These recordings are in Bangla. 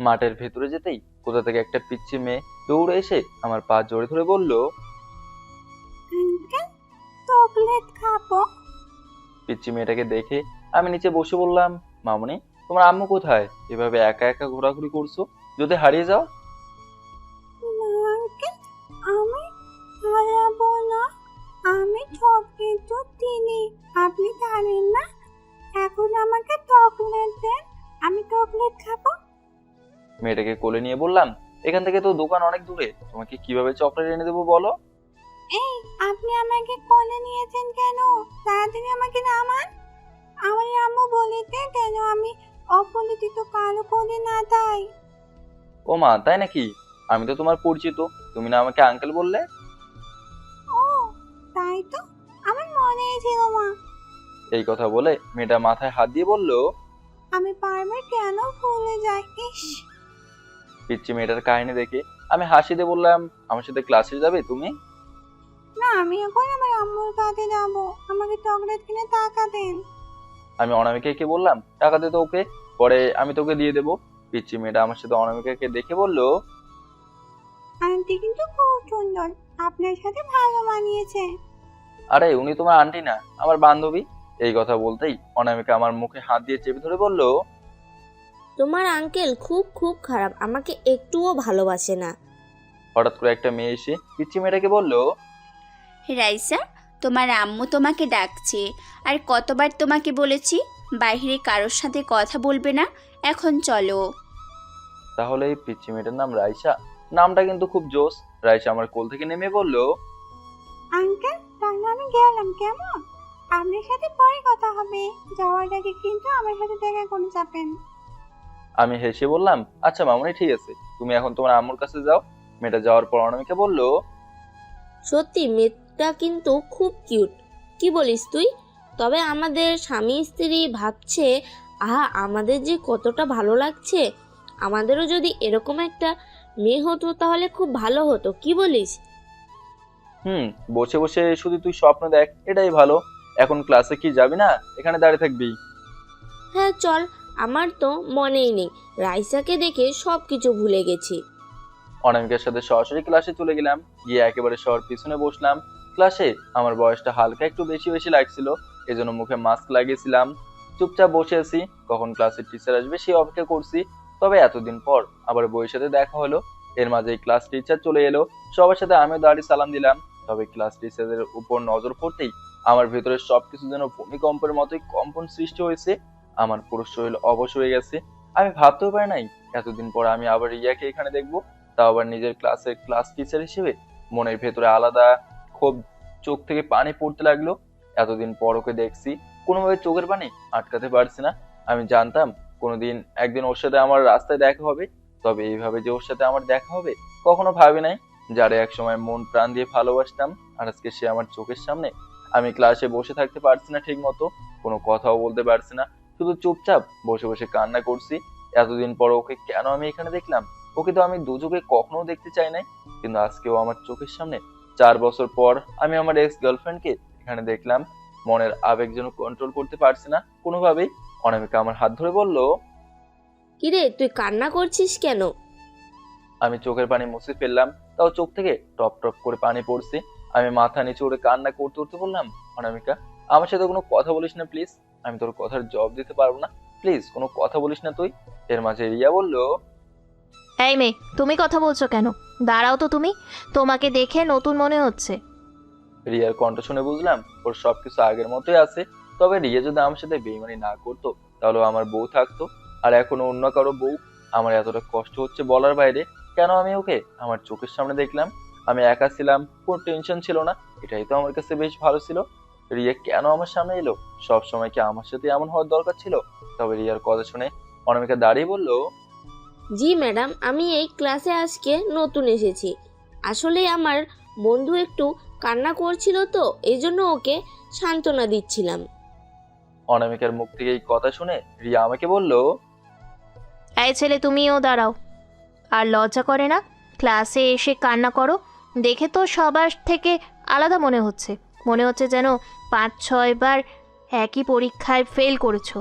মাঠের ভেতরে যেতেই কোথা থেকে একটা পিচ্চি মেয়ে দৌড়ে এসে আমার পা জড়িয়ে ধরে বলল, আঙ্কেল, চকলেট খাবো। পিচ্চি মেয়েটাকে দেখে আমি নিচে বসে বললাম, মামনি, তোমার আম্মু কোথায়? এভাবে একা একা ঘোরাঘুরি করছো, যদি হারিয়ে যাও। না আঙ্কেল, আমি হারাবো না। আমি সব কিছু চিনি, আপনি জানেন না। এখন আমাকে চকলেট দেন, আমি চকলেট খাবো। মেয়েটাকে কোলে নিয়ে বললাম, এখান থেকে তো দোকান অনেক দূরে, তোমাকে কিভাবে চকলেট এনে দেবো বলো? এই, আপনি আমাকে কোলে নিয়েছেন কেন? তাড়াতাড়ি আমাকে নামান। আমার আম্মু বলেছে কেন আমি অপরিচিত কালো কোলে না যাই। ও মা, তাই নাকি? আমি তো তোমার পরিচিত, তুমি না আমাকে আঙ্কেল বললে? ও, তাই তো, আমার মনেই ছিল মা। এই কথা বলে মেয়েটা মাথায় হাত দিয়ে বলল। আমি বারবার কেন ভুলে যাই, ইস। পিচ্চি মেয়েটার কাহিনী দেখে আমি হাসি দিয়ে বললাম, আমার সাথে ক্লাসে যাবে তুমি? না, আমি এখন আমার আম্মুর কাছে যাবো, আমাকে চকলেট কিনে টাকা দেন। আমি অনামিকাকে বললাম, টাকা দে তো ওকে, পরে আমি তোকে দিয়ে দেবো। পিচ্চি মেয়েটা আমার সাথে অনামিকাকে দেখে বলল, আন্টি কিন্তু খুব সুন্দর, আপনার সাথে ভালো মানিয়েছে। আরে উনি তোমার আন্টি না, আমার বান্ধবী। এই কথা বলতেই অনামিকা আমার মুখে হাত দিয়ে চেপে ধরে বলল, তোমার আঙ্কেল খুব খুব খারাপ, আমাকে একটুও ভালোবাসে না। হঠাৎ করে একটা মেয়ে এসে পিচ্চি মেয়েটাকে বলল, রাইসা, তোমার আম্মু তোমাকে ডাকছে। আর কতবার তোমাকে বলেছি বাইরে কারোর সাথে কথা বলবে না, এখন চলো। তাহলে এই পিচ্চি মেয়েটার নাম রাইসা? নামটা কিন্তু খুব জোস। রাইসা আমার কোল থেকে নেমে বলল, আঙ্কেল, তাহলে আমি গেলাম, কেমন? আপনার সাথে পরে কথা হবে, যাওয়ার আগে কিন্তু আমার সাথে দেখা করে যাবেন। আমি হেসে বললাম, আচ্ছা মামুনি, ঠিক আছে, তুমি এখন তোমার আম্মুর কাছে যাও। মেয়েটা যাওয়ার পর অনামিকা বলল, সত্যি মেয়েটা কিন্তু খুব কিউট, কি বলিস তুই? তবে আমাদের স্বামী স্ত্রী ভাবছে, আহা আমাদের যে কতটা ভালো লাগছে। আমাদেরও যদি এরকম একটা মেয়ে হতো তাহলে খুব ভালো হতো, কি বলিস? বসে বসে শুধু তুই স্বপ্ন দেখ, এটাই ভালো। এখন ক্লাসে কি যাবি না, এখানে দাঁড়িয়ে থাকবি? হ্যাঁ চল, আমার তো মনেই নেই, রাইসাকে দেখে সব কিছু ভুলে গেছি। অনামিকার সাথে সরাসরি ক্লাসে চলে গেলাম, গিয়ে একেবারে সবার পিছনে বসলাম। ক্লাসে আমার বয়সটা হালকা একটু বেশি বেশি লাগছিল, এজন্য মুখে মাস্ক লাগিয়েছিলাম। চুপচাপ বসে আছি, কখন ক্লাসের টিচার আসবে সেই অপেক্ষা করছি। তবে এতদিন পর আবার বইয়ের সাথে দেখা হলো। এর মাঝে ক্লাস টিচার চলে এলো, সবার সাথে আমিও দাঁড়িয়ে সালাম দিলাম। তবে ক্লাস টিচারের উপর নজর পড়তেই আমার ভেতরে সবকিছু যেন ভূমিকম্পের মতোই কম্পন সৃষ্টি হয়েছে। আমার পুরো শরীর অবশ হয়ে গেছে। আমি ভাবতেও পারি নাই এতদিন পর আমি আবার রিয়াকে এখানে দেখবো, তাও আবার নিজের ক্লাসের ক্লাস টিচার হিসেবে। মনের ভেতরে আলাদা খুব চোখ থেকে পানি পড়তে লাগলো। এতদিন পর ওকে দেখছি, কোনোভাবে চোখের পানি আটকাতে পারছি না। আমি জানতাম কোনোদিন একদিন ওর সাথে আমার রাস্তায় দেখা হবে, তবে এইভাবে যে ওর সাথে আমার দেখা হবে কখনো ভাবি নাই। যারে একসময় মন প্রাণ দিয়ে ভালোবাসতাম, আর আজকে সে আমার চোখের সামনে। আমি ক্লাসে বসে থাকতে পারছি না ঠিক মতো, কোনো কথাও বলতে পারছি না, শুধু চুপচাপ বসে বসে কান্না করছি। এতদিন পর ওকে কেন আমি এখানে দেখলাম? ওকে তো আমি দু চোখে কখনো দেখতে চাই নাই, কিন্তু আজকেও আমার চোখের সামনে। 4 বছর পর আমি আমার এক্স গার্লফ্রেন্ডকে এখানে দেখলাম। মনের আবেগ যেন কন্ট্রোল করতে পারছি না কোনোভাবেই। অনামিকা আমার হাত ধরে বলল, কিরে তুই কান্না করছিস কেন? আমি চোখের পানি মুছে ফেললাম, তাও চোখ থেকে টপ টপ করে পানি পড়ছে। আমি মাথা নিচু করে কান্না করতে করতে বললাম, অনামিকা, আমার সাথে কোনো কথা বলিস না প্লিজ। আমি তোর কথার জবাব দিতে পারবো না, প্লিজ কোনো কথা বলিস না তুই। এর মাঝে রিয়া বলল, এই মেয়ে, তুমি কথা বলছো কেন? দাঁড়াও তো তুমি, তোমাকে দেখে নতুন মনে হচ্ছে। রিয়ার কণ্ঠ শুনে বুঝলাম ওর সবকিছু আগের মতোই আছে। তবে রিয়া যদি আমার সাথে বেইমানি না করতো তাহলে আমার বউ থাকতো, আর এখনো অন্য কারো বউ। আমার এতটা কষ্ট হচ্ছে বলার বাইরে। কেন আমি ওকে আমার চোখের সামনে দেখলাম? আমি একা ছিলাম, কোনো টেনশন ছিল না, এটাই তো আমার কাছে বেশ ভালো ছিল। রিয়া কেন আমার সামনে এলো? সব সময় কি আমার সাথে এমন হওয়ার দরকার ছিল? তবে রিয়ার কথা শুনে অনামিকা দাঁড়িয়ে বলল, জি ম্যাডাম, আমি এই ক্লাসে আজকে নতুন এসেছি। আসলে আমার বন্ধু একটু কান্না করছিল তো, এই জন্য ওকে সান্ত্বনা দিচ্ছিলাম। অনামিকার মুখ থেকে এই কথা শুনে রিয়া আমাকে বলল, এই ছেলে, তুমিও দাঁড়াও। আর লজ্জা করে না ক্লাসে এসে কান্না করো? দেখে তো সবার থেকে আলাদা মনে হচ্ছে, মনে হচ্ছে যেন 5-6 বার একই পরীক্ষায় ফেল করেছো।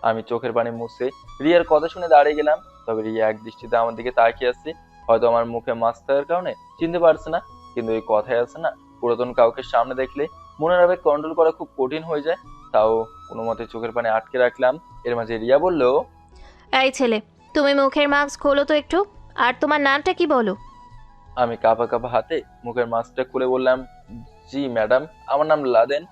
আমি চোখের পানি মুছে রিয়ার কথা শুনে দাঁড়িয়ে গেলাম। তবে রিয়া এক দৃষ্টিতে আমার দিকে তাকিয়ে আছে। হয়তো আমার মুখে মাস্ক থাকার কারণে চিনতে পারছে না, কিন্তু ওই কথাই আছে না, পুরাতন কাউকে সামনে দেখলে মনের আবেগ কন্ট্রোল করা খুব কঠিন হয়ে যায়। তাও কোনো মতে চোখের পানি আটকে রাখলাম। এর মাঝে রিয়া বলল, এই ছেলে, তুমি মুখের মাস্ক খোলো তো একটু। আর তোমার নামটা কি বলো? আমি কাঁপা কাঁপা হাতে মুখের মাস্কটা খুলে বললাম, জি ম্যাডাম, আমার নাম লাদেন।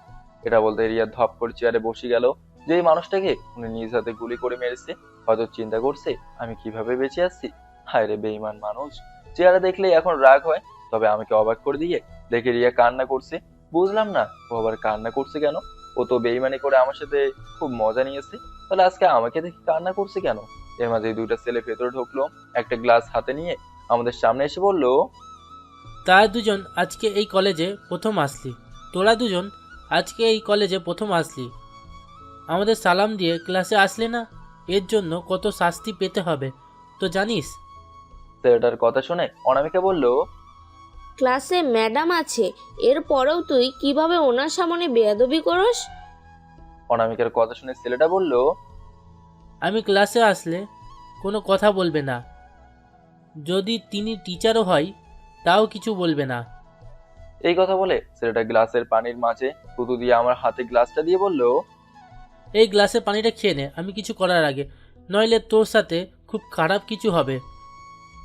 এটা বলতে রিয়া ধপ করে চেয়ারে বসে গেল। যে মানুষটাকে উনি নিজ হাতে গুলি করে মেরেছে, হয়তো চিন্তা করছে আমি কিভাবে বেঁচে আছি। হায় রে বেঈমান মানুষ, চেহারা দেখলে এখন রাগ হয়। তবে আমাকে অবাক করে দিয়ে দেখে রিয়া কান্না করছে। বুঝলাম না ও আবার কান্না করছে কেন। ও তো বেঈমানি করে আমার সাথে খুব মজা নিয়েছে, তাহলে আজকে আমাকে দেখে কান্না করছে কেন? এর মাঝে দুইটা ছেলে ভেতরে ঢুকলো, একটা গ্লাস হাতে নিয়ে আমাদের সামনে এসে বলল, তারা দুজন আজকে এই কলেজে প্রথম আসলি। তোরা দুজন আজকে এই কলেজে প্রথম আসলি, আমাদের সালাম দিয়ে ক্লাসে আসলে না, এর জন্য কত শাস্তি পেতে হবে তো জানিস? ছেলেটার কথা শুনে অনামিকা বলল, ক্লাসে ম্যাডাম আছে, এরপরেও তুই কিভাবে ওনার সামনে বেয়াদবি করস? অনামিকার কথা শুনে ছেলেটা বলল, আমি ক্লাসে আসলে কোনো কথা বলবে না, যদি তিনি টিচারও হয় তাও কিছু বলবে না। এই কথা বলে ছেলেটা গ্লাসের পানির মাঝে থুতু দিয়ে আমার হাতে গ্লাসটা দিয়ে বলল, এই গ্লাসের পানিটা খেয়ে নে আমি কিছু করার আগে, নইলে তোর সাথে খুব খারাপ কিছু হবে।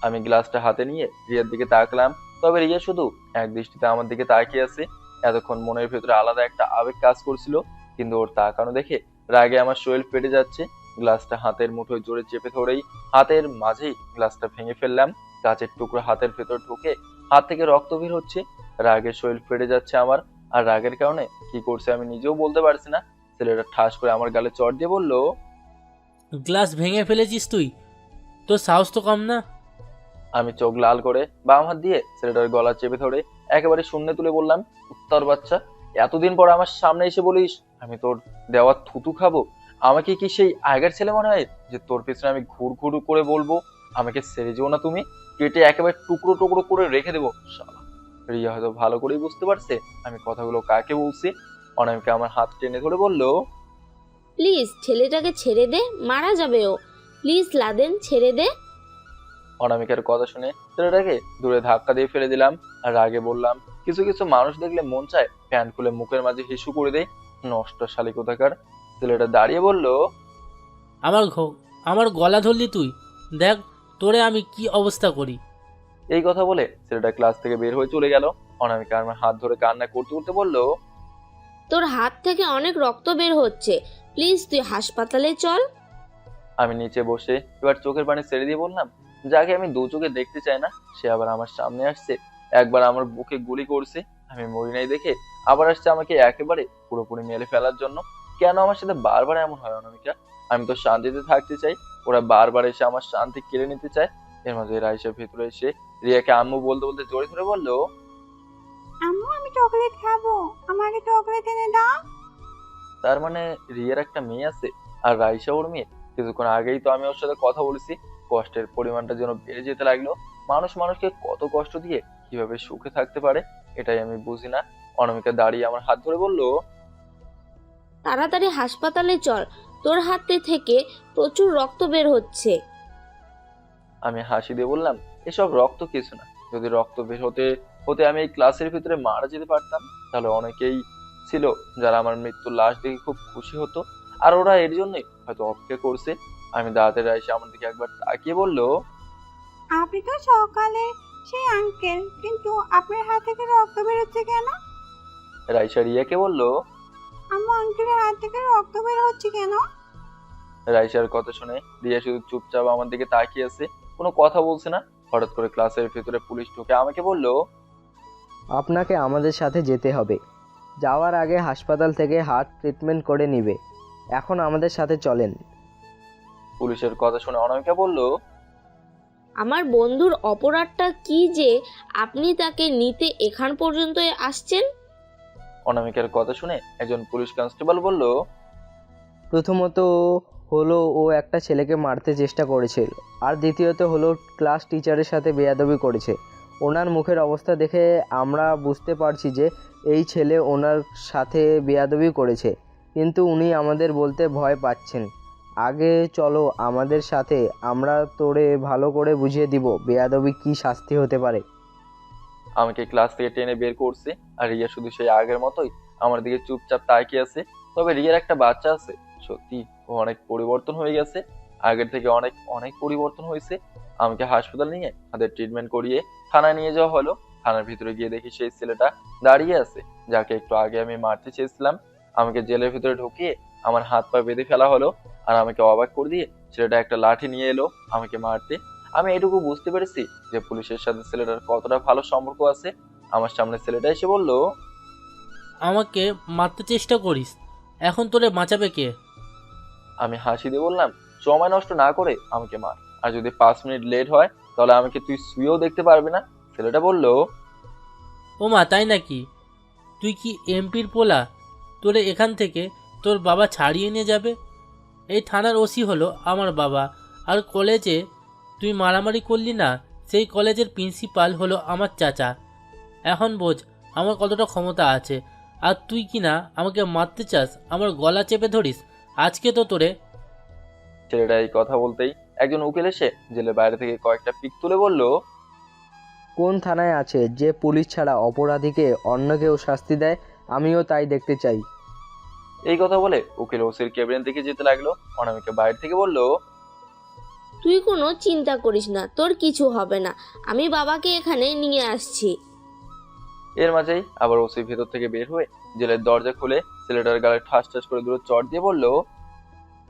আমি গ্লাসটা হাতে নিয়ে রিয়ার দিকে তাকালাম। তবে রিয়া শুধু এক দৃষ্টিতে আমার দিকে তাকিয়ে আছে। এতক্ষণ মনের ভেতরে আলাদা একটা আবেগ কাজ করছিল, কিন্তু ওর তাকানো দেখে রাগে আমার শরীর ফেটে যাচ্ছে। গ্লাসটা হাতের মুঠোয় জোরে চেপে ধরেই হাতের মাঝেই গ্লাসটা ভেঙে ফেললাম। কাঁচের টুকরো হাতের ভেতর ঢুকে হাত থেকে রক্ত বের হচ্ছে। রাগে শরীর ফেটে যাচ্ছে আমার, আর রাগের কারণে কি করছে আমি নিজেও বলতে পারছি না। ছেলেটা ঠাস করে আমার গালে চড় দিয়ে বলল, গ্লাস ভেঙে ফেলেছিস তুই? তোর সাহস তো কম না। আমি চোখ লাল করে বাম হাত দিয়ে ছেলেটার গলা চেপে ধরে একেবারে শূন্যে তুলে বললাম, উত্তর বাচ্চা, এতদিন পর আমার সামনে এসে বলিস আমি তোর দেওয়া থুতু খাবো? আমাকে কি সেই আগের ছেলে মনে হয় যে তোর পিছনে আমি ঘুর ঘুর করে বলবো? আমাকে ছেড়ে যেও না, তুমি কেটে একেবারে টুকরো টুকরো করে রেখে দেবো শালা। রিয়া হয়তো ভালো করেই বুঝতে পারছে আমি কথাগুলো কাকে বলছি। অনামিকা আমার হাত টেনে ধরে বলল, প্লিজ ছেলেটাকে ছেড়ে দে, মারা যাবে ও। প্লিজ লাদেন, ছেড়ে দে। অনামিকার কথা শুনে ছেলেটাকে দূরে ধাক্কা দিয়ে ফেলে দিলাম। আর আগে বললাম, কিছু কিছু মানুষ দেখলে মন চায় প্যান্ট খুলে মুখের মাঝে হিসু করে দেয়, নষ্ট শালী কোথাকার। ছেলেটা দাঁড়িয়ে বলল, আমার গলা ধরলি তুই, দেখ তোরে আমি কি অবস্থা করি। এই কথা বলে ছেলেটা ক্লাস থেকে বের হয়ে চলে গেল। অনামিকা আমার হাত ধরে কান্না করতে করতে বলল, তোর হাত থেকে অনেক রক্ত বের হচ্ছে, প্লিজ তুই হাসপাতালে চল। আমি নিচে বসে এবার চোখের পানি ছেড়ে দিয়ে বললাম, যাকে আমি দু চোখে দেখতে চাই না সে আবার আমার সামনে আসছে। একবার আমার বুকে গুলি করছে, আমি মরি নাই দেখে আবার আসছে আমাকে একেবারে পুরোপুরি মেরে ফেলার জন্য। কেন আমার সাথে বারবার এমন হয় অনামিকা? আমি তো শান্তিতে থাকতে চাই, ওরা বারবার এসে আমার শান্তি কেড়ে নিতে চায়। এর মাঝে রাইসা ভেতরে এসে রিয়াকে আম্মু বলতে বলতে জোরে ধরে বললো, আম্মু আমি চকলেট খাবো, আমাকে চকলেট এনে দাও। তার মানে রিয়ার একটা মেয়ে আছে আর রাইসা ওর মেয়ে। কিছুক্ষণ আগেই তো আমি ওর সাথে কথা বলেছি। কষ্টের পরিমাণটা যেন বেড়ে যেতে লাগলো। মানুষ মানুষকে কত কষ্ট দিয়ে কিভাবে সুখে থাকতে পারে, এটাই আমি বুঝি না। অনামিকা দাঁড়িয়ে আমার হাত ধরে বলল, তাড়াতাড়ি হাসপাতালে চল, তোর হাতে থেকে প্রচুর রক্ত বের হচ্ছে। আমি হাসি দিয়ে বললাম, এসব রক্ত কিছু না। যদি রক্ত বের হতে হতে আমি এই ক্লাসের ভিতরে মারা যেতে পারতাম, তাহলে অনেকেই ছিল যারা আমার মৃত্যুর লাশ দেখে খুব খুশি হতো, আর ওরা এর জন্যই হয়তো অপেক্ষা করছে। আমি দাঁড়াতে এসে আমার দিকে একবার তাকিয়ে বলল, আপনি তো সকালে সেই আঙ্কেল, কিন্তু আপনার হাত থেকে রক্ত বেরোচ্ছে কেন? রাইসা রিয়াকে বলল, আম্মু আঙ্কেলের হাত থেকে রক্ত বের হচ্ছে কেন? রাইসার কথা শুনে রিয়া শুধু চুপচাপ আমার দিকে তাকিয়ে আছে, কোনো কথা বলছে না। হঠাৎ করে ক্লাসের ভিতরে পুলিশ ঢুকে আমাকে বলল, আপনাকে আমাদের সাথে যেতে হবে, যাওয়ার আগে হাসপাতাল থেকে হার্ট ট্রিটমেন্ট করে নিবে, এখন আমাদের সাথে চলেন। পুলিশের কথা শুনে অনামিকা বলল, আমার বন্ধুর অপরাধটা কি যে আপনি তাকে নিতে এখান পর্যন্ত আসছেন? অনামিকার কথা শুনে একজন পুলিশ কনস্টেবল বলল, প্রথমত হলো ও একটা ছেলেকে মারতে চেষ্টা করেছিল, আর দ্বিতীয়ত হলো ক্লাস টিচারের সাথে বেয়াদবি করেছে। ওনার মুখের অবস্থা দেখে আমরা বুঝতে পারছি যে এই ছেলে ওনার সাথে বেয়াদবি করেছে, কিন্তু উনি আমাদের বলতে ভয় পাচ্ছেন। আগে চলো আমাদের সাথে, আমরা তোরে ভালো করে বুঝিয়ে দিব বেয়াদবি কি শাস্তি হতে পারে। আমাকে ক্লাস থেকে টেনে বের করছে, আর রিয়া শুধু সেই আগের মতোই আমার দিকে চুপচাপ তাকিয়ে আছে। তবে রিয়ার একটা বাচ্চা আছে, সত্যি ও অনেক পরিবর্তন হয়ে গেছে, আগের থেকে অনেক অনেক পরিবর্তন হয়েছে। আমাকে হাসপাতাল নিয়ে হাতের ট্রিটমেন্ট করিয়ে থানায় নিয়ে যাওয়া হলো। থানার ভিতরে গিয়ে দেখি সেই ছেলেটা দাঁড়িয়ে আছে, যাকে একটু আগে আমি মারতে চেয়েছিলাম। আমাকে জেলের ভিতরে ঢুকিয়ে আমার হাত পা বেঁধে ফেলা হলো, আর আমাকে অবাক করে দিয়ে ছেলেটা একটা লাঠি নিয়ে এলো আমাকে মারতে। আমি এটুকু বুঝতে পেরেছি যে পুলিশের সাথে ছেলেটার কতটা ভালো সম্পর্ক আছে। আমার সামনে ছেলেটা এসে বলল, আমাকে মারতে চেষ্টা করিস, এখন তোরে বাঁচাবে কে? আমি হাসি দিয়ে বললাম, সময় নষ্ট না করে আমাকে মার, আর যদি 5 মিনিট লেট হয় তাহলে আমাকে তুই শুয়েও দেখতে পারবি না। ছেলেটা বলল, ও মা, তাই নাকি? তুই কি এমপির পোলা? তোরে এখান থেকে তোর বাবা ছাড়িয়ে নিয়ে যাবে? এই থানার ওসি হলো আমার বাবা, আর কলেজে তুই মারামারি করলি না, সেই কলেজের প্রিন্সিপাল হলো আমার চাচা। এখন বোঝ আমার কতটা ক্ষমতা আছে, আর তুই কি না আমাকে মারতে চাস, আমার গলা চেপে ধরিস, আজকে তো তোরে। ছেলেটা এই কথা বলতেই একজন উকিল এসে জেলের বাইরে থেকে কয়েকটা পিক তুলে বলল, কোন থানায় আছে যে পুলিশ ছাড়া অপরাধীকে অন্য কেউ শাস্তি দেয়? আমিও তাই দেখতে চাই। এই কথা বলে উকিল ওসির কেবিনের দিকে যেতে লাগলো। অনামিকা বাইরে থেকে বলল, তুই কোনো চিন্তা করিস না, তোর কিছু হবে না, আমি বাবাকে এখানে নিয়ে আসছি। এর মাঝেই আবার ওসি ভেতর থেকে বের হয়ে জেলের দরজা খুলে ছেলেটার গালে ঠাস ঠাস করে দূরে চড় দিয়ে বলল,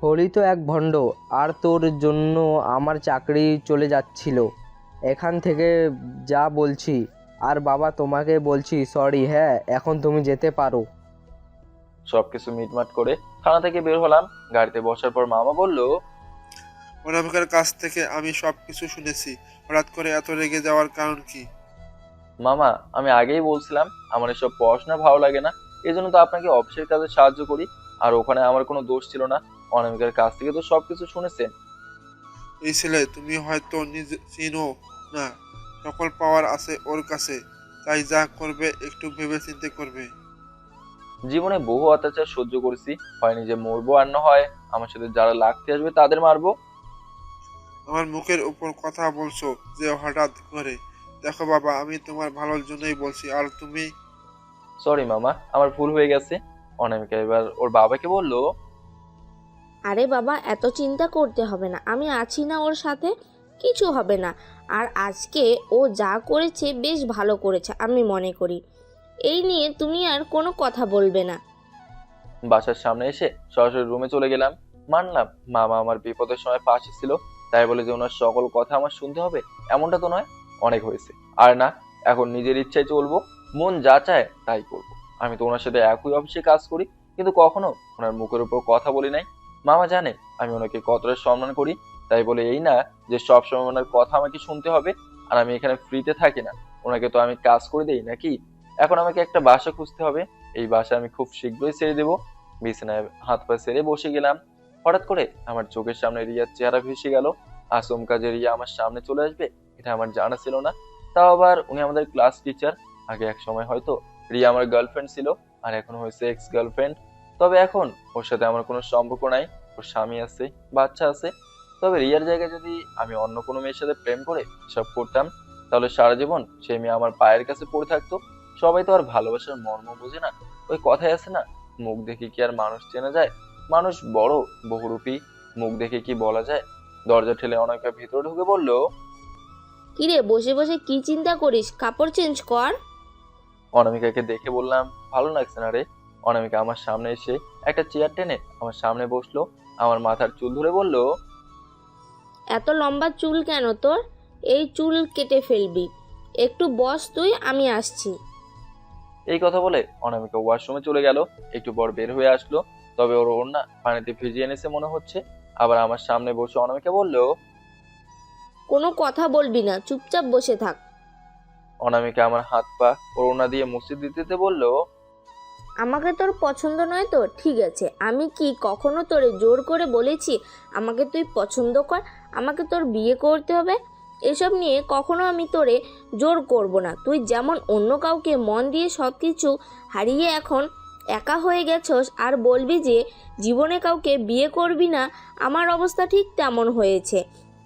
হলি তো এক ভণ্ড, আর তোর জন্য আমার চাকরি চলে যাচ্ছিল। এখান থেকে যা বলছি। আর বাবা, তোমাকে বলছি সরি। হ্যাঁ, এখন তুমি যেতে পারো। সবকিছু মিটমাট করে থানা থেকে বের হলাম। গাড়িতে বসার পর মামা বলল, অনামিকার কাছ থেকে আমি সব কিছু শুনেছি। হঠাৎ করে এত রেগে যাওয়ার কারণ কি? মামা আমি আগেই বলছিলাম আমার এসব পড়াশোনা ভালো লাগে না, এই জন্য তো আপনাকে অফিসের কাজে সাহায্য করি। আর ওখানে আমার কোনো দোষ ছিল না, অনামিকার কাছ থেকে তো সবকিছু শুনেছেন। এই ছেলে তুমি হয়তো নিজে চিনো না, সকল পাওয়ার আছে ওর কাছে, তাই যা করবে একটু ভেবে চিন্তে করবে। জীবনে বহু অত্যাচার সহ্য করেছি, হয় নিজে মরবো আর না হয় আমার সাথে যারা লাগতে আসবে তাদের মারবো। আমার মুখের উপর কথা বলছো যে হঠাৎ করে? দেখো বাবা, আমি তোমার ভালোর জন্যই বলছি, আর তুমি। সরি মামা, আমার ভুল হয়ে গেছে। অনামিকা এবার ওর বাবাকে বলল, আরে বাবা, এত চিন্তা করতে হবে না, আমি আছি না ওর সাথে, কিছু হবে না। আর আজকে ও যা করেছে বেশ ভালো করেছে আমি মনে করি, এই নিয়ে তুমি আর কোনো কথা বলবে না। বাসার সামনে এসে সরাসরি রুমে চলে গেলাম। মানলাম মামা আমার বিপদের সময় পাশে ছিল, তাই বলে যে ওনার সকল কথা আমার শুনতে হবে এমনটা তো নয়। অনেক হয়েছে, আর না, এখন নিজের ইচ্ছায় চলবো, মন যা চায় তাই করবো। আমি তো ওনার সাথে একই অফিসে কাজ করি, কিন্তু কখনো ওনার মুখের উপর কথা বলি নাই। মামা জানে আমি ওনাকে কতটা সম্মান করি, তাই বলে এই না যে সবসময় ওনার কথা আমাকে শুনতে হবে। আর আমি এখানে ফ্রিতে থাকি না, ওনাকে তো আমি কাজ করে দেই নাকি। এখন আমাকে একটা বাসা খুঁজতে হবে, এই বাসা আমি খুব শীঘ্রই ছেড়ে দেবো। বিছানায় হাত পা ছেড়ে বসে গেলাম। হঠাৎ করে আমার চোখের সামনে রিয়ার চেহারা ভেসে গেল। আচমকা যে রিয়া আমার সামনে চলে আসবে এটা আমার জানা ছিল না। তাও আবার উনি আমাদের ক্লাস টিচার। আগে এক সময় হয়তো রিয়া আমার গার্লফ্রেন্ড ছিল, আর এখন হয়েছে এক্স গার্লফ্রেন্ড। তবে এখন ওর সাথে আমার কোনো সম্পর্ক নাই, ওর স্বামী আছে, বাচ্চা আছে। তবে রিয়ার জায়গায় যদি আমি অন্য কোনো মেয়ের সাথে প্রেম করে সব করতাম, তাহলে সারা জীবন সেই মেয়ে আমার পায়ের কাছে পড়ে থাকতো। সবাই তো আর ভালোবাসার মর্ম বোঝে না, ওই কথাই আছে না, মুখ দেখে কি আর মানুষ চেনা যায়। মানুষ বড় বহুরূপী, মুখ দেখে কি বলা যায়। দরজা ঠেলে অনেকটা ভিতরে ঢুকে বলল, কিরে, বসে বসে কি চিন্তা করিস, কাপড় চেঞ্জ কর। অনামিকাকে দেখে বললাম, ভালো লাগছে না রে। অনামিকা আমার সামনে এসে একটা চেয়ার টেনে আমার সামনে বসলো, আমার মাথার চুল ধরে বলল, এত লম্বা চুল কেন তোর? এই চুল কেটে ফেলবি, একটু বস তুই, আমি আসছি। এই কথা বলে অনামিকা ওয়াশরুমে চলে গেল। একটু পর বের হয়ে আসলো, তবে ওর ওড়না পানিতে ভিজিয়ে এনেছে মনে হচ্ছে। আবার আমার সামনে বসে অনামিকা বলল, কোনো কথা বলবি না, চুপচাপ বসে থাক। অনামিকা আমার হাত পা ওর ওড়না দিয়ে মুছে দিতে দিতে বলল, আমাকে তোর পছন্দ নয় তো ঠিক আছে, আমি কি কখনো তোরে জোর করে বলেছি আমাকে তুই পছন্দ কর, আমাকে তোর বিয়ে করতে হবে? এসব নিয়ে কখনো আমি তোরে জোর করব না। তুই যেমন অন্য কাউকে মন দিয়ে সব কিছু হারিয়ে এখন একা হয়ে গেছস আর বলবি যে জীবনে কাউকে বিয়ে করবি না, আমার অবস্থা ঠিক তেমন হয়েছে।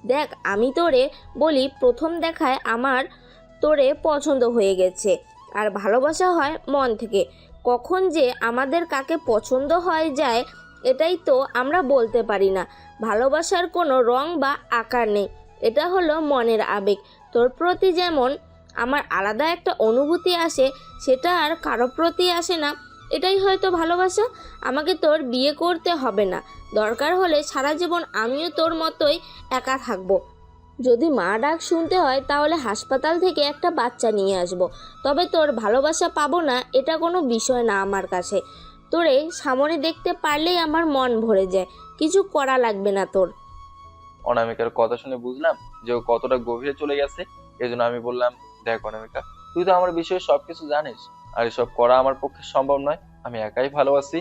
দেখ, আমি তোরে বলি, প্রথম দেখায় আমার তোরে পছন্দ হয়ে গেছে, আর ভালোবাসা হয় মন থেকে। কখন যে আমাদের কাকে পছন্দ হয়ে যায় এটাই তো আমরা বলতে পারি না। ভালোবাসার কোনো রং বা আকার নেই, এটা হলো মনের আবেগ। তোর প্রতি যেমন আমার আলাদা একটা অনুভূতি আসে, সেটা আর কারো প্রতি আসে না, এটাই হয়তো ভালোবাসা। আমাকে তোর বিয়ে করতে হবে না, দরকার হলে সারা জীবন আমিও তোর মতোই একা থাকবো। যদি মা ডাক শুনতে হয় তাহলে হাসপাতাল থেকে একটা বাচ্চা নিয়ে আসব। তবে তোর ভালোবাসা পাবো না এটা কোনো বিষয় না আমার কাছে। তোরে সামনে দেখতে পারলেই আমার মন ভরে যায়, কিছু করা লাগবে না তোর। অনামিকার কথা শুনে বুঝলাম যে ও কতটা গভীরে চলে গেছে। এজন্য আমি বললাম, দেখ অনামিকা, তুই তো আমার বিষয়ে সবকিছু জানিস, আর এসব করা আমার পক্ষে সম্ভব নয়। আমি একাই ভালোবাসি।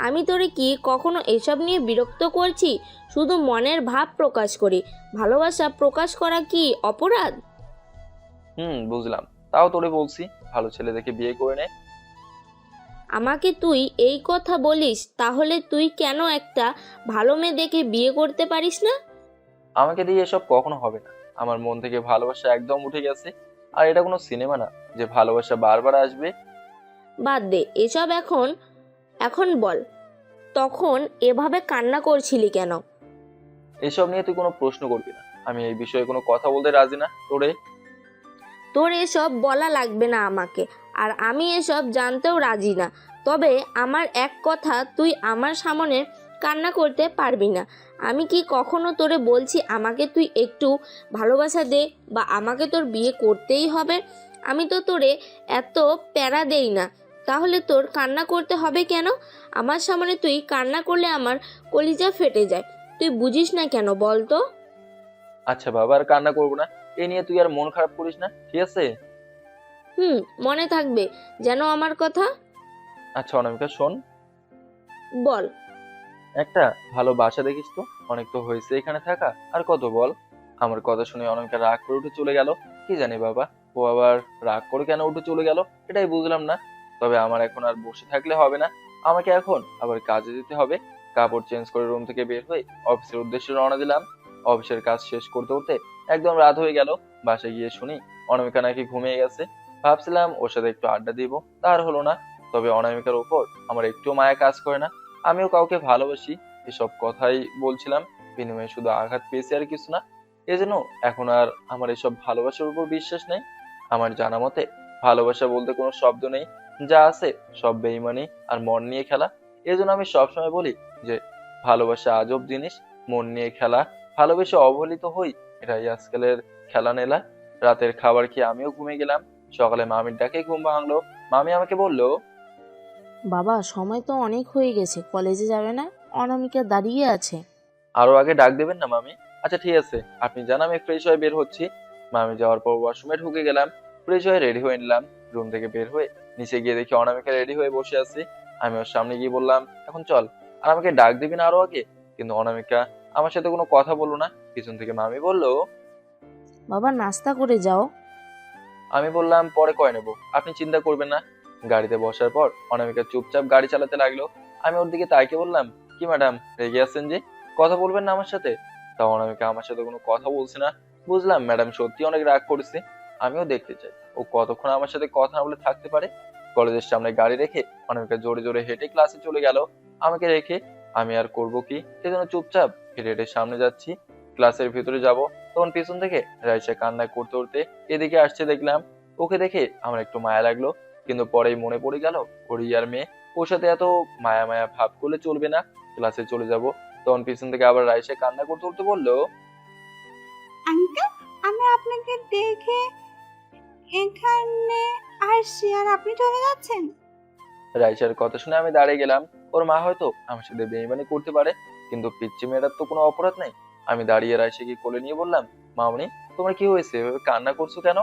আমি তোরে কি কখনো এসব নিয়ে বিরক্ত করছি? শুধু মনের ভাব প্রকাশ করি। ভালোবাসা প্রকাশ করা কি অপরাধ? বুঝলাম, তাও তোরে বলছি, ভালো ছেলে দেখে বিয়ে করে নে। আমাকে তুই এই কথা বলিস, তাহলে তুই কেন একটা ভালো মেয়ে দেখে বিয়ে করতে পারিস না? আমাকে দিয়ে এসব কখনো হবে না। আমার মন থেকে ভালোবাসা একদম উঠে গেছে। আর এটা কোনো সিনেমা না যে ভালোবাসা বারবার আসবে। বাদ দে এসব, এখন এখন বল, তখন এভাবে কান্না করছিলি কেন? এসব নিয়ে তুই কোনো প্রশ্ন করবি না। আমি এই বিষয়ে কোনো কথা বলতে রাজি না তোরে। তোর এসব বলা লাগবে না আমাকে, আর আমি এসব জানতেও রাজি না। তবে আমার এক কথা, তুই আমার সামনে কান্না করতে পারবি না। আমি কি কখনো তোরে বলছি আমাকে তুই একটু ভালোবাসা দে, বা আমাকে তোর বিয়ে করতেই হবে? আমি তো তোরে এত প্যারা দেই না, তাহলে তোর কান্না করতে হবে কেন? আমার সামনে তুই কান্না করলে আমার কলিজা ফেটে যায়। তুই বুঝিস না কেন বল তো? আচ্ছা বাবা, আর কান্না করবো না। এ নিয়ে তুই আর মন খারাপ করিস না, ঠিক আছে? মনে থাকবে যেন আমার কথা। আচ্ছা অনামিকা, শোন, বল। একটা ভালো বাসা দেখিস তো। অনেক তো হয়েছে এখানে থাকা, আর কত বল। আমার কথা শুনে অনামিকা রাগ করে উঠে চলে গেল। কি জানি বাবা, ও আবার রাগ করে কেন উঠে চলে গেল, এটাই বুঝলাম না। তবে আমার এখন আর বসে থাকলে হবে না, আমাকে এখন আবার কাজে যেতে হবে। কাপড় চেঞ্জ করে রুম থেকে বের হয়ে অফিসের উদ্দেশ্যে রওনা দিলাম। অফিসের কাজ শেষ করতে করতে একদম রাত হয়ে গেল। বাসায় গিয়ে শুনি অনামিকা নাকি ঘুমিয়ে গেছে। ভাবছিলাম ওর সাথে একটু আড্ডা দিব, তার হলো না। তবে অনামিকার উপর আমার একটু মায়া কাজ করে না। আমিও কাউকে ভালোবাসি, এসব কথাই বলছিলাম। বিনিময়ে শুধু আঘাত পেয়েছি, আর কিছু না। এজন্য এখন আর আমার এসব ভালোবাসার উপর বিশ্বাস নেই। আমার জানা মতে ভালোবাসা বলতে কোনো শব্দ নেই, যা আছে সব বেইমানি আর মন নিয়ে খেলা। এজন্য আমি সবসময় বলি যে ভালোবাসা আজব জিনিস, মন নিয়ে খেলা। ভালোবেসে অবহেলিত হই, এটাই আজকালের খেলা নেলা। রাতের খাবার খেয়ে আমিও ঘুমিয়ে গেলাম। সকালে মামির ডাকে ঘুম ভাঙলো। মামি আমাকে বললো, বাবা, সময় তো অনেক হয়ে গেছে, কলেজে যাবে না? অনামিকা দাঁড়িয়ে আছে। আরো আগে ডাক দেবেন না মামি? আচ্ছা ঠিক আছে, আপনি জান, আমি ফ্রেশ হয়ে বের হচ্ছি। মামি যাওয়ার পর ওয়াশরুমে ঢুকে গেলাম। ফ্রেশ হয়ে রেডি হয়ে নিলাম। রুম থেকে বের হয়ে নিচে গিয়ে দেখি অনামিকা রেডি হয়ে বসে আছে। আমি ওর সামনে গিয়ে বললাম, এখন চল। আর আমাকে ডাক দিবি না আরো আগে? কিন্তু অনামিকা আমার সাথে কোনো কথা বললো না। পিছন থেকে মামি বলল, বাবা, নাস্তা করে যাও। আমি বললাম পরে করে নেবো, আপনি চিন্তা করবেন না। গাড়িতে বসার পর অনামিকা চুপচাপ গাড়ি চালাতে লাগলো। আমি ওর দিকে তাকিয়ে বললাম, কি ম্যাডাম, রেগে আছেন যে? কথা বলবেন না আমার সাথে? তাও অনামিকা আমার সাথে কোনো কথা বলছে না। বুঝলাম ম্যাডাম সত্যি অনেক রাগ করেছে। আমিও দেখতে চাই ও কতক্ষণ আমার সাথে কথা না বলে থাকতে পারে। কলেজের সামনে গাড়ি রেখে অনামিকা জোরে জোরে হেঁটে ক্লাসে চলে গেল। আমাকে রেখে আমি আর করবো কি, সেজন্য চুপচাপ হেঁটে হেঁটে সামনে যাচ্ছি। ক্লাসের ভিতরে যাব, তখন পিছন থেকে রাইসা কান্না করতে করতে এদিকে আসছে দেখলাম। ওকে দেখে আমার একটু মায়া লাগলো, কিন্তু পরেই মনে পড়ে গেল ওর ইয়ার মেয়ে, ওর সাথে এত মায়া মায়া ভাব করলে চলবে না। ক্লাসে চলে যাব, তখন পিছন থেকে আবার রাইসা কান্না করতে করতে বললো, আঙ্কেল, আমি আপনাকে দেখে এখানে আসছি আর আপনি চলে যাচ্ছেন? রাইসার কথা শুনে আমি দাঁড়িয়ে গেলাম। ওর মা হয়তো আমার সাথে বেইমানি করতে পারে, কিন্তু পিচ্চি মেয়েটার তো কোনো অপরাধ নেই। আমি দাঁড়িয়ে রাইসাকে কোলে নিয়ে বললাম, মামনি, তোমার কি হয়েছে, এভাবে কান্না করছো কেন?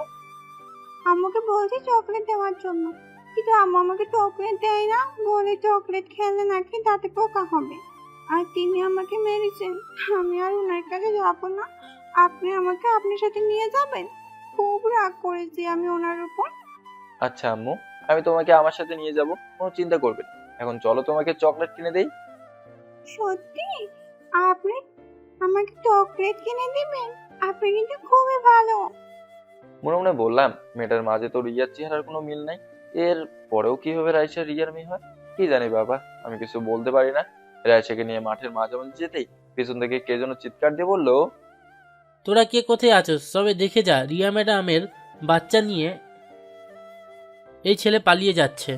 আম্মুকে বলছি চকলেট দেওয়ার জন্য, কিন্তু আম্মু আমাকে চকলেট দেয় না, বলে চকলেট খেলে নাকি দাঁতে পোকা হবে, আর তিনি আমাকে মেরেছেন। আমি আর ওনার কাছে যাবো না, আপনি আমাকে আপনার সাথে নিয়ে যাবেন। খুব রাগ করেছি আমি ওনার উপর। আচ্ছা আম্মু, আমি তোমাকে আমার সাথে নিয়ে যাব, কোনো চিন্তা করবে না। এখন চলো তোমাকে চকলেট কিনে দেই। সত্যি আপনি আমাকে চকলেট কিনে দিবেন? আপনি কিন্তু খুবই ভালো। মনে মনে বললাম, মেয়েটার মাঝে তো রিয়ার চেহারার কোনো মিল নাই। এর পরেও কিভাবে রাইসা রিয়ার মেয়ে হয় কি জানি বাবা, আমি কিছু বলতে পারি না। রাইসাকে নিয়ে মাঠের মাঝামাঝি যেতেই পেছন থেকে কে যেন চিৎকার দিয়ে বললো, তোরা কে কোথায় আছোস সবে দেখে যা, রিয়া ম্যাডামের বাচ্চা নিয়ে এই ছেলে পালিয়ে যাচ্ছে।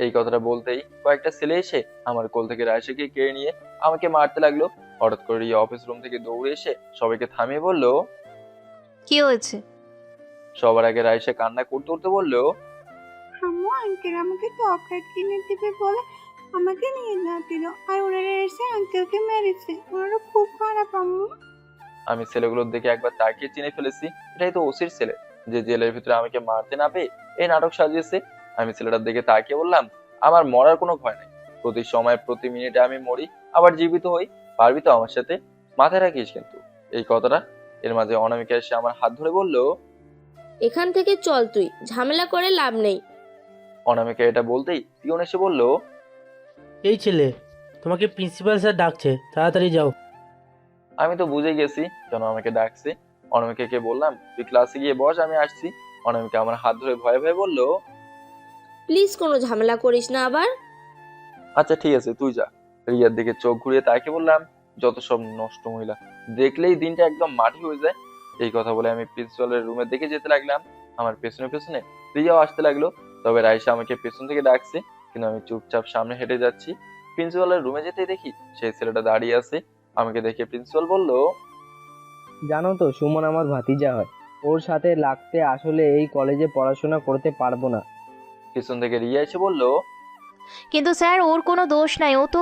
এই কথাটা বলতেই কয়েকটা ছেলে এসে আমার কোল থেকে রাইসাকে কেড়ে নিয়ে আমাকে মারতে লাগলো। হঠাৎ করে রিয়া অফিস রুম থেকে দৌড়ে এসে সবাইকে থামিয়ে বলল, কি হয়েছে? সবার আগে রাইসা কান্না করতে করতে বলল, আম্মু আঙ্কেল আমাকে চকলেট কিনে দিবে বলে আমাকে নিয়ে যাচ্ছিল, আর ওনারা এসে আঙ্কেলকে মেরেছে। ওনারা খুব খারাপ আম্মু। আমি ছেলেগুলোর দিকে একবার তাকিয়ে চিনে ফেলেছি, এটাই তো ওসির ছেলে, যে জেলের ভিতরে আমাকে মারতে না পেয়ে এই নাটক সাজিয়েছে। আমি ছেলেটার দিকে তাকিয়ে বললাম, আমার মরার কোনো ভয় নাই। প্রতি সময় প্রতি মিনিটে আমি মরি আবার জীবিত হই, পারবি তো আমার সাথে? মাথায় রাখিস কিন্তু এই কথাটা। এর মাঝে অনামিকা এসে আমার হাত ধরে বলল, এখান থেকে চল, তুই ঝামেলা করে লাভ নেই। অনামিকা এটা বলতেই পিয়ন এসে বলল, এই ছেলে, তোমাকে প্রিন্সিপাল স্যার ডাকছে, তাড়াতাড়ি যাও। আমি তো বুঝে গেছি কেন আমাকে ডাকছে। অনামিকাকে বললাম, তুই ক্লাসে গিয়ে বস, আমি আসছি। অনামিকা আমার হাত ধরে ভয়ে ভয়ে বলল, প্লিজ কোনো ঝামেলা করিস না আবার। আচ্ছা ঠিক আছে, তুই যা। রিয়ার দিকে চোখ ঘুরিয়ে তাকিয়ে বললাম, যত সব নষ্ট মহিলা, দেখলেই দিনটা একদম মাটি হয়ে যায়। এই কথা বলে আমি প্রিন্সিপালের রুমের দিকে যেতে লাগলাম। আমার পেছনে পেছনে রিয়াও আসতে লাগলো। তবে রাইসা আমাকে পেছন থেকে ডাকছে, কিন্তু আমি চুপচাপ সামনে হেঁটে যাচ্ছি। প্রিন্সিপালের রুমে যেতেই দেখি সেই ছেলেটা দাঁড়িয়ে আছে। আমাকে দেখে প্রিন্সিপাল বলল, জানো তো সুমন আমার ভাতিজা হয়, ওর সাথে লাগতে আসলে এই কলেজে পড়াশোনা করতে পারবো না। পিছন থেকে রিয়া এসে বলল, কিন্তু স্যার ওর কোনো দোষ নাই, ও তো।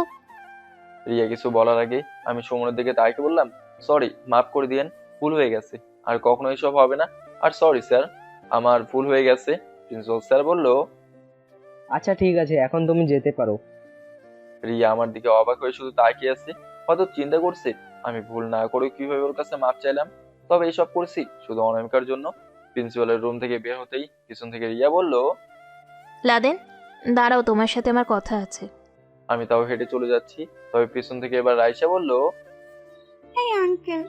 রিয়া কিছু বলার আগে আমি সুমনের দিকে তাকিয়ে বললাম, সরি, মাফ করে দিয়েন, ভুল হয়ে গেছে, আর কখনো এসব হবে না। আর সরি স্যার, আমার ভুল হয়ে গেছে। প্রিন্সিপাল স্যার বলল, আচ্ছা ঠিক আছে, এখন তুমি যেতে পারো। রিয়া আমার দিকে অবাক হয়ে শুধু তাকিয়ে আছে, হয়তো চিন্তা করছে আমি ভুল না করে কিভাবে ওর কাছে মাপ চাইলাম। তবে এইসব করছি শুধু অনামিকার জন্য। প্রিন্সিপালের রুম থেকে বের হতেই পিছন থেকে রিয়া বলল, লাদেন, দাঁড়াও, তোমার সাথে আমার কথা আছে। আমি তাও হেঁটে চলে যাচ্ছি। তবে পিছন থেকে এবার রাইসা বলল, এই আঙ্কেল,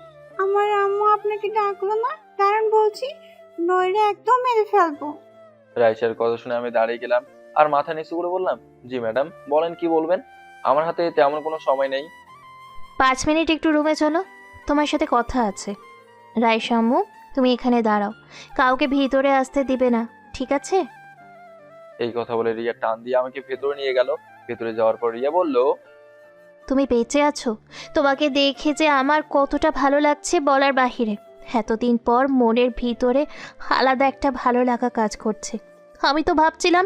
আমার আম্মু আপনাকে ডাকলো না? কারণ বলছি, নইলে একদম মেরে ফেলবো। রাইসার কথা শুনে আমি দাঁড়িয়ে গেলাম আর মাথা নিচু করে বললাম, জি ম্যাডাম, বলেন কি বলবেন। আমার হাতে তেমন কোনো সময় নেই। 5 মিনিট একটু রুমে চলো, তোমার সাথে কথা আছে। রাইসা আম্মু, তুমি এখানে দাঁড়াও, কাউকে ভিতরে আসতে দিবে না, ঠিক আছে? এই কথা বলে রিয়া টান দিয়ে আমাকে ভেতরে নিয়ে গেল। ভেতরে যাওয়ার পর রিয়া বলল, তুমি বেঁচে আছো, তোমাকে দেখে যে আমার কতটা ভালো লাগছে বলার বাহিরে। এতদিন পর মনের ভিতরে আলাদা একটা ভালো লাগা কাজ করছে। আমি তো ভাবছিলাম।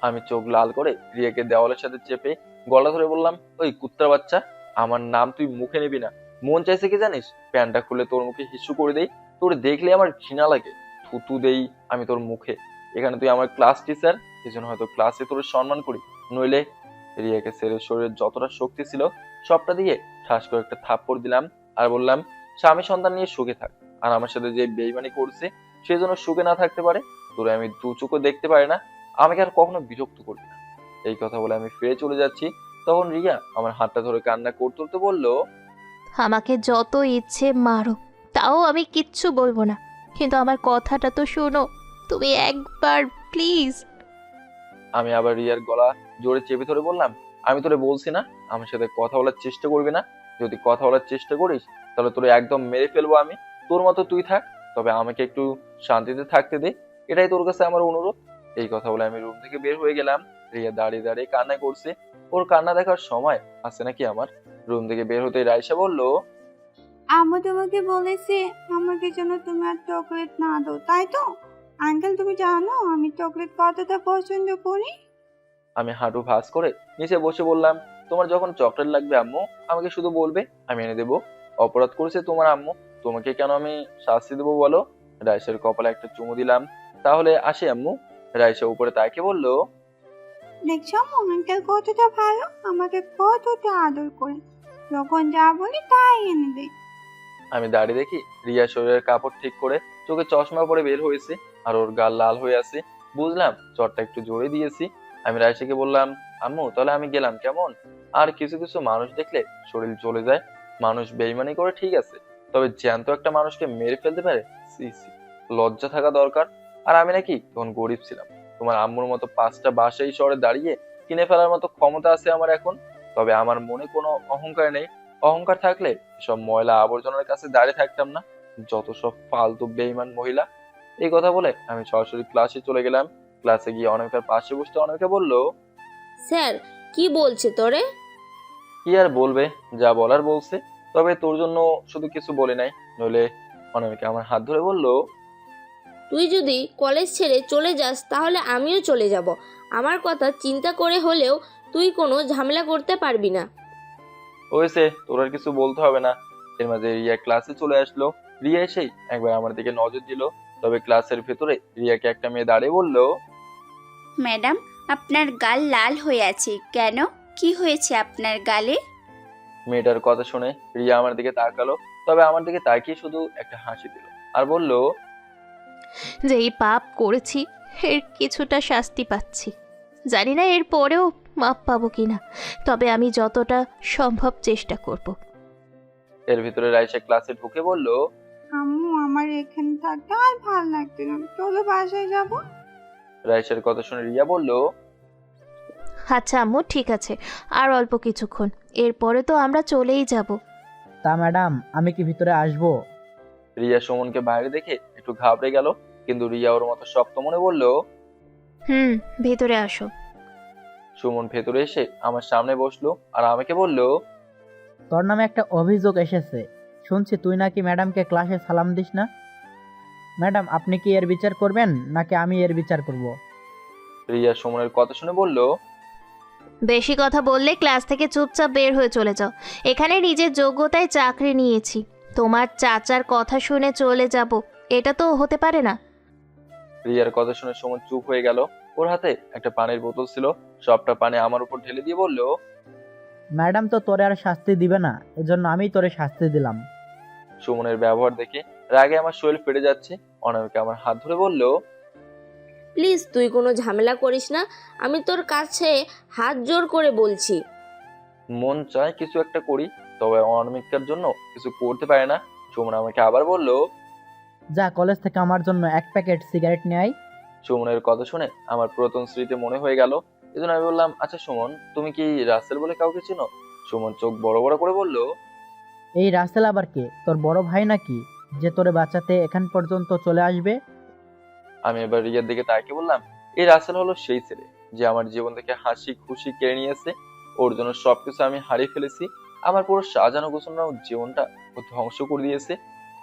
আমি চোখ লাল করে রিয়াকে দেওয়ালের সাথে চেপে গলা ধরে বললাম, ওই কুত্তার বাচ্চা, আমার নাম তুই মুখে নিবি না। মন চাইছে কি জানিস, প্যান্টটা খুলে তোর মুখে হিসু করে দেই। তোর দেখলে আমার ঘৃণা লাগে, থুতু দেই আমি তোর মুখে। এখানে তুই আমার ক্লাস টিচার, এই জন্য হয়তো ক্লাসে তোর সম্মান করি, নইলে। রিয়াকে ছেড়ে শরীরের যতটা শক্তি ছিল সবটা দিয়ে ঠাস করে একটা থাপ্পড় দিলাম আর বললাম, স্বামী সন্তান নিয়ে সুখে থাক, আর আমার সাথে যে বেইমানি করছে সেই জন্য সুখে না থাকতে পারে। তোরে আমি দু চোখও দেখতে পারি না, আমাকে আর কখনো বিরক্ত করবি না। এই কথা বলে আমি ফিরে চলে যাচ্ছি। তখন রিয়া আমার হাতটা ধরে কান্না করতে করতে বলল, আমাকে যত ইচ্ছে মারো, তাও আমি কিচ্ছু বলবো না, কিন্তু আমার কথাটা তো শোনো, তুমি একবার প্লিজ। আমি আবার রিয়ার গলা জোরে চেপে ধরে বললাম, আমি তোরে বলছি না আমার সাথে কথা বলার চেষ্টা করবি না। যদি কথা বলার চেষ্টা করিস তাহলে তোরে একদম মেরে ফেলবো আমি। তোর মতো তুই থাক, তবে আমাকে একটু শান্তিতে থাকতে দে, এটাই তোর কাছে আমার অনুরোধ। এই কথা বলে আমি রুম থেকে বের হয়ে গেলাম। রিয়া দাঁড়িয়ে দাঁড়িয়ে কান্না করছে, ওর কান্না দেখার সময় আছে নাকি আমার। রুম থেকে বের হতে রাইসা বলল, আম্মু তোমাকে বলেছে আমাকে যেন তুমি আর চকলেট না দাও, তাই তো? আঙ্কেল, তুমি জানো আমি চকলেট কতটা পছন্দ করি। আমি হাঁটু ভাঁজ করে নিচে বসে বললাম, তোমার যখন চকলেট লাগবে আম্মু আমাকে শুধু বলবে, আমি এনে দেবো। অপরাধ করেছে তোমার আম্মু, তোমাকে কেন আমি শাস্তি দেবো বলো? রাইসের কপালে একটা চুমু দিলাম, তাহলে আসি আম্মু। রাইসা উপরে তাকে বলল, দেখছো আম্মু, আঙ্কেল কতটা ভালো, আমাকে কতটা আদর করে, যখন যা বলি তাই এনে দেয়। আমি দাঁড়িয়ে দেখি রিয়া শরীরের কাপড় ঠিক করে চোখে চশমা পরে বের হয়েছে, আর ওর গাল লাল হয়ে আছে। বুঝলাম চটটা একটু জোরে দিয়েছি। আমি রায়সাকে বললাম, আম্মু তাহলে আমি গেলাম কেমন? আর কিছু কিছু মানুষ দেখলে শরীর চলে যায়। মানুষ বেইমানি করে ঠিক আছে, তবে জ্যান্ত একটা মানুষকে মেরে ফেলতে পারে? সি সি, লজ্জা থাকা দরকার। আর আমি নাকি তখন গরিব ছিলাম, তোমার আম্মুর মতো 5টা বাসা এই শহরে দাঁড়িয়ে কিনে ফেলার মতো ক্ষমতা আছে আমার এখন। তবে আমার মনে কোনো অহংকার নেই। অহংকার থাকলে সব ময়লা আবর্জনার কাছে দাঁড়িয়ে থাকতাম না। যত সব ফালতু বেইমান মহিলা। এই কথা বলে আমি সরাসরি ক্লাসে চলে গেলাম। ক্লাসে গিয়ে অনামিকার পাশে বসতে অনামিকা বলল, স্যার কি বলছে তোরে? কি আর বলবে, যা বলার বলছে। তবে তোর জন্য শুধু কিছু বলে নাই, নইলে। অনামিকা আমার হাত ধরে বলল, তুই যদি কলেজ ছেড়ে চলে যাস তাহলে আমিও চলে যাব। আমার কথা চিন্তা করে হলেও তুই কোনো ঝামেলা করতে পারবি না। হয়েছে, তোর আর কিছু বলতে হবে না। এর মাঝে রিয়া ক্লাসে চলে আসলো। রিয়া এসেই একবার আমার দিকে নজর দিল। তবে ক্লাসের ভেতরে রিয়াকে একটা মেয়ে দাঁড়িয়ে বলল, ম্যাডাম, আপনার গাল লাল হয়ে আছে কেন? কি হয়েছে আপনার গালে? মেয়েটার কথা শুনে রিয়া আমার দিকে তাকালো। তবে আমার দিকে তাকিয়ে শুধু একটা হাসি দিল আর বলল, যে এই পাপ করেছি এর কিছুটা শাস্তি পাচ্ছি। জানি না এর পরেও মাপ পাবো কিনা, তবে আমি যতটা সম্ভব চেষ্টা করব। এর ভিতরে রাইসা ক্লাসে ঢুকে বলল, আম্মু আমার এখানে থাকতে আর ভালো লাগছে না, চলো বাসায় যাব। রাইসার কথা শুনে রিয়া বলল, আচ্ছা আম্মু, ঠিক আছে, আর অল্প কিছুক্ষণ, এরপরে তো আমরা চলেই যাব। তা ম্যাডাম, আমি কি ভিতরে আসবো? রিয়া সুমনকে বাইরে দেখে একটু ঘাবড়ে গেল, কিন্তু রিয়া ওর মতো শক্ত মনে বলল, ভেতরে আসো। সুমন ভেতরে এসে আমার সামনে বসলো আর আমাকে বলল, তোর নামে একটা অভিযোগ এসেছে। শুনছি তুই নাকি ম্যাডামকে ক্লাসে সালাম দিস না। ম্যাডাম, আপনি কি এর বিচার করবেন নাকি আমি এর বিচার করব? রিয়া সুমনের কথা শুনে বলল, বেশি কথা বললে ক্লাস থেকে চুপচাপ বের হয়ে চলে যাও। এখানে নিজের যোগ্যতায় চাকরি নিয়েছি, তোমার চাচার কথা শুনে চলে যাব এটা তো হতে পারে না। রিয়ার কথা শুনে সুমন চুপ হয়ে গেল। ওর হাতে একটা পানির বোতল ছিল, সবটা পানি আমার উপর ঢেলে দিয়ে বলল, ম্যাডাম তো তোরে আর শাস্তি দিবে না, এজন্য আমি তোরে শাস্তি দিলাম। সুমনের ব্যবহার দেখে রাগে আমার শরীর ফেটে যাচ্ছে। অনামিকা আমার হাত ধরে বলল, প্লিজ তুই কোনো ঝামেলা করিস না, আমি তোর কাছে হাত জোর করে বলছি। মন চায় কিছু একটা করি, তবে অনামিকার জন্য কিছু করতে পারে না। সুমন আমাকে আবার বলল, যা কলেজ থেকে আমার জন্য 1 প্যাকেট সিগারেট নিয়ে আয়। সুমনের কথা শুনে আমার পুরাতন স্মৃতি মনে হয়ে গেল। এজন্য আমি বললাম, আচ্ছা সুমন, তুমি কি রাসেল বলে কাউকে চিনো? সুমন চোখ বড় বড় করে বলল, এই রাসেল আবার কে? তোর বড় ভাই নাকি, যে তোরে বাঁচাতে এখান পর্যন্ত চলে আসবে? আমি এবার রিয়ার দিকে তাকিয়ে বললাম, এই রাসেল হলো সেই ছেলে যে আমার জীবন থেকে হাসি খুশি কেড়ে নিয়েছে। ওর জন্য সবকিছু আমি হারিয়ে ফেলেছি। আমার পুরো সাজানো গোছানো জীবনটা ও ধ্বংস করে দিয়েছে।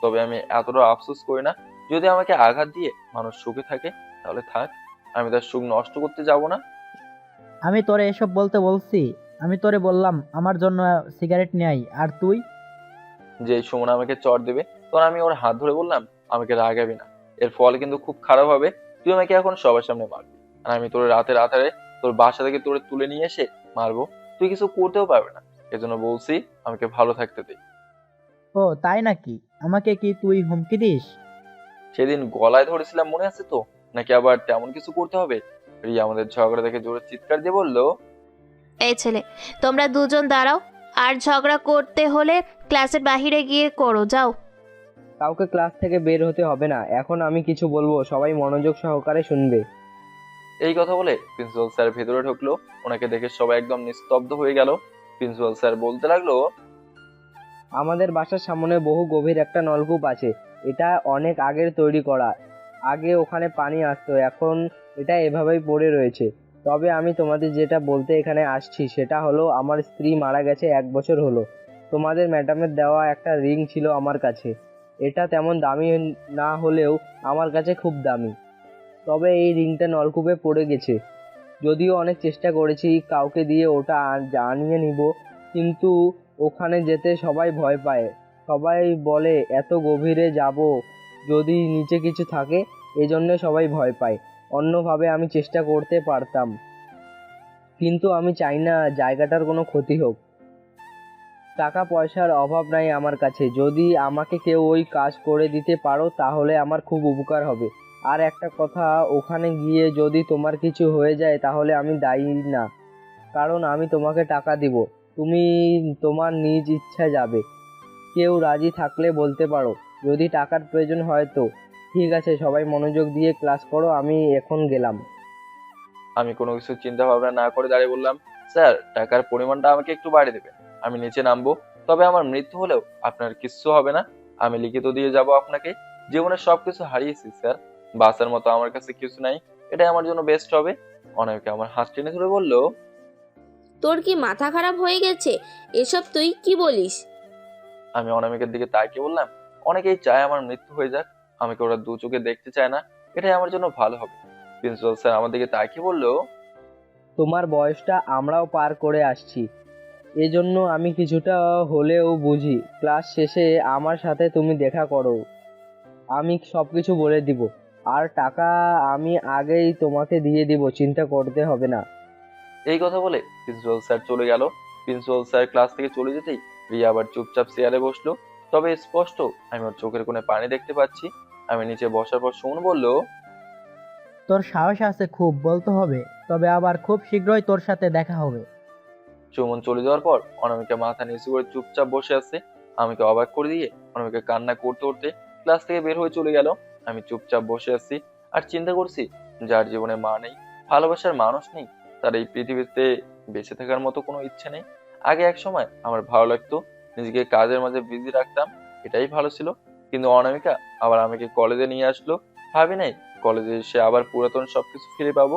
তবে আমি এতটা আফসোস করি না। যদি আমাকে আঘাত দিয়ে মানুষ সুখে থাকে তাহলে থাক, আমি তার সুখ নষ্ট করতে যাব না। আমি তোরে এসব বলতে বলছি? আমি তোরে বললাম আমার জন্য সিগারেট নিয়ে আয়, আর তুই? যে সুমন আমাকে চড় দেবে তখন আমি ওর হাত ধরে বললাম, আমাকে রাগাবি না, এর ফল কিন্তু খুব খারাপ হবে। তুই আমাকে এখন সবার সামনে মারবি, আর আমি তোর রাতের আধারে তোর বাসা থেকে তোরে তুলে নিয়ে এসে মারবো। তুই কিছু করতেও পারবে না। এজন্য বলছি আমাকে ভালো থাকতে দে। ও তাই নাকি? আমাকে কি তুই হুমকি দিস? সেদিন গলায় ধরেছিলাম মনে আছে তো, নাকি আবার তেমন কিছু করতে হবে? রিয়া আমাদের ঝগড়া দেখে জোরে চিৎকার দিয়ে বলল, এই ছেলে, তোমরা দুজন দাঁড়াও, আর ঝগড়া করতে হলে ক্লাসের বাইরে গিয়ে করো, যাও। কাউকে ক্লাস থেকে বের হতে হবে না, এখন আমি কিছু বলবো, সবাই মনোযোগ সহকারে শুনবে। এই কথা বলে প্রিন্সিপাল স্যার ভেতরে ঢুকলো। ওনাকে দেখে সবাই একদম নিস্তব্ধ হয়ে গেল। প্রিন্সিপাল স্যার বলতে লাগলো, আমাদের বাসার সামনে বহু গভীর একটা নলকূপ আছে। এটা অনেক আগের তৈরি করা। আগে ওখানে পানি আসতো, এখন এটা এভাবেই পড়ে রয়েছে। তবে আমি তোমাদের যেটা বলতে এখানে আসছি সেটা হলো, আমার স্ত্রী মারা গেছে 1 বছর হলো। তোমাদের ম্যাডামের দেওয়া একটা রিং ছিল আমার কাছে। এটা তেমন দামি না হলেও আমার কাছে খুব দামি। তবে এই রিংটা নলকূপে পড়ে গেছে। যদিও অনেক চেষ্টা করেছি কাউকে দিয়ে ওটা আনিয়ে নিব, কিন্তু ওখানে যেতে সবাই ভয় পায়। সবাই বলে এত গভীরে যাব, যদি নিচে কিছু থাকে, এজন্য সবাই ভয় পায়। অন্যভাবে আমি চেষ্টা করতে পারতাম, কিন্তু আমি চাই না জায়গাটার কোনো ক্ষতি হোক। টাকা পয়সার অভাব নাই আমার কাছে, যদি আমাকে কেউ ওই কাজ করে দিতে পারো তাহলে আমার খুব উপকার হবে। আর একটা কথা, ওখানে গিয়ে যদি তোমার কিছু হয়ে যায় তাহলে আমি দায়ী না, কারণ আমি তোমাকে টাকা দিব। তুমি তোমার নিজ ইচ্ছায় যাবে। কেউ রাজি থাকলে বলতে পারো, যদি টাকার প্রয়োজন হয় তো। ঠিক আছে, সবাই মনোযোগ দিয়ে ক্লাস করো, আমি এখন গেলাম। আমি কোনো কিছু চিন্তা ভাবনা না করে দাঁড়িয়ে বললাম, স্যার টাকার পরিমাণটা আমাকে একটু বাড়িয়ে দেবেন, আমি নিচে নামবো। তবে আমার মৃত্যু হলেও আপনার কিচ্ছু হবে না, আমি লিখিত দিয়ে যাব আপনাকে। জীবনে সবকিছু হারিয়েছি স্যার, বাঁচার মতো আমার কাছে কিছু নাই, এটাই আমার জন্য বেস্ট হবে। অনেকে আমার হাত টেনে ধরে বলল, তোর কি মাথা খারাপ হয়ে গেছে? এসব তুই কি বলিস? আমি অনামিকার দিকে তাকিয়ে বললাম, অনেকেই চায় আমার মৃত্যু হয়ে যাক, আমাকে ওরা দু চোখে দেখতে চায় না, এটাই আমার জন্য ভালো হবে। প্রিন্সিপাল স্যার আমার দিকে তাকিয়ে বলল, তোমার বয়সটা আমরাও পার করে আসছি, এজন্য আমি কিছুটা হলেও বুঝি। ক্লাস শেষে আমার সাথে তুমি দেখা করো, আমি সব কিছু বলে দিব। আর টাকা আমি আগেই তোমাকে দিয়ে দিব, চিন্তা করতে হবে না। এই কথা বলে প্রিন্সিপাল স্যার চলে গেল। প্রিন্সিপাল স্যার ক্লাস থেকে চলে যেতেই রিয়া আবার চুপচাপ চেয়ারে বসলো। তবে স্পষ্ট আমি ওর চোখের কোণে পানি দেখতে পাচ্ছি। আমি নিচে বসার পর সুমন বলল, তোর সাহস আছে খুব, বলতে হবে। তবে আবার খুব শীঘ্রই তোর সাথে দেখা হবে। সুমন চলে যাওয়ার পর অনামিকা মাথা নিচু করে চুপচাপ বসে আছে। আমাকে অবাক করে দিয়ে অনামিকা কান্না করতে করতে ক্লাস থেকে বের হয়ে চলে গেল। আমি চুপচাপ বসে আছি আর চিন্তা করছি, যার জীবনে মা নেই, ভালোবাসার মানুষ নেই, তার এই পৃথিবীতে বেঁচে থাকার মতো কোনো ইচ্ছে নেই। আগে এক সময় আমার ভালো লাগতো, নিজেকে কাজের মাঝে বিজি রাখতাম, এটাই ভালো ছিল। কিন্তু অনামিকা আবার আমাকে কলেজে নিয়ে আসলো, ভাবি নাই কলেজে এসে আবার পুরাতন সবকিছু ফিরে পাবো।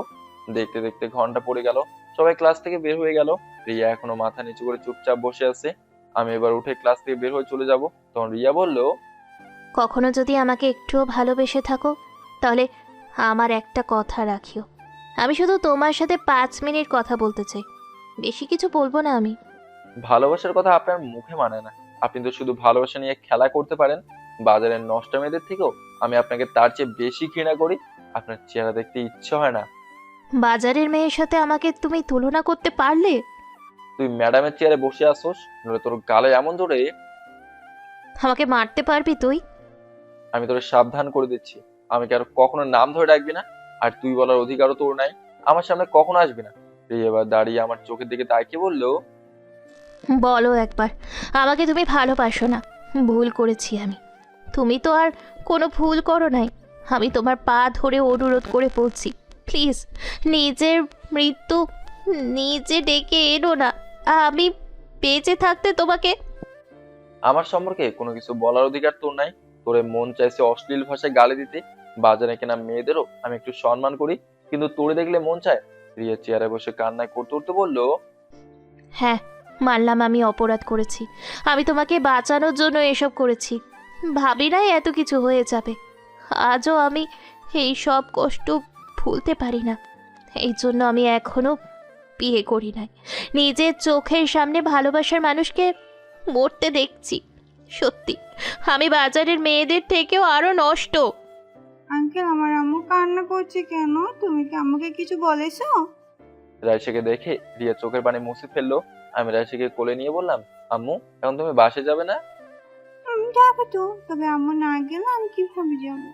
দেখতে দেখতে ঘন্টা পড়ে গেল, সবাই ক্লাস থেকে বের হয়ে গেল। রিয়া এখনো মাথা নিচু করে চুপচাপ বসে আছে। আমি এবার উঠে ক্লাস থেকে বের হয়ে চলে যাব। তখন রিয়া বলল, কখনো যদি আমাকে একটুও ভালোবেসে থাকো তাহলে আমার একটা কথা রাখিও। আমি শুধু তোমার সাথে 5 মিনিট কথা বলতে চাই, বেশি কিছু বলবো না আমি। ভালোবাসার কথা আপনার মুখে মানে না, আপনি তো শুধু ভালোবাসা নিয়ে খেলা করতে পারেন। বাজারের নষ্ট মেয়েদের থেকেও আমি আপনাকে তার চেয়ে বেশি ঘৃণা করি, আপনার চেহারা দেখতে ইচ্ছে হয় না। বাজারের মেয়ের সাথে আমাকে তুমি তুলনা করতে পারলে? তুই ম্যাডামের চেয়ারে বসে আসোস, নইলে তোর গালে এমন ধরে আমাকে মারতে পারবি তুই? আমি তোর সাবধান করে দিচ্ছি, আমাকে আর কখনো নাম ধরে ডাকবি না। আর তুই বলার অধিকারও তোর নাই, আমার সামনে কখনো আসবি না। রিয়া এবার দাঁড়িয়ে আমার চোখের দিকে তাকিয়ে বলল, বলো একবার, আমাকে তুমি ভালোবাসো না? ভুল করেছি আমি, তুমি তো আর কোনো ভুল করো নাই। আমি তোমার পা ধরে অনুরোধ করে বলছি, প্লিজ নিজের মৃত্যু নিজে ডেকে এনো না। আমি বেঁচে থাকতে তোমাকে আমার সম্পর্কে কোনো কিছু বলার অধিকার তোর নাই। তোরে মন চাইছে অশ্লীল ভাষায় গালি দিতে, বাজারে কেনা মেয়েদেরও আমি একটু সম্মান করি, কিন্তু তোরে দেখলে মন চায়। রিয়া চেয়ারে বসে কান্নায় করতে করতে বলল, হ্যাঁ মানলাম আমি অপরাধ করেছি, আমি তোমাকে বাঁচানোর জন্য এসব করেছি। ভাবি নাই এত কিছু হয়ে যাবে। আজও আমি এই সব কষ্ট ভুলতে পারি না, এই জন্য আমি এখনো বিয়ে করি নাই। নিজের চোখের সামনে ভালোবাসার মানুষকে মরতে দেখছি। সত্যি আমি বাজারের মেয়েদের থেকেও আরো নষ্ট। আঙ্কেল, আমার আম্মু কান্না করছে কেন? তুমি কি আম্মুকে কিছু বলেছো? রাইসাকে দেখে রিয়া চোখের পানি মুছে ফেললো। আমি রাইসাকে কোলে নিয়ে বললাম, আম্মু এখন তুমি বাসে যাবে না? আমি যাবো তো, তবে আম্মু না গেলে আমি কিভাবে যাবো?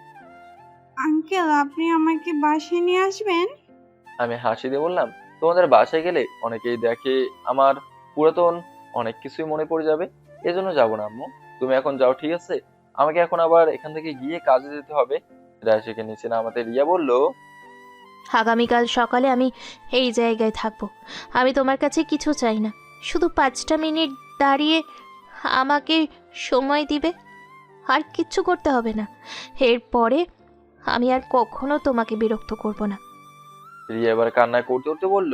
আঙ্কেল, আপনি আমাকে বাসায় নিয়ে আসবেন? আমি হাসি দিয়ে বললাম, তোমাদের বাসায় গেলে অনেকেই দেখে আমার পুরাতন অনেক কিছুই মনে পড়ে যাবে, এজন্য যাবো না আম্মু, তুমি এখন যাও, ঠিক আছে? আমাকে এখন আবার এখান থেকে গিয়ে কাজে যেতে হবে। রাইসাকে নিচে নামাতে রিয়া বলল, আগামীকাল সকালে আমি এই জায়গায় থাকবো। আমি তোমার কাছে কিছু চাই না, শুধু 5টা মিনিট দাঁড়িয়ে আমাকে সময় দিবে, আর কিচ্ছু করতে হবে না। এরপরে আমি আর কখনো তোমাকে বিরক্ত করব না। রিয়া এবার কান্নায় করতে করতে বলল,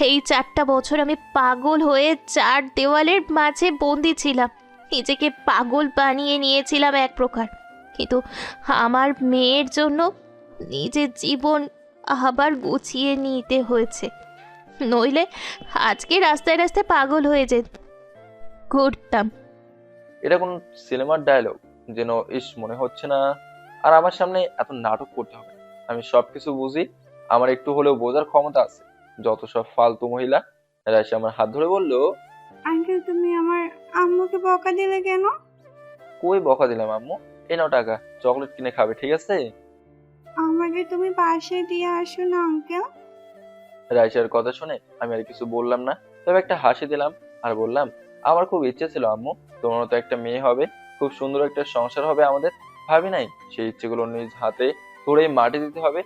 এই 4টা বছর আমি পাগল হয়ে 4 দেওয়ালের মাঝে বন্দি ছিলাম, নিজেকে পাগল বানিয়ে নিয়েছিলাম এক প্রকার। কিন্তু আমার মেয়ের জন্য নিজের জীবন আবার গুছিয়ে নিতে হয়েছে, নইলে আজকে রাস্তায় রাস্তায় পাগল হয়ে ঘুরতাম। এটা কোন সিনেমার ডায়লগ যেন ইস মনে হচ্ছে না। আর আমার সামনে এত নাটক করতে হবে না, আমি সবকিছু বুঝি, আমার একটু হলেও বোঝার ক্ষমতা আছে। যত সব ফালতু মহিলা। রাইসা আমার হাত ধরে বলল, আঙ্কেল, তুমি আমার আম্মুকে বকা দিলে কেন? কই বকা দিলাম আম্মু, এ নাও টাকা, চকলেট কিনে খাবে, ঠিক আছে? আমাকে তুমি পাশে দিয়ে আসো না আঙ্কেল? রাইসার কথা শুনে আমি আর কিছু বললাম না, তবে একটা হাসি দিলাম আর বললাম, আমার খুব ইচ্ছে ছিল আম্মু, তোমারও তো একটা মেয়ে হবে, খুব সুন্দর একটা সংসার হবে আমাদের। ভাবি নাই সেই ইচ্ছেগুলো নিজ হাতে ধরেই মাটি দিতে হবে।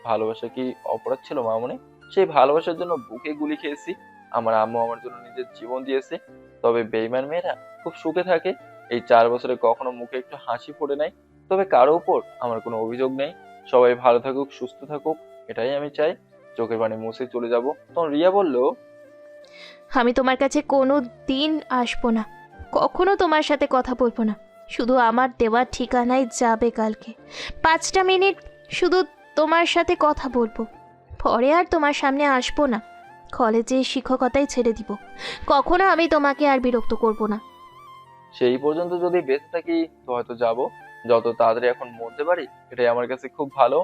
ভালোবাসা কি অপরাধ ছিল মামুনি? সেই ভালোবাসার জন্য বুকে গুলি খেয়েছি। আমার আম্মু আমার জন্য নিজের জীবন দিয়েছে। তবে বেইমান মেয়েরা খুব সুখে থাকে। এই 4 বছরে কখনো মুখে একটু হাসি ফোটে নাই। তবে কারো উপর আমার কোনো অভিযোগ নেই। সবাই ভালো থাকুক, সুস্থ থাকুক, এটাই আমি চাই। চোখের পানি মুছে চলে যাব। তখন রিয়া বলল, আমি তোমার কাছে কোনো দিন আসবো না, কখনো তোমার সাথে কথা বলবো না। শুধু আমার দেওয়ার ঠিকানায় যাবে কালকে 5টা মিনিট, শুধু তোমার সাথে কথা বলবো। পরে আর তোমার সামনে আসবো না। কলেজে শিক্ষকতাই ছেড়ে দিব। কখনো আমি তোমাকে আর বিরক্ত করব না। সেই পর্যন্ত যদি বেঁচে থাকি তো হয়তো যাব। যত তাড়াতাড়ি এখন মরতে পারি এটাই আমার কাছে খুব ভালো।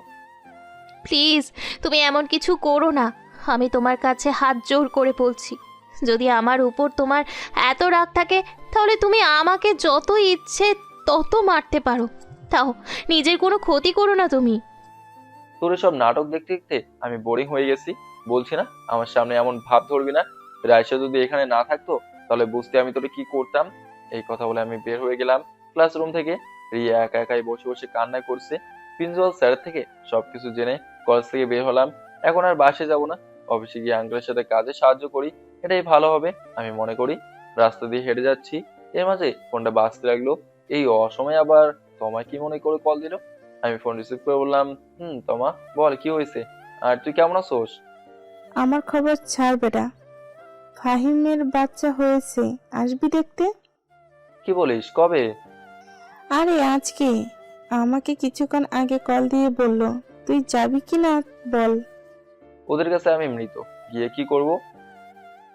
প্লিজ, তুমি এমন কিছু করো না। আমি তোমার কাছে হাত জোর করে বলছি, যদি আমার উপর তোমার এত রাগ থাকে তাহলে তুমি আমাকে যত ইচ্ছে তত মারতে পারো, তাও নিজের কোনো ক্ষতি করো না তুমি। তোর সব নাটক দেখতে দেখতে আমি বোরিং হয়ে গেছি। বলছি না আমার সামনে এমন ভাব ধরবি না। রাইসা যদি এখানে না থাকতো তাহলে বুঝতে আমি তোরে কি করতাম। এই কথা বলে আমি বের হয়ে গেলাম ক্লাসরুম থেকে। রিয়া একা একাই বসে বসে কান্না করছে। প্রিন্সিপাল স্যার থেকে সবকিছু জেনে কলেজ থেকে বের হলাম। এখন আর বাসে যাব না, অফিসে গিয়ে আঙ্কেলের সাথে কাজে সাহায্য করি, এটাই ভালো হবে আমি মনে করি। রাস্তা দিয়ে হেঁটে যাচ্ছি, এর মাঝে ফোনটা বাজতে লাগলো। এই অসময়ে আবার তোমায় কি মনে করে কল দিল? আমি ফোন রিসিভ করে বললাম, তোমা বল কি হয়েছে, আর তুই কেমন আছোস? আমার খবর ছাড় বেটা, ফাহিমের বাচ্চা হয়েছে, আসবি দেখতে? কি বলিস, কবে? আরে আজকে, আমাকে কিছুক্ষণ আগে কল দিয়ে বলল। তুই যাবি কি না বল। ওদের কাছে আমি মৃত, গিয়ে কি করব?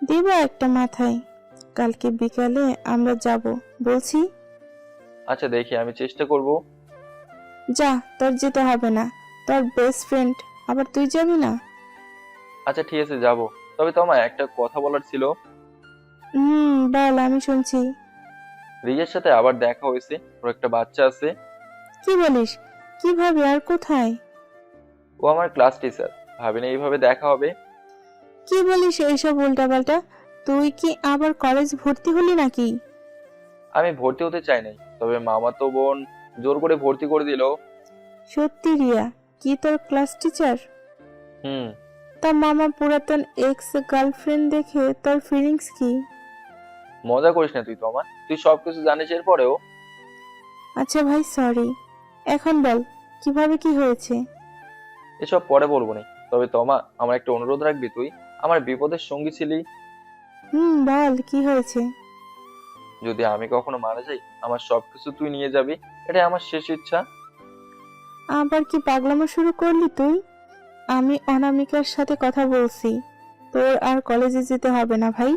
দেব একটা মাথায়, কালকে বিকালে আমরা যাব বলছি। আচ্ছা দেখি, আমি চেষ্টা করব। যা, তোর যেতে হবে না, তোর বেস্ট ফ্রেন্ড আবার তুই যাবি না? আচ্ছা ঠিক আছে যাব। তবে তোমায় একটা কথা বলার ছিল। বল, আমি শুনছি। রিয়ার সাথে আবার দেখা হয়েছে, ওর একটা বাচ্চা আছে। কি বলিস? কিভাবে আর কোথায়? ও আমার ক্লাস টিচার, ভাবিনি এইভাবে দেখা হবে। কি বলিস এইসব উল্টাপাল্টা? তুই কি আবার কলেজ ভর্তি হলি নাকি? আমি ভর্তি হতে চাই নাই, তবে মামা তো বোন জোর করে ভর্তি করে দিল। সত্যি রিয়া, কি তোর ক্লাস টিচার? হুম। তা মামা পুরাতন এক্স গার্লফ্রেন্ড দেখে তোর ফিলিংস কি? মজা করিস না তুই তোমা, তুই সবকিছু জানিস এরপরেও। আচ্ছা ভাই, সরি। এখন বল, কিভাবে কি হয়েছে? এসব পরে বলবো নি। তবে তোমা, আমার একটা অনুরোধ রাখবি তুই? আমার বিপদের সঙ্গী ছিলি। বল, কি হয়েছে? যদি আমি কখনো মারা যাই আমার সবকিছু তুই নিয়ে যাবি, এটাই আমার শেষ ইচ্ছা। আবার কি পাগলামো শুরু করলি তুই? আমি অনামিকার সাথে কথা বলছি, তোর আর কলেজে যেতে হবে না ভাই।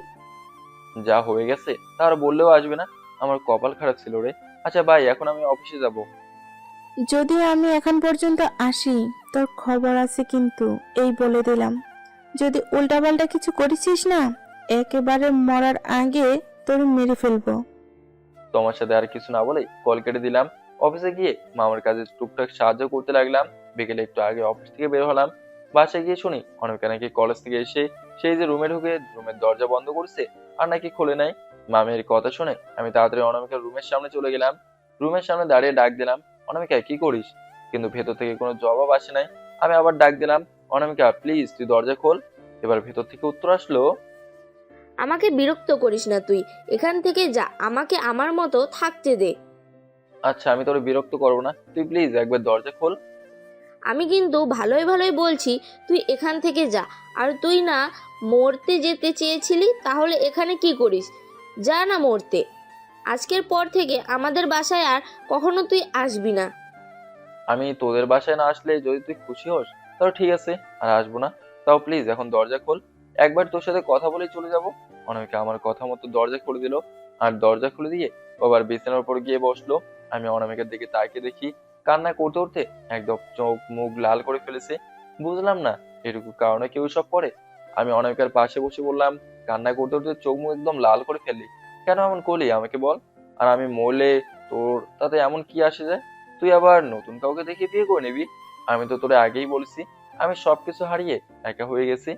যা হয়ে গেছে তার বললেও আসবে না, আমার কপাল খারাপ ছিল রে। আচ্ছা ভাই, এখন আমি অফিসে যাব। যদি আমি এখন পর্যন্ত আসি, তোর খবর আছে কিন্তু, এই বলে দিলাম। যদি উল্টাপাল্টা কিছু করেছিস না, একেবারে মরার আগে তোর মেরে ফেলবো। তোমার সাথে আর কিছু না বলে কল কেটে দিলাম। অফিসে গিয়ে মামার কাজে টুকটাক সাহায্য করতে লাগলাম। বিকেলে একটু আগে অফিস থেকে বের হলাম। বাসায় গিয়ে শুনি অনেকে নাকি কলেজ থেকে এসে সেই যে রুমে ঢুকে রুমের দরজা বন্ধ করছে আর নাকি খুলে নাই। মামের কথা শুনে আমি তাড়াতাড়ি অনামিকার রুমের সামনে চলে গেলাম। রুমের সামনে দাঁড়িয়ে ডাক দিলাম, অনামিকা কি করিস? কিন্তু ভেতর থেকে কোনো জবাব আসে নাই। আমি আবার ডাক দিলাম, অনামিকা প্লিজ তুই দরজা খোল। এবার ভেতর থেকে উত্তর আসলো, আমাকে বিরক্ত করিস না তুই, এখান থেকে যা, আমাকে আমার মতো থাকতে দে। আচ্ছা আমি তোর বিরক্ত করবো না, তুই প্লিজ একবার দরজা খোল। আমি কিন্তু ভালোই ভালোই বলছি, তুই এখান থেকে যা। আর তুই না মরতে যেতে চেয়েছিলি, তাহলে এখানে কি করিস? যা না মরতে। আজকের পর থেকে আমাদের বাসায় আর কখনো তুই আসবি না। আমি তোদের বাসায় না আসলে যদি তুই খুশি হোস তাহলে ঠিক আছে, আর আসবো না। তাও প্লিজ এখন দরজা খোল, একবার তোর সাথে কথা বলেই চলে যাব। অনামিকা আমার কথা মতো দরজা খুলে দিল। আর দরজা খুলে দিয়ে আবার বিছানার উপর গিয়ে বসলো। আমি অনামিকার দিকে তাকিয়ে দেখি কান্না করতে করতে একদম চোখ মুখ লাল করে ফেলেছে। বুঝলাম না এটুকু কারণে কেউ সব করে। আমি অনামিকার পাশে বসে বললাম, কান্না করতে করতে চোখ মুখ একদম লাল করে ফেললি, কেন এমন করলি আমাকে বল? আর আমি মরলে তোর তাতে এমন কি আসে যায়? তুই আবার নতুন কাউকে দেখে বিয়ে করে নিবি? আমি তো তোরে আগেই বলেছি আমি সবকিছু হারিয়ে একা হয়ে গেছি,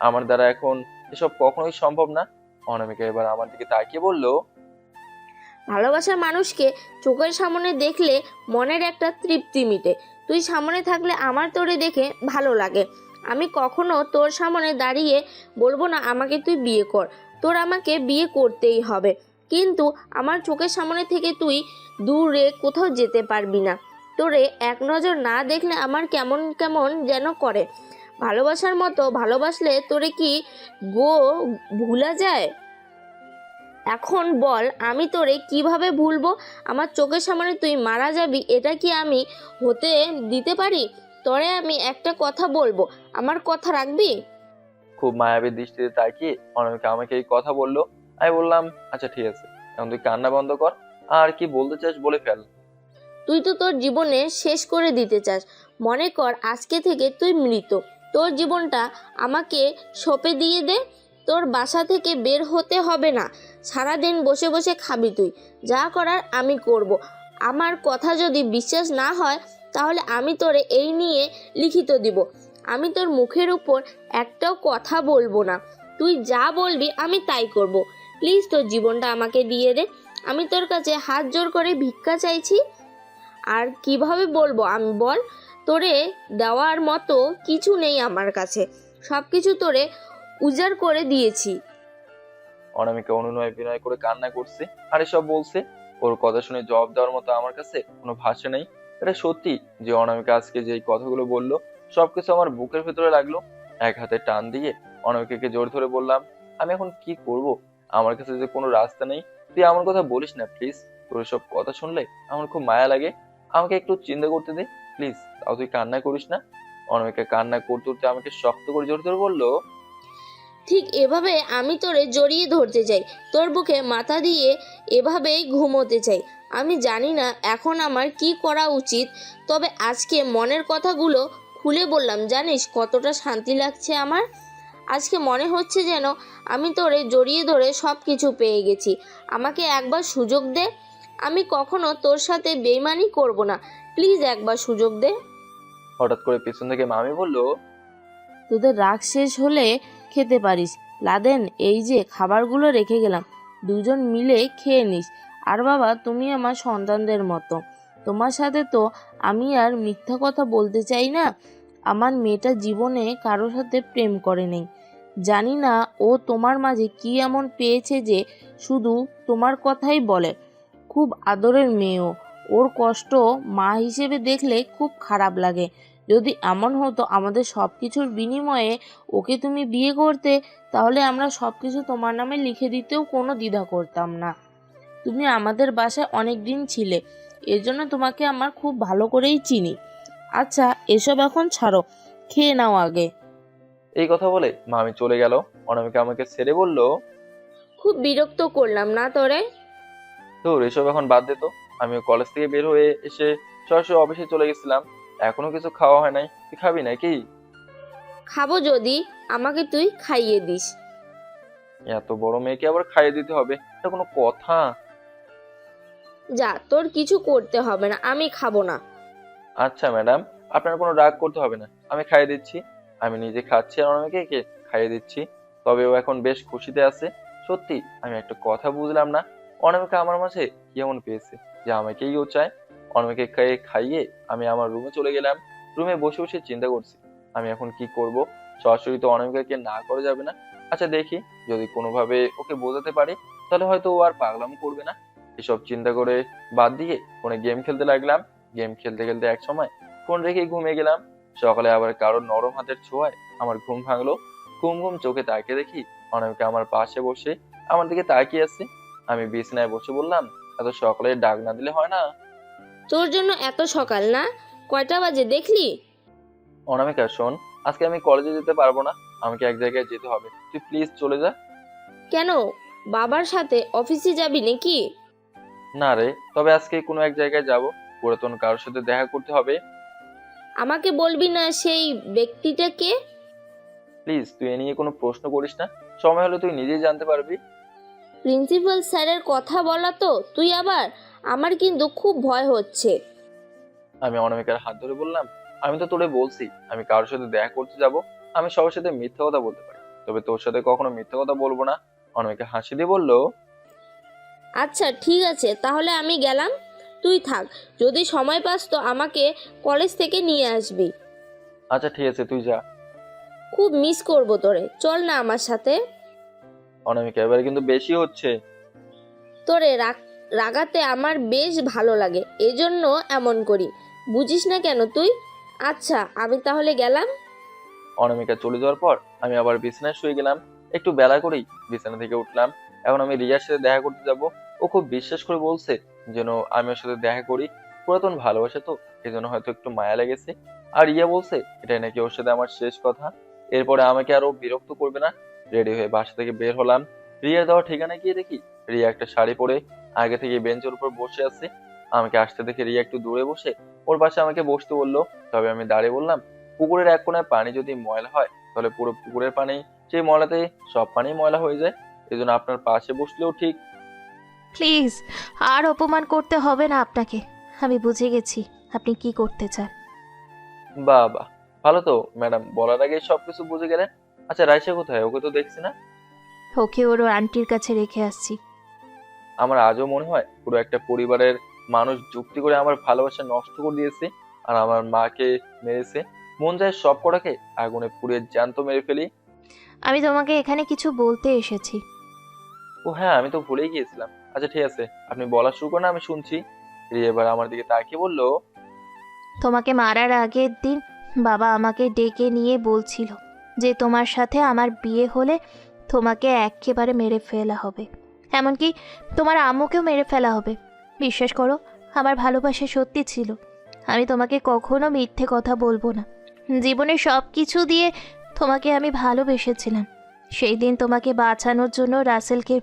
আমার দ্বারা এখন এসব কখনোই সম্ভব না। অনামিকা এবার আমার দিকে তাকিয়ে বলল, ভালোবাসার মানুষকে চোখের সামনে দেখলে মনের একটা তৃপ্তি মিটে। তুই সামনে থাকলে আমার তোরে দেখে ভালো লাগে। আমি কখনো তোর সামনে দাঁড়িয়ে বলবো না আমাকে তুই বিয়ে কর, তোর আমাকে বিয়ে করতেই হবে, কিন্তু আমার চোখের সামনে থেকে তুই দূরে কোথাও যেতে পারবি না। তোরে এক নজর না দেখলে আমার কেমন কেমন যেন করে। ভালোবাসার মতো ভালোবাসলে তোরে কি গো ভুলা যায়? এখন বল আমি তোরে কিভাবে ভুলবো? আমার চোখের সামনে তুই মারা যাবি, এটা কি আমি হতে দিতে পারি? তোরে আমি একটা কথা বলবো, আমার কথা রাখবি? খুব মায়াবী দৃষ্টিতে তাকিয়ে অনামিকা আমাকে এই কথা বললো। আমি বললাম, আচ্ছা ঠিক আছে, এখন তুই কান্না বন্ধ কর, আর কি বলতে চাস বলে ফেল। তুই তো তোর জীবনে শেষ করে দিতে চাস। মনে কর আজকে থেকে তুই মৃত, তোর জীবনটা আমাকে সঁপে দিয়ে দে। তোর বাসা থেকে বের হতে হবে না, সারাদিন বসে বসে খাবি তুই, যা করার আমি করব। আমার কথা যদি বিশ্বাস না হয় তাহলে আমি তোরে এই নিয়ে লিখিত দিব। আমি তোর মুখের উপর একটাও কথা বলবো না, তুই যা বলবি আমি তাই করব। প্লিজ তোর জীবনটা আমাকে দিয়ে দে, আমি তোর কাছে হাত জোর করে ভিক্ষা চাইছি। আর কিভাবে বলবো আমি বল? তোরে দেওয়ার মতো কিছু নেই আমার কাছে, সব কিছু তোরে উজাড় করে দিয়েছি। অনামিকা অনুনয় বিনয় করে কান্না করছে আর এসব বলছে। ওর কথা শুনে জবাব দেওয়ার মতো আমার কাছে কোনো ভাষা নেই। এটা সত্যি যে অনামিকা আজকে যে কথাগুলো বললো সবকিছু আমার বুকের ভেতরে লাগলো। এক হাতে টান দিয়ে অনামিকাকে জোর ধরে বললাম, আমি এখন কি করব? আমার কাছে যে কোনো রাস্তা নেই, তুই আমার কথা বলিস না প্লিজ। তোর সব কথা শুনলে আমার খুব মায়া লাগে, আমাকে একটু চিন্তা করতে দে প্লিজ, তাও তুই কান্না করিস না। অনামিকা কান্না করতে করতে আমাকে শক্ত করে জোর ধরে বললো, ঠিক এভাবে আমি তোরে জড়িয়ে ধরতে চাই, তোর বুকে মাথা দিয়ে এভাবেই ঘুমোতে চাই। আমি জানি না এখন আমার কি করা উচিত, তবে আজকে মনের কথাগুলো খুলে বললাম। জানিস কতটা শান্তি লাগছে আমার? আজকে মনে হচ্ছে যেন আমি তোরে জড়িয়ে ধরে সব কিছু পেয়ে গেছি। আমাকে একবার সুযোগ দে, আমি কখনো তোর সাথে বেইমানি করব না, প্লিজ একবার সুযোগ দে। হঠাৎ করে পিছন থেকে মামি বলল, তোদের রাগ শেষ হলে খেতে পারিস। লাদেন, এই যে খাবারগুলো রেখে গেলাম, দুজন মিলে খেয়ে নিস। আর বাবা, তুমি আমার সন্তানদের মতো, তোমার সাথে তো আমি আর মিথ্যা কথা বলতে চাই না। আমার মেয়েটা জীবনে কারোর সাথে প্রেম করে নেই, জানি না ও তোমার মাঝে কি এমন পেয়েছে যে শুধু তোমার কথাই বলে। খুব আদরের মেয়েও, ওর কষ্ট মা হিসেবে দেখলে খুব খারাপ লাগে। যদি এমন হতো আমাদের সব কিছুর বিনিময়ে ওকে তুমি বিয়ে করতে, তাহলে আমরা সব কিছু তোমার নামে লিখে দিতেও কোনো দ্বিধা করতাম না। তুমি আমাদের বাসায় অনেক দিন ছিলে, এর জন্য তোমাকে আমার খুব ভালো করেই চিনি। আচ্ছা এসব এখন ছাড়ো, খেয়ে নাও আগে। এই কথা বলে মামি চলে গেল। অনামিকা আমাকে ছেড়ে বলল, খুব বিরক্ত করলাম না তোরে? তোর এসব এখন বাদ দে তো। আমি কলেজ থেকে বের হয়ে এসে সরাসরি অফিসে চলে গেছিলাম, এখনো কিছু খাওয়া হয় নাই, তুই খাবি নাকি? খাবো যদি আমাকে তুই খাইয়ে দিস। এত বড় মেয়েকে আবার খাইয়ে দিতে হবে, এটা কোনো কথা? যা, তোর কিছু করতে হবে না, আমি খাবো না। আচ্ছা ম্যাডাম, আপনার কোনো রাগ করতে হবে না, আমি খাইয়ে দিচ্ছি। আমি নিজে খাচ্ছি আর অনামিকাকে খাইয়ে দিচ্ছি। তবে ও এখন বেশ খুশিতে আছে। সত্যি আমি একটা কথা বুঝলাম না, অনামিকা আমার মাঝে কেমন পেয়েছে যে আমাকেই ও চায়। অনামিকা খাইয়ে আমি আমার রুমে চলে গেলাম। রুমে বসে বসে চিন্তা করছি আমি এখন কি করব। সরাসরি তো অনামিকাকে না করা যাবে না। আচ্ছা দেখি, যদি কোনোভাবে ওকে বোঝাতে পারি তাহলে হয়তো ও আর পাগলামো করবে না। এসব চিন্তা করে বাদ দিয়ে ফোনে গেম খেলতে লাগলাম। গেম খেলতে খেলতে এক সময় ফোন রেখে ঘুমিয়ে গেলাম। সকালে আবার কারোর নরম হাতের ছোঁয়ায় আমার ঘুম ভাঙলো। ঘুম ঘুম চোখে তাকিয়ে দেখি অনামিকা আমার পাশে বসে আমার দিকে তাকিয়ে আছে। আমি বিছানায় বসে বললাম, এত সকালে ডাক না দিলে হয় না? তোর জন্য এত সকাল না, কয়টা বাজে দেখলি? অনামিকা শোন, আজকে আমি কলেজে যেতে পারবো না, আমাকে এক জায়গায় যেতে হবে, তুই প্লিজ চলে যা। কেন, বাবার সাথে অফিসে যাবি নাকি? না রে, তবে আজকে কোনো এক জায়গায় যাব, পুরাতন কারোর সাথে দেখা করতে হবে। আমাকে বলবি না সেই ব্যক্তিটা কে? প্লিজ তুই এ নিয়ে কোনো প্রশ্ন করিস না, সময় হলে তুই নিজেই জানতে পারবি। প্রিন্সিপাল স্যারের কথা বলা তো তুই আবার? আমার কিন্তু খুব ভয় হচ্ছে। আমি অনামিকার হাত ধরে বললাম, আমি তো তোরে বলছি আমি কারোর সাথে দেখা করতে যাব আমি সবার সাথে মিথ্যা কথা বলতে পারি, তবে তোর সাথে কখনো মিথ্যা কথা বলবো না। অনামিকা হাসি দিয়ে বলল, আচ্ছা ঠিক আছে, তাহলে আমি গেলাম, তুই থাক। যদি সময় পাস তো আমাকে কলেজ থেকে নিয়ে আসবি। আচ্ছা ঠিক আছে, তুই যা। খুব মিস করবো তোরে, চল না আমার সাথে। অনামিকা এবারে কিন্তু বেশি হচ্ছে। তোরে রাগাতে আমার বেশ ভালো লাগে, এজন্য এমন করি, বুঝিস না কেন তুই? আচ্ছা আমি তাহলে গেলাম। অনামিকা চলে যাওয়ার পর আমি আবার বিছানায় শুয়ে গেলাম। একটু বেলা করেই বিছানা থেকে উঠলাম। এখন আমি রিয়ার সাথে দেখা করতে যাব। ও খুব বিশ্বাস করে বলছে যেন আমি ওর সাথে দেখা করি। পুরাতন ভালোবাসা তো, এই জন্য হয়তো একটু মায়া লেগেছে। আর রিয়া বলছে এটাই নাকি ওর সাথে আমার শেষ কথা, এরপরে আমাকে আরো বিরক্ত করবে না। রেডি হয়ে বাসা থেকে বের হলাম। রিয়ার দেওয়া ঠিকানায় গিয়ে দেখি রিয়া একটা শাড়ি পরে আগে থেকে বেঞ্চের উপর বসে আছে। আমাকে আসতে দেখে রিয়া একটু দূরে বসে ওর পাশে আমাকে বসতে বললো। তবে আমি দাঁড়িয়ে বললাম, পুকুরের এক কোণায় পানি যদি ময়লা হয় তাহলে পুরো পুকুরের পানি সেই ময়লাতে সব পানি ময়লা হয়ে যায়, এই জন্য আপনার পাশে বসলেও ঠিক। প্লিজ, আর অপমান করতে হবে না আপনাকে। আমি বুঝে গেছি আপনি কি করতে চান। বাহ বাহ, ভালো তো ম্যাডাম, বলার আগে সবকিছু বুঝে গেলেন। আচ্ছা রাইসা কোথায়? ওকে তো দেখছি না। ওকে ওর আন্টির কাছে রেখে আসছি। আমার আজও মনে হয় পুরো একটা পরিবারের মানুষ যুক্তি করে আমার ভালোবাসা নষ্ট করে দিয়েছে আর আমার মাকে মেরেছে। মন যায় সব কটাকে আগুনে পুড়িয়ে জ্যান্ত মেরে ফেলি। আমি তোমাকে এখানে কিছু বলতে এসেছি। ও হ্যাঁ, আমি তো ভুলেই গিয়েছিলাম। আচ্ছা ঠিক আছে, আপনি বলা শুরু করেন, আমি শুনছি। রিয়া এবার আমার দিকে তাকিয়ে বলল, তোমাকে মারার আগের দিন বাবা আমাকে ডেকে নিয়ে বলছিল যে তোমার সাথে আমার বিয়ে হলে তোমাকে একেবারে মেরে ফেলা হবে, এমনকি তোমার আম্মুকেও মেরে ফেলা হবে। বিশ্বাস করো, আমার ভালোবাসা সত্যি ছিল। আমি তোমাকে কখনো মিথ্যে কথা বলবো না। জীবনে সব কিছু দিয়ে তোমাকে আমি ভালোবেসেছিলাম। সেই দিন তোমাকে বাঁচানোর জন্য রাসেলকে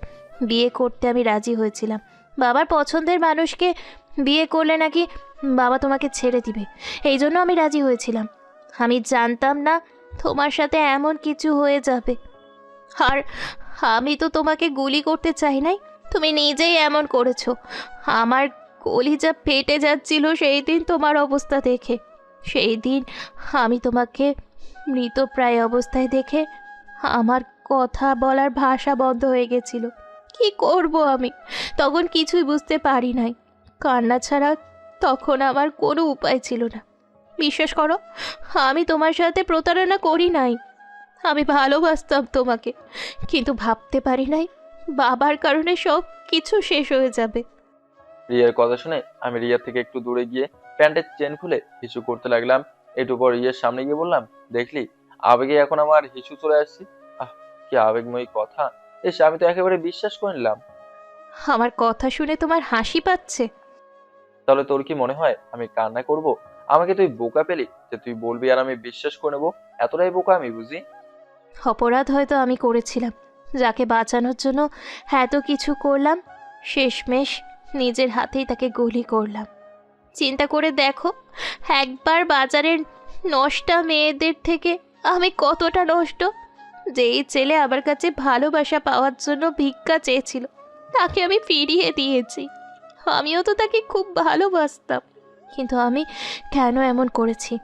বিয়ে করতে আমি রাজি হয়েছিলাম। বাবার পছন্দের মানুষকে বিয়ে করলে নাকি বাবা তোমাকে ছেড়ে দিবে, এই জন্য আমি রাজি হয়েছিলাম। আমি জানতাম না তোমার সাথে এমন কিছু হয়ে যাবে। আর আমি তো তোমাকে গুলি করতে চাই নাই, তুমি নিজেই এমন করেছো। আমার কলিজা ফেটে যাচ্ছিল সেই দিন তোমার অবস্থা দেখে। সেই দিন আমি তোমাকে মৃতপ্রায় অবস্থায় দেখে আমার কথা বলার ভাষা বন্ধ হয়ে গেছিল। কি করব আমি তখন কিছুই বুঝতে পারি নাই। কান্না ছাড়া তখন আমার কোনো উপায় ছিল না। বিশ্বাস করো, আমি তোমার সাথে প্রতারণা করি নাই। আমি ভালোবাসতাম তোমাকে, কিন্তু ভাবতে পারি নাই বাবার কারণে সব কিছু শেষ হয়ে যাবে। রিয়ার কথা শুনে আমি রিয়া থেকে একটু দূরে গিয়ে প্যান্টের চেন খুলে হিসু করতে লাগলাম। একটু পর রিয়ার সামনে গিয়ে বললাম, দেখলি আবেগে এখন আমার হিসু চলে আসছে। আহ, কি আবেগময়ী কথা! এসে আমি তো একেবারে বিশ্বাস করে নিলাম। আমার কথা শুনে তোমার হাসি পাচ্ছে? তাহলে তোর কি মনে হয় আমি কান্না করব? আমাকে তুই বোকা পেলি যে তুই বলবি আর আমি বিশ্বাস করে নেবো? এতটাই বোকা আমি বুঝি? অপরাধ হয়তো আমি করেছিলাম, যাকে বাঁচানোর জন্য এত কিছু করলাম, শেষমেশ নিজের হাতেই তাকে গুলি করলাম। চিন্তা করে দেখো, একবার বাজারের নষ্টা মেয়েদের থেকে আমি কতটা নষ্ট। যেই ছেলে আমার কাছে ভালোবাসা পাওয়ার জন্য ভিক্ষা চেয়েছিল, তাকে আমি ফিরিয়ে দিয়েছি। আমিও তো তাকে খুব ভালোবাসতাম, কিন্তু আমি কেন এমন করেছি?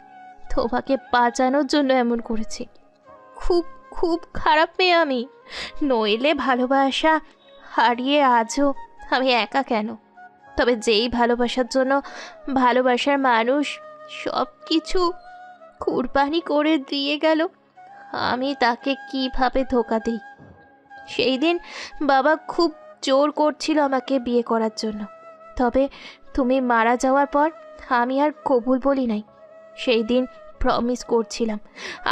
তোমাকে বাঁচানোর জন্য এমন করেছি। খুব খুব খারাপ মেয়ে আমি। নইলে ভালোবাসা হারিয়ে আজও আমি একা কেন? তবে যেই ভালোবাসার জন্য ভালোবাসার মানুষ সব কিছু কুরবানি করে দিয়ে গেল, আমি তাকে কিভাবে ধোকা দিই? সেই দিন বাবা খুব জোর করছিল আমাকে বিয়ে করার জন্য, তবে তুমি মারা যাওয়ার পর আমি আর কবুল বলি নাই। সেই দিন প্রমিস করছিলাম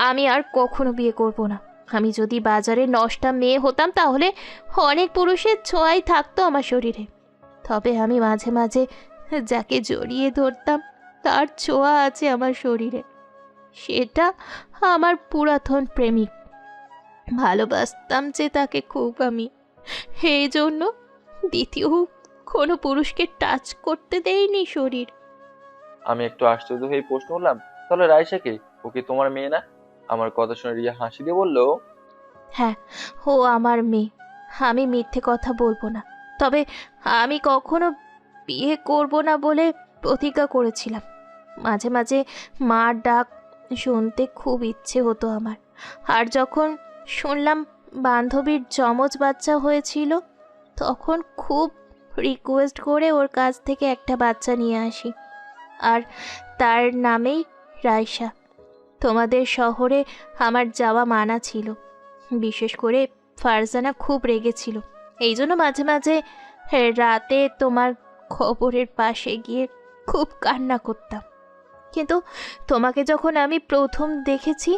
আমি আর কখনো বিয়ে করব না। আমি যদি বাজারে নষ্টা মেয়ে হতাম তাহলে অনেক পুরুষের ছোঁয়াই থাকতো আমার শরীরে, তবে আমি মাঝে মাঝে যাকে জড়িয়ে ধরতাম তার ছোঁয়া আছে আমার শরীরে। সেটা আমার পুরাতন প্রেমিক। ভালোবাসতাম যে তাকে খুব আমি, এই জন্য দ্বিতীয় কোনো পুরুষকে টাচ করতে দেয়নি শরীর। আমি একটু আশ্চর্য হয়ে প্রশ্ন করলাম, তাহলে রাইসা কে? ও কি তোমার মেয়ে না? আমার কথা শুনে রিয়া হাসি দিয়ে বলল, হ্যাঁ, ও আমার মেয়ে। আমি মিথ্যে কথা বলবো না, তবে আমি কখনো বিয়ে করব না বলে প্রতিজ্ঞা করেছিলাম। মাঝে মাঝে মার ডাক শুনতে খুব ইচ্ছে হতো আমার। আর যখন শুনলাম বান্ধবীর যমজ বাচ্চা হয়েছিল, তখন খুব রিকোয়েস্ট করে ওর কাছ থেকে একটা বাচ্চা নিয়ে আসি, আর তার নামেই রাইসা। তোমাদের শহরে আমার যাওয়া মানা ছিল, বিশেষ করে ফারজানা খুব রেগেছিল। এই জন্য মাঝে মাঝে রাতে তোমার খবরের পাশে গিয়ে খুব কান্না করতাম। কিন্তু তোমাকে যখন আমি প্রথম দেখেছি,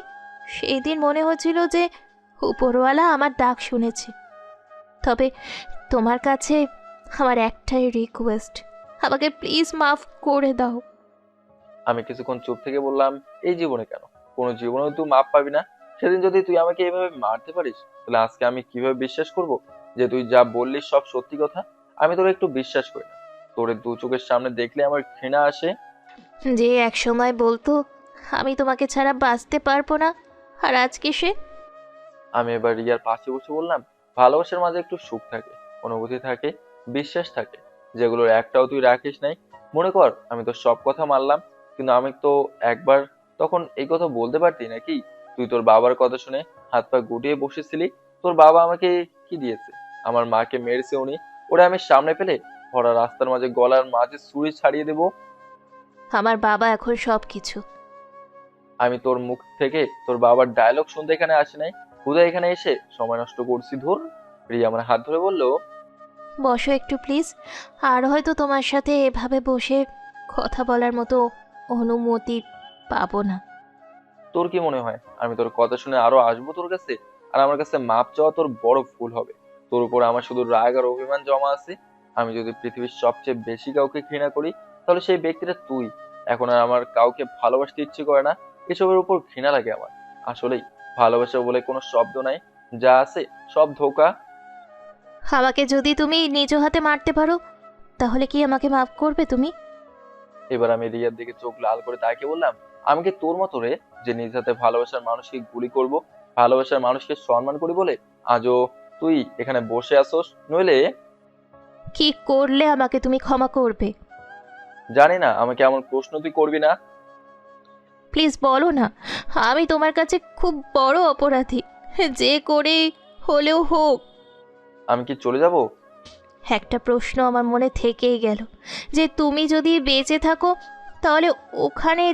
সেই দিন মনে হচ্ছিল যে উপরওয়ালা আমার ডাক শুনেছে। তবে তোমার কাছে আমার একটাই রিকোয়েস্ট, আমাকে প্লিজ মাফ করে দাও। আমি কিছুক্ষণ চুপ থেকে বললাম, এই জীবনে কেন, কোনো জীবনেও তুই মাপ পাবি না। সেদিন যদি তুই আমাকে এইভাবে মারতে পারিস, তাহলে আজকে আমি কিভাবে বিশ্বাস করব যে তুই যা বললি সব সত্যি কথা? আমি তোর একটু বিশ্বাস করি না। তোর দু চোখের সামনে দেখলে আমার ঘৃণা আসে। যে এক সময় বলতো আমি তোমাকে ছাড়া বাঁচতে পারবো না, আর আজকে সে। আমি এবার রিয়ার পাশে বসে বললাম, ভালোবাসার মাঝে একটু সুখ থাকে, অনুভূতি থাকে, বিশ্বাস থাকে, যেগুলোর একটাও তুই রাখিস নাই। মনে কর আমি তো সব কথা মানলাম, কিন্তু আমি তো একবার তখন এই কথা বলতে পারতি নাকি? তুই তোর বাবার কথা শুনে হাত পা গুটিয়ে বসেছিলি। তোর বাবা আমাকে কি দিয়েছে? আমার মাকে মেরেছে উনি। ওরা আমি সামনে পেলে ভরা রাস্তার মাঝে গলার মাঝে ছুরি ছাড়িয়ে দেবো। আমার বাবা এখন সব কিছু। আমি তোর মুখ থেকে তোর বাবার ডায়লগ শুনতে এখানে আসি নাই, হুদা এখানে এসে সময় নষ্ট করছি। ধর। রিয়া আমার হাত ধরে বলল, বসো একটু প্লিজ। আর হয়তো তোমার সাথে এভাবে বসে কথা বলার মতো অনুমতি পাবো না। তোর কি মনে হয় আমি তোর কথা শুনে আরো আসবো তোর কাছে? আর আমার কাছে মাপ চাওয়া তোর বড় ভুল হবে। তোর উপর আমার শুধু রাগ আর অভিমান জমা আছে। আমি যদি পৃথিবীর সবচেয়ে বেশি কাউকে ঘৃণা করি, তাহলে সেই ব্যক্তিটা তুই। এখন আর আমার কাউকে ভালোবাসতে ইচ্ছে করে না। এসবের উপর ঘৃণা লাগে আমার। আসলেই ভালোবাসা বলে কোনো শব্দ নাই, যা আছে সব ধোঁকা। আমাকে যদি তুমি নিজ হাতে মারতে পারো, তাহলে কি আমাকে মাফ করবে তুমি? এবার আমি রিয়ার দিকে চোখ লাল করে তাকে বললাম, আমি কি তোর মতো রে, যে নিজ হাতে ভালোবাসার মানুষকে গুলি করব, ভালোবাসার মানুষকে সম্মান করি বলে আজও তুই এখানে বসে আসোস? নইলে কি করলে আমাকে তুমি ক্ষমা করবে? জানি না, আমাকে এমন প্রশ্ন তুই করবি না। প্লিজ বলো না, আমি তোমার কাছে খুব বড় অপরাধী, যে করে হলেও হোক। আমি কি চলে যাব? একটা প্রশ্ন আমার মনে থেকেই গেল, যে তুমি যদি বেঁচে থাকো, তাহলে ওখানে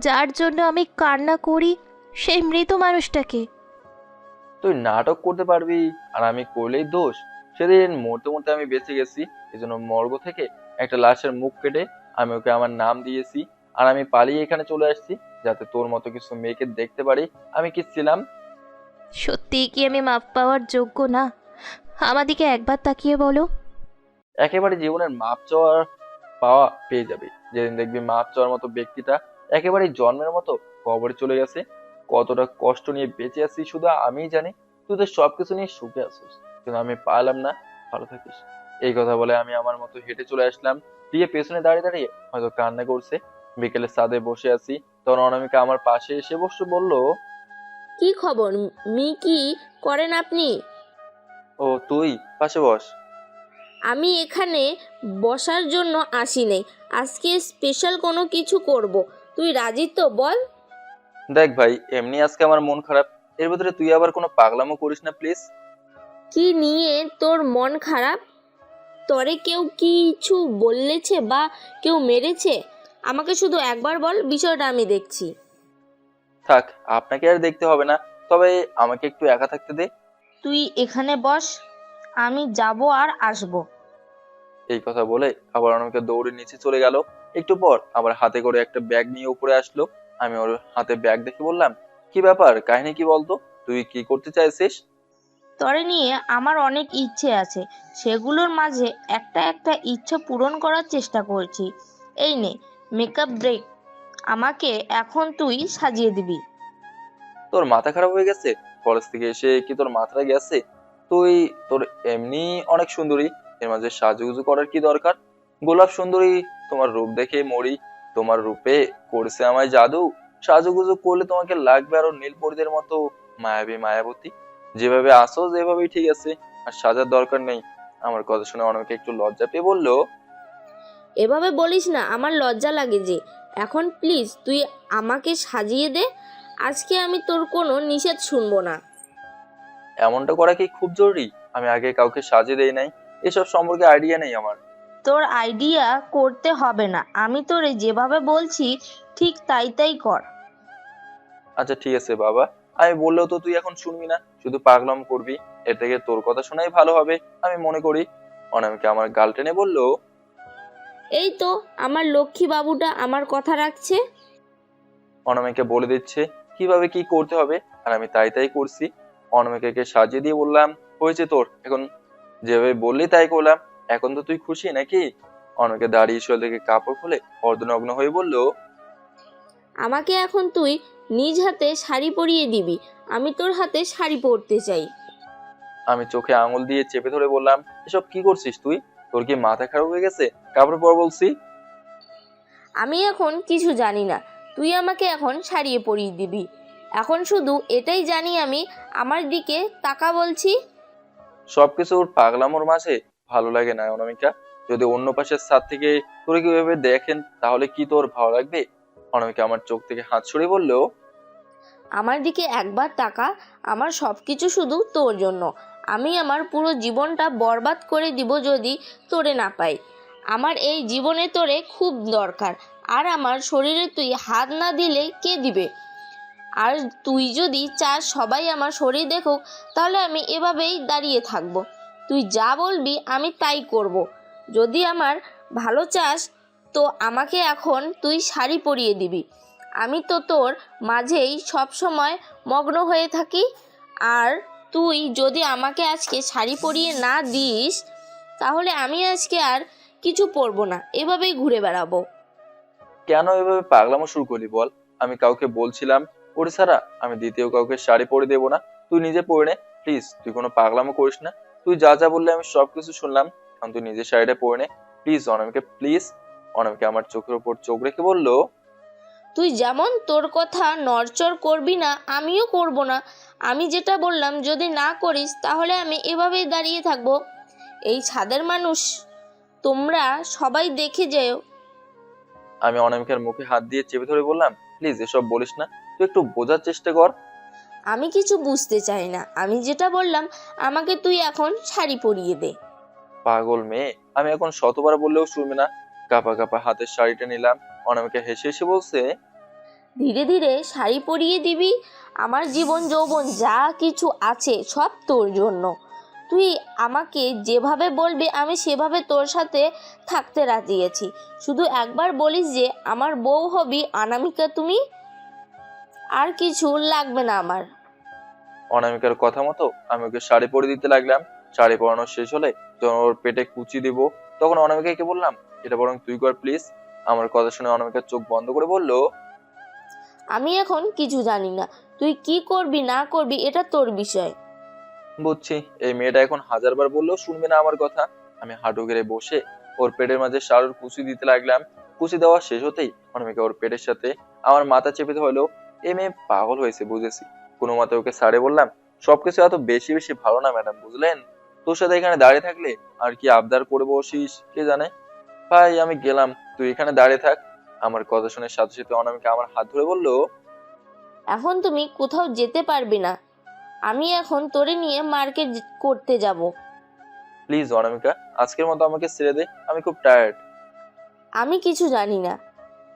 যার জন্য আমি কান্না করি, সেই মৃত মানুষটাকে। তুই নাটক করতে পারবি আর আমি করলেই দোষ? সেদিন মরতে মরতে আমি বেঁচে গেছি, এজন্য মর্গ থেকে একটা লাশের মুখ কেটে আমি ওকে আমার নাম দিয়েছি। আর আমি পালিয়ে এখানে চলে আসছি, যাতে তোর মতো কিছু মেয়েকে দেখতে পারি আমি কি ছিলাম। সত্যিই কি আমি মাপ পাওয়ার যোগ্য না? আমার দিকে একবার তাকিয়ে বলো। একেবারে জীবনের মাপ চাওয়ার পাওয়া পেয়ে যাবে যেদিন দেখবি মাপ চাওয়ার মতো ব্যক্তিটা একেবারে জন্মের মতো কবরে চলে গেছে। কতটা কষ্ট নিয়ে বেঁচে আছি শুধু আমিই জানি। তুই তো সবকিছু নিয়ে সুখে আছিস, কিন্তু আমি পারলাম না। ভালো থাকিস। এই কথা বলে আমি আমার মতো হেঁটে চলে আসলাম। দিয়ে পেছনে দাঁড়িয়ে দাঁড়িয়ে হয়তো কান্না করছে। বিকেলে ছাদে বসে আছি, তখন অনামিকা আমার পাশে এসে বসে বলল, কি খবর? কি করেন আপনি? ও তুই পাশে বস। আমি এখানে বসার জন্য আসি নাই, আজকে স্পেশাল কোনো কিছু করব। তুই রাজি তো? বল। দেখ ভাই, এমনি আজকে আমার মন খারাপ, এর ভিতরে তুই আবার কোনো পাগলামো করিস না প্লিজ। কি নিয়ে তোর মন খারাপ? তরে কেউ কিছু বললেছে বা কেউ মেরেছে? আমাকে শুধু একবার বল, বিষয়টা আমি দেখছি। থাক, আপনাকে আর দেখতে হবে না, তবে আমাকে একটু একা থাকতে দে। তুই এখানে বস, আমি যাব আর আসব। এই কথা বলে আবার অনামিকা দৌড়ে নিচে চলে গেল। একটু পর আবার হাতে করে একটা ব্যাগ নিয়ে উপরে আসলো। আমি ওর হাতে ব্যাগ দেখে বললাম, কি ব্যাপার, কাহিনী কি বলতো? তুই কি করতে চাইছিস? তরে নিয়ে আমার অনেক ইচ্ছে আছে, সেগুলোর মাঝে একটা একটা ইচ্ছা পূরণ করার চেষ্টা করছি। এই নে মেকআপ ব্রেক, আমাকে এখন তুই সাজিয়ে দিবি। তোর মাথা খারাপ হয়ে গেছে? কলেজ থেকে এসে কি তোর মাথাটা গেছে? তোর এমনি অনেক সুন্দরী, এর মাঝে সাজুগুজু করার কি দরকার? গোলাপ সুন্দরী, তোমার রূপ দেখে মরি। তোমার রূপে করছে আমায় জাদু। সাজুগুজু করলে তোমাকে লাগবে আরো নীলপরীদের মতো মায়াবী মায়াবতী। যেভাবে আসো যেভাবেই ঠিক আছে, আর সাজার দরকার নেই। আমার কথা শুনে অনেকে একটু লজ্জা পেয়ে বলল, এভাবে বলিস না, আমার লজ্জা লাগে যে। এখন প্লিজ তুই আমাকে সাজিয়ে দে। আজকে আমি তোর কোনো নিষেধ শুনবো না। এমনটা করা কি খুব জরুরি? আমি আগে কাউকে সাজিয়ে দেই নাই, এসব সম্পর্কে আইডিয়া নেই আমার। তোর আইডিয়া করতে হবে না, আমি তোরে যেভাবে বলছি ঠিক তাই কর। আচ্ছা ঠিক আছে বাবা, আমি বললেও তো তুই এখন শুনবি না, শুধু পাগলাম করবি। এর থেকে তোর কথা শোনাই ভালো হবে আমি মনে করি। অনামিকা আমার গাল টেনে বলল, এই তো আমার লক্ষ্মী বাবুটা আমার কথা রাখছে। অনামিকা বলে দিচ্ছে কিভাবে কি করতে হবে, আর আমি তাই করছি। অনামিকাকে সাজিয়ে দিয়ে বললাম, হয়েছে তোর, এখন যেভাবে বললি তাই করলাম। এখন তো তুই খুশি নাকি? অনামিকা দাঁড়িয়ে শোল থেকে কাপড় খুলে অর্ধনগ্ন হয়ে বলল, আমাকে এখন তুই নিজ হাতে শাড়ি পরিয়ে দিবি। আমি তোর হাতে শাড়ি পরতে চাই। আমি চোখে আঙুল দিয়ে চেপে ধরে বললাম, এসব কি করছিস তুই? তোর কি মাথা খারাপ হয়ে গেছে? কাপড় পর বলছি। আমি এখন কিছু জানি না, তুই আমাকে এখন শাড়ি পরিয়ে দিবি। এখন শুধু এটাই জানি আমি, আমার দিকে তাকা বলছি। সবকিছুর পাগলামোর মাঝে ভালো লাগে না অনামিকা। যদি অন্য পাশের ছাদ থেকে তোরে কিভাবে দেখেন তাহলে কি তোর ভালো লাগবে? অনামিকা আমার চোখ থেকে হাত সরিয়ে বলল, আমার দিকে একবার তাকা, আমার সব কিছু শুধু তোর জন্য। আমি আমার পুরো জীবনটা বরবাদ করে দিব যদি তোরে না পাই। আমার এই জীবনে তোরে খুব দরকার, আর আমার শরীরে তুই হাত না দিলে কে দিবে? আর তুই যদি চাস সবাই আমার শরীর দেখুক, তাহলে আমি এভাবেই দাঁড়িয়ে থাকবো। তুই যা বলবি আমি তাই করব। যদি আমার ভালো চাস তো আমাকে এখন তুই শাড়ি পরিয়ে দিবি। আমি তো তোর মাঝেই সব সময় মগ্ন হয়ে থাকি। আর তুই যদি আমাকে আজকে শাড়ি পরিয়ে না দিস, তাহলে আমি আজকে আর কিছু পরবো না, এভাবেই ঘুরে বেড়াবো। কেন এভাবে পাগলামো শুরু করলি বল? আমি কাউকে বলছিলাম ওরে ছাড়া আমি দ্বিতীয় কাউকে শাড়ি পরে দেবো না, তুই নিজে পরে নে। প্লিজ তুই কোনো পাগলামো করিস না। তুই যা বললে আমি সবকিছু শুনলাম, এখন তুই নিজে শাড়িটা পরে নে প্লিজ অনামিকা, প্লিজ। অনামিকা আমার চোখের উপর চোখ রেখে বলল, তুই যেমন তোর কথা নড়চড় করবি না, আমিও করব না। আমি যেটা বললাম যদি না করিস তাহলে আমি এভাবেই দাঁড়িয়ে থাকবো। এই ছাদের মানুষ তোমরা সবাই দেখে যেও। আমি অনামিকার মুখে হাত দিয়ে চেপে ধরে বললাম, প্লিজ এসব বলিস না, তুই একটু বোঝার চেষ্টা কর। আমি কিছু বুঝতে চাই না, আমি যেটা বললাম আমাকে তুই এখন শাড়ি পরিয়ে দে। পাগল মেয়ে, আমি এখন শতবার বললেও শুনবে না। কাপা কাপা হাতের শাড়িটা নিলাম। অনামিকা হেসে হেসে বলছে, ধীরে ধীরে শাড়ি পরিয়ে দিবি। আমার জীবন যৌবন যা কিছু আছে সব তোর জন্য। তুই আমাকে যেভাবে বলবি আমি সেভাবে তোর সাথে থাকতে রাজি আছি। শুধু একবার বলিস যে আমার বউ হবি অনামিকা তুমি, আর কিছু লাগবে না আমার। অনামিকার কথা মতো আমি ওকে শাড়ি পরে দিতে লাগলাম। শাড়ি পরানো শেষ হলে যখন ওর পেটে কুচি দিব, তখন অনামিকাকে বললাম, এটা বরং তুই কর প্লিজ। আমার কথা শুনে অনামিকার চোখ বন্ধ করে বলল, আমি এখন কিছু জানি না, তুই কি করবি না করবি এটা তোর বিষয়। বুঝছি এই মেয়েটা এখন হাজারবার বললেও শুনবে না আমার কথা। আমি হাঁটু গেড়ে বসে ওর পেটের মাঝে শাড়ির কুচি দিতে লাগলাম। কুচি দেওয়া শেষ হতেই অনামিকা ওর পেটের সাথে আমার মাথা চেপে ধরলো। এই মেয়ে পাগল হয়েছে বুঝেছি। কোনো মতে ওকে ছাড়ে বললাম, সবকিছু এত বেশি বেশি ভালো না ম্যাডাম, বুঝলেন? তোর সাথে এখানে দাঁড়িয়ে থাকলে আর কি আবদার করে বসিস কে জানে। ভাই আমি গেলাম, তুই এখানে দাঁড়িয়ে থাক। আমার কথা শুনে সাথে সাথে অনামিকা আমার হাত ধরে বলল, এখন তুমি কোথাও যেতে পারবি না, আমি এখন তোরে নিয়ে মার্কেট করতে যাব। প্লিজ অনামিকা আজকের মতো আমাকে ছেড়ে দে, আমি খুব টায়ার্ড। আমি কিছু জানি না,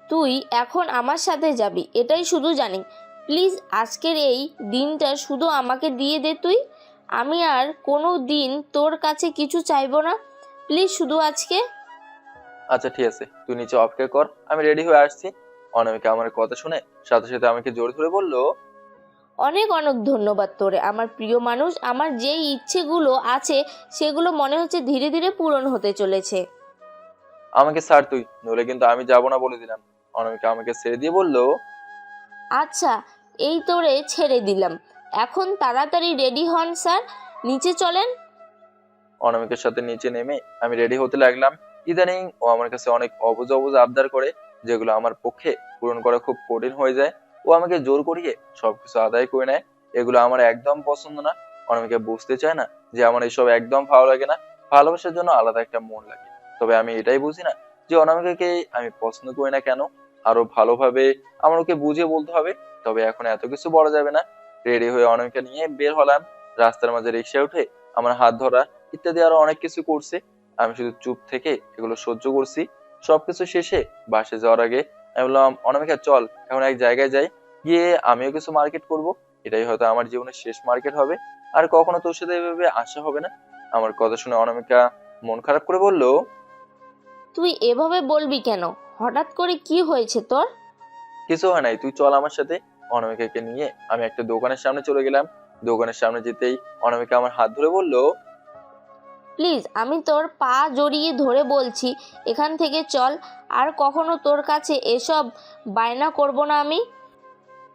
তুই এখন আমার সাথে যাবি এটাই শুধু জানি। প্লিজ আজকের এই দিনটা শুধু আমাকে দিয়ে দে তুই। আমি আর কোনো দিন তোর কাছে কিছু চাইবো না, প্লিজ শুধু আজকে। আচ্ছা ঠিক আছে, তুই নিচে অপেক্ষা কর, আমি রেডি হয়ে আসছি। অনামিকা আমার কথা শুনে সাথে সাথে আমাকে জোরে ধরে বলল, অনেক অনেক ধন্যবাদ তোরে আমার প্রিয় মানুষ। আমার যেই ইচ্ছেগুলো আছে সেগুলো মনে হচ্ছে ধীরে ধীরে পূরণ হতে চলেছে। আমাকে ছাড় তুই, নইলে কিন্তু আমি যাব না বলে দিলাম। অনামিকা আমাকে ছেড়ে দিয়ে বলল, আচ্ছা এই তোরে ছেড়ে দিলাম, এখন তাড়াতাড়ি রেডি হন স্যার, নিচে চলেন। অনামিকার সাথে নিচে নেমে আমি রেডি হতে লাগলাম। ইদানিং ও আমার কাছে অনেক অবুঝ অবুঝ আবদার করে, যেগুলো আমার পক্ষে পূরণ করা খুব কঠিন হয়ে যায়। ও আমাকে জোর করিয়ে সবকিছু আদায় করে নেয়, এগুলো আমার একদম পছন্দ না। অনামিকা বুঝতে চায় না যে আমার এসব একদম ভালো লাগে না। ভালোবাসার জন্য আলাদা একটা মন লাগে, তবে আমি এটাই বুঝি না যে অনামিকাকে আমি পছন্দ করি না কেন। আরো ভালোভাবে আমার ওকে বুঝিয়ে বলতে হবে। তবে এখন এত কিছু বলা যাবে না। রেডি হয়ে অনামিকা নিয়ে বের হলাম। রাস্তার মাঝে রিক্সায় উঠে আমার হাত ধরা ইত্যাদি আরো অনেক কিছু করছে। আমি শুধু চুপ থেকে এগুলো সহ্য করছি। সবকিছু শেষে বাসে যাওয়ার আগে আমি বললাম, অনামিকা চল এখন এক জায়গায় যাই, গিয়ে আমিও কিছু মার্কেট করব। এটাই হয়তো আমার জীবনের শেষ মার্কেট হবে, আর কখনো তোর সাথে এভাবে আসা হবে না। আমার কথা শুনে অনামিকা মন খারাপ করে বলল, তুই এভাবে বলবি কেন? হঠাৎ করে কি হয়েছে তোর? কিছু হয় নাই, তুই চল আমার সাথে। অনামিকাকে নিয়ে আমি একটা দোকানের সামনে চলে গেলাম। দোকানের সামনে যেতেই অনামিকা আমার হাত ধরে বলল, প্লিজ, আমি তোর পা জড়িয়ে ধরে বলছি, এখান থেকে চল। আর কখনো তোর কাছে এসব বায়না করব না আমি।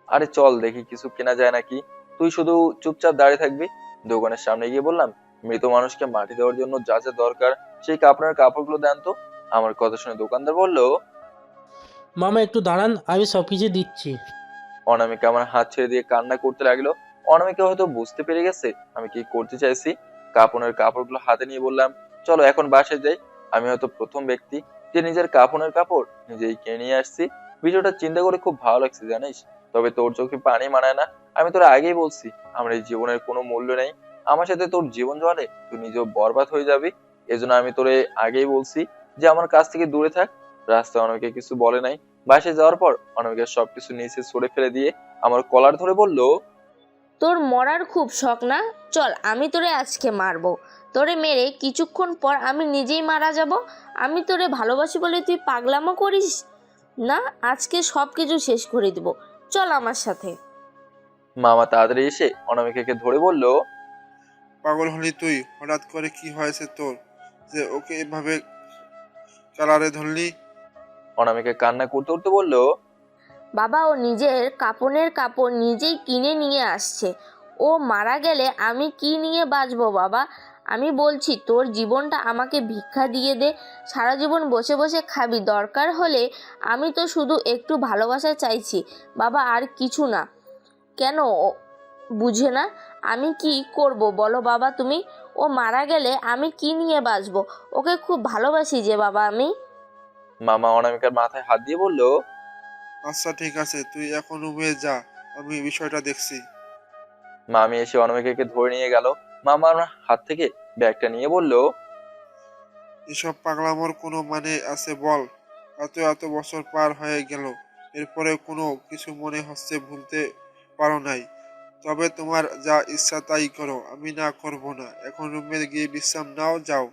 আরে চল দেখি কিছু কেনা যায় নাকি, তুই শুধু চুপচাপ দাঁড়িয়ে থাকবি। দোকানের সামনে গিয়ে বললাম, মৃত মানুষকে মাটি দেওয়ার জন্য যা যা দরকার সেই কাপড়ের কাপড়গুলো দেন তো। আমার কথা শুনে দোকানদার বলল, মামা একটু দাঁড়ান, আমি সব কিছু দিচ্ছি। অনামিকা আমার হাত ছেড়ে দিয়ে কান্না করতে লাগলো। অনামিকা হয়তো বুঝতে পেরে গেছে আমি কি করতে চাইছি। কাপড়ের কাপড়গুলো হাতে নিয়ে বললাম, চলো এখন বাসায় যাই। আমি হয়তো প্রথম ব্যক্তি যে নিজের কাপড়ের কাপড় নিজেই কিনে নিয়ে আসছি। বিষয়টা চিন্তা করে খুব ভালো লাগছে জানিস। তবে তোর চোখে পানি মানায় না। আমি তোর আগেই বলছি আমার এই জীবনের কোনো মূল্য নেই। আমার সাথে তোর জীবন জলে তুই নিজেও বরবাদ হয়ে যাবি। এজন্য আমি তোরে আগেই বলছি যে আমার কাছ থেকে দূরে থাক। রাস্তায় অনেকে কিছু বলে নাই। বাসায় যাওয়ার পর অনামিকা সবকিছু নিচে ছড়ে ফেলে দিয়ে আমার কলার ধরে বলল, তোর মরার খুব শখ না? চল, আমি তোরে আজকে মারবো। তোরে মেরে কিছুক্ষণ পর আমি নিজেই মারা যাব। আমি তোরে ভালোবাসি বলে তুই পাগলামো করিস না? আজকে সব কিছু শেষ করে দিব। চল আমার সাথে। মামা তাড়াতাড়ি এসে অনামিকাকে ধরে বলল, পাগল হলি তুই? হঠাৎ করে কি হয়েছে তোর যে ওকে এভাবে কালারে ধরলি? অনামিকা কান্না করতে করতে বলল, বাবা, ও নিজের কাপড়ের কাপড় নিজেই কিনে নিয়ে আসছে। ও মারা গেলে আমি কি নিয়ে বাঁচবো বাবা? আমি বলছি তোর জীবনটা আমাকে ভিক্ষা দিয়ে দে। সারা জীবন বসে বসে খাবি, দরকার হলে। আমি তো শুধু একটু ভালোবাসা চাইছি বাবা, আর কিছু না। কেন ও বুঝে না? আমি কি করব বলো বাবা তুমি? ও মারা গেলে আমি কি নিয়ে বাঁচবো? ওকে খুব ভালোবাসি যে বাবা আমি। মামা অনামিকার মাথায় হাত দিয়ে বলল, আচ্ছা ঠিক আছে, তুই এখন রুমে যা, আমি বিষয়টা দেখছি। মামি এসে অনামিকাকে ধরে নিয়ে গেল। মামা আমার হাত থেকে ব্যাগটা নিয়ে বলল, এসব পাগলামোর কোনো মানে আছে বল? এত এত বছর পার হয়ে গেল, এরপরে কোনো কিছু মনে হচ্ছে ভুলতে পারো নাই। তবে তোমার যা ইচ্ছা তাই করো, আমি না করব না। এখন রুমে গিয়ে বিশ্রাম নাও, যাও।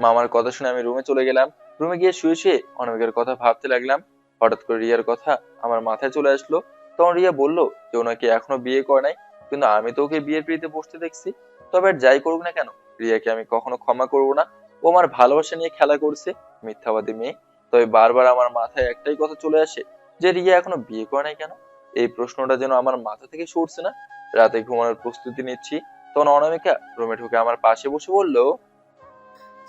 মামার কথা শুনে আমি রুমে চলে গেলাম। রুমে গিয়ে শুয়ে শুয়ে অনামিকার কথা ভাবতে লাগলাম। হঠাৎ করে রিয়ার কথা আমার মাথায় চলে আসলো। তখন রিয়া বলল যে ওনাকে এখনো বিয়ে করে নাই, কিন্তু আমি তো ওকে বিয়ের পিড়িতে বসতে দেখছি। তবে আর যাই করুক না কেন, রিয়াকে আমি কখনো ক্ষমা করব না। ও আমার ভালোবাসা নিয়ে খেলা করছে, মিথ্যাবাদী মেয়ে। তবে বারবার আমার মাথায় একটাই কথা চলে আসে যে রিয়া এখনো বিয়ে করে নাই কেন। এই প্রশ্নটা যেন আমার মাথা থেকে সরছে না। রাতে ঘুমানোর প্রস্তুতি নিচ্ছি, তখন অনামিকা রুমে ঢুকে আমার পাশে বসে বলল,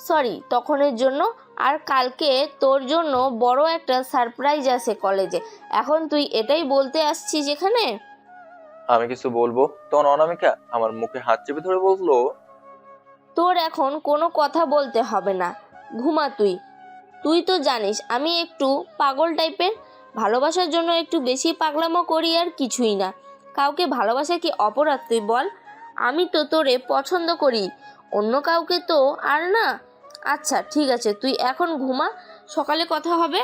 সরি তখনের জন্য। আর কালকে তোর জন্য বড় একটা সারপ্রাইজ আছে কলেজে। এখন তুই এটাই বলতে আসছিস এখানে? আমি কিছু বলবো তখন অনামিকা আমার মুখে হাত চেপে ধরে বললো, তোর এখন কোনো কথা বলতে হবে না, ঘুমা তুই। তুই তো জানিস আমি একটু পাগল টাইপের। ভালোবাসার জন্য একটু বেশি পাগলামো করি, আর কিছুই না। কাউকে ভালোবাসা কি অপরাধ তুই বল? আমি তো তোরে পছন্দ করি, অন্য কাউকে তো আর না। আচ্ছা ঠিক আছে, তুই এখন ঘুমা, সকালে কথা হবে।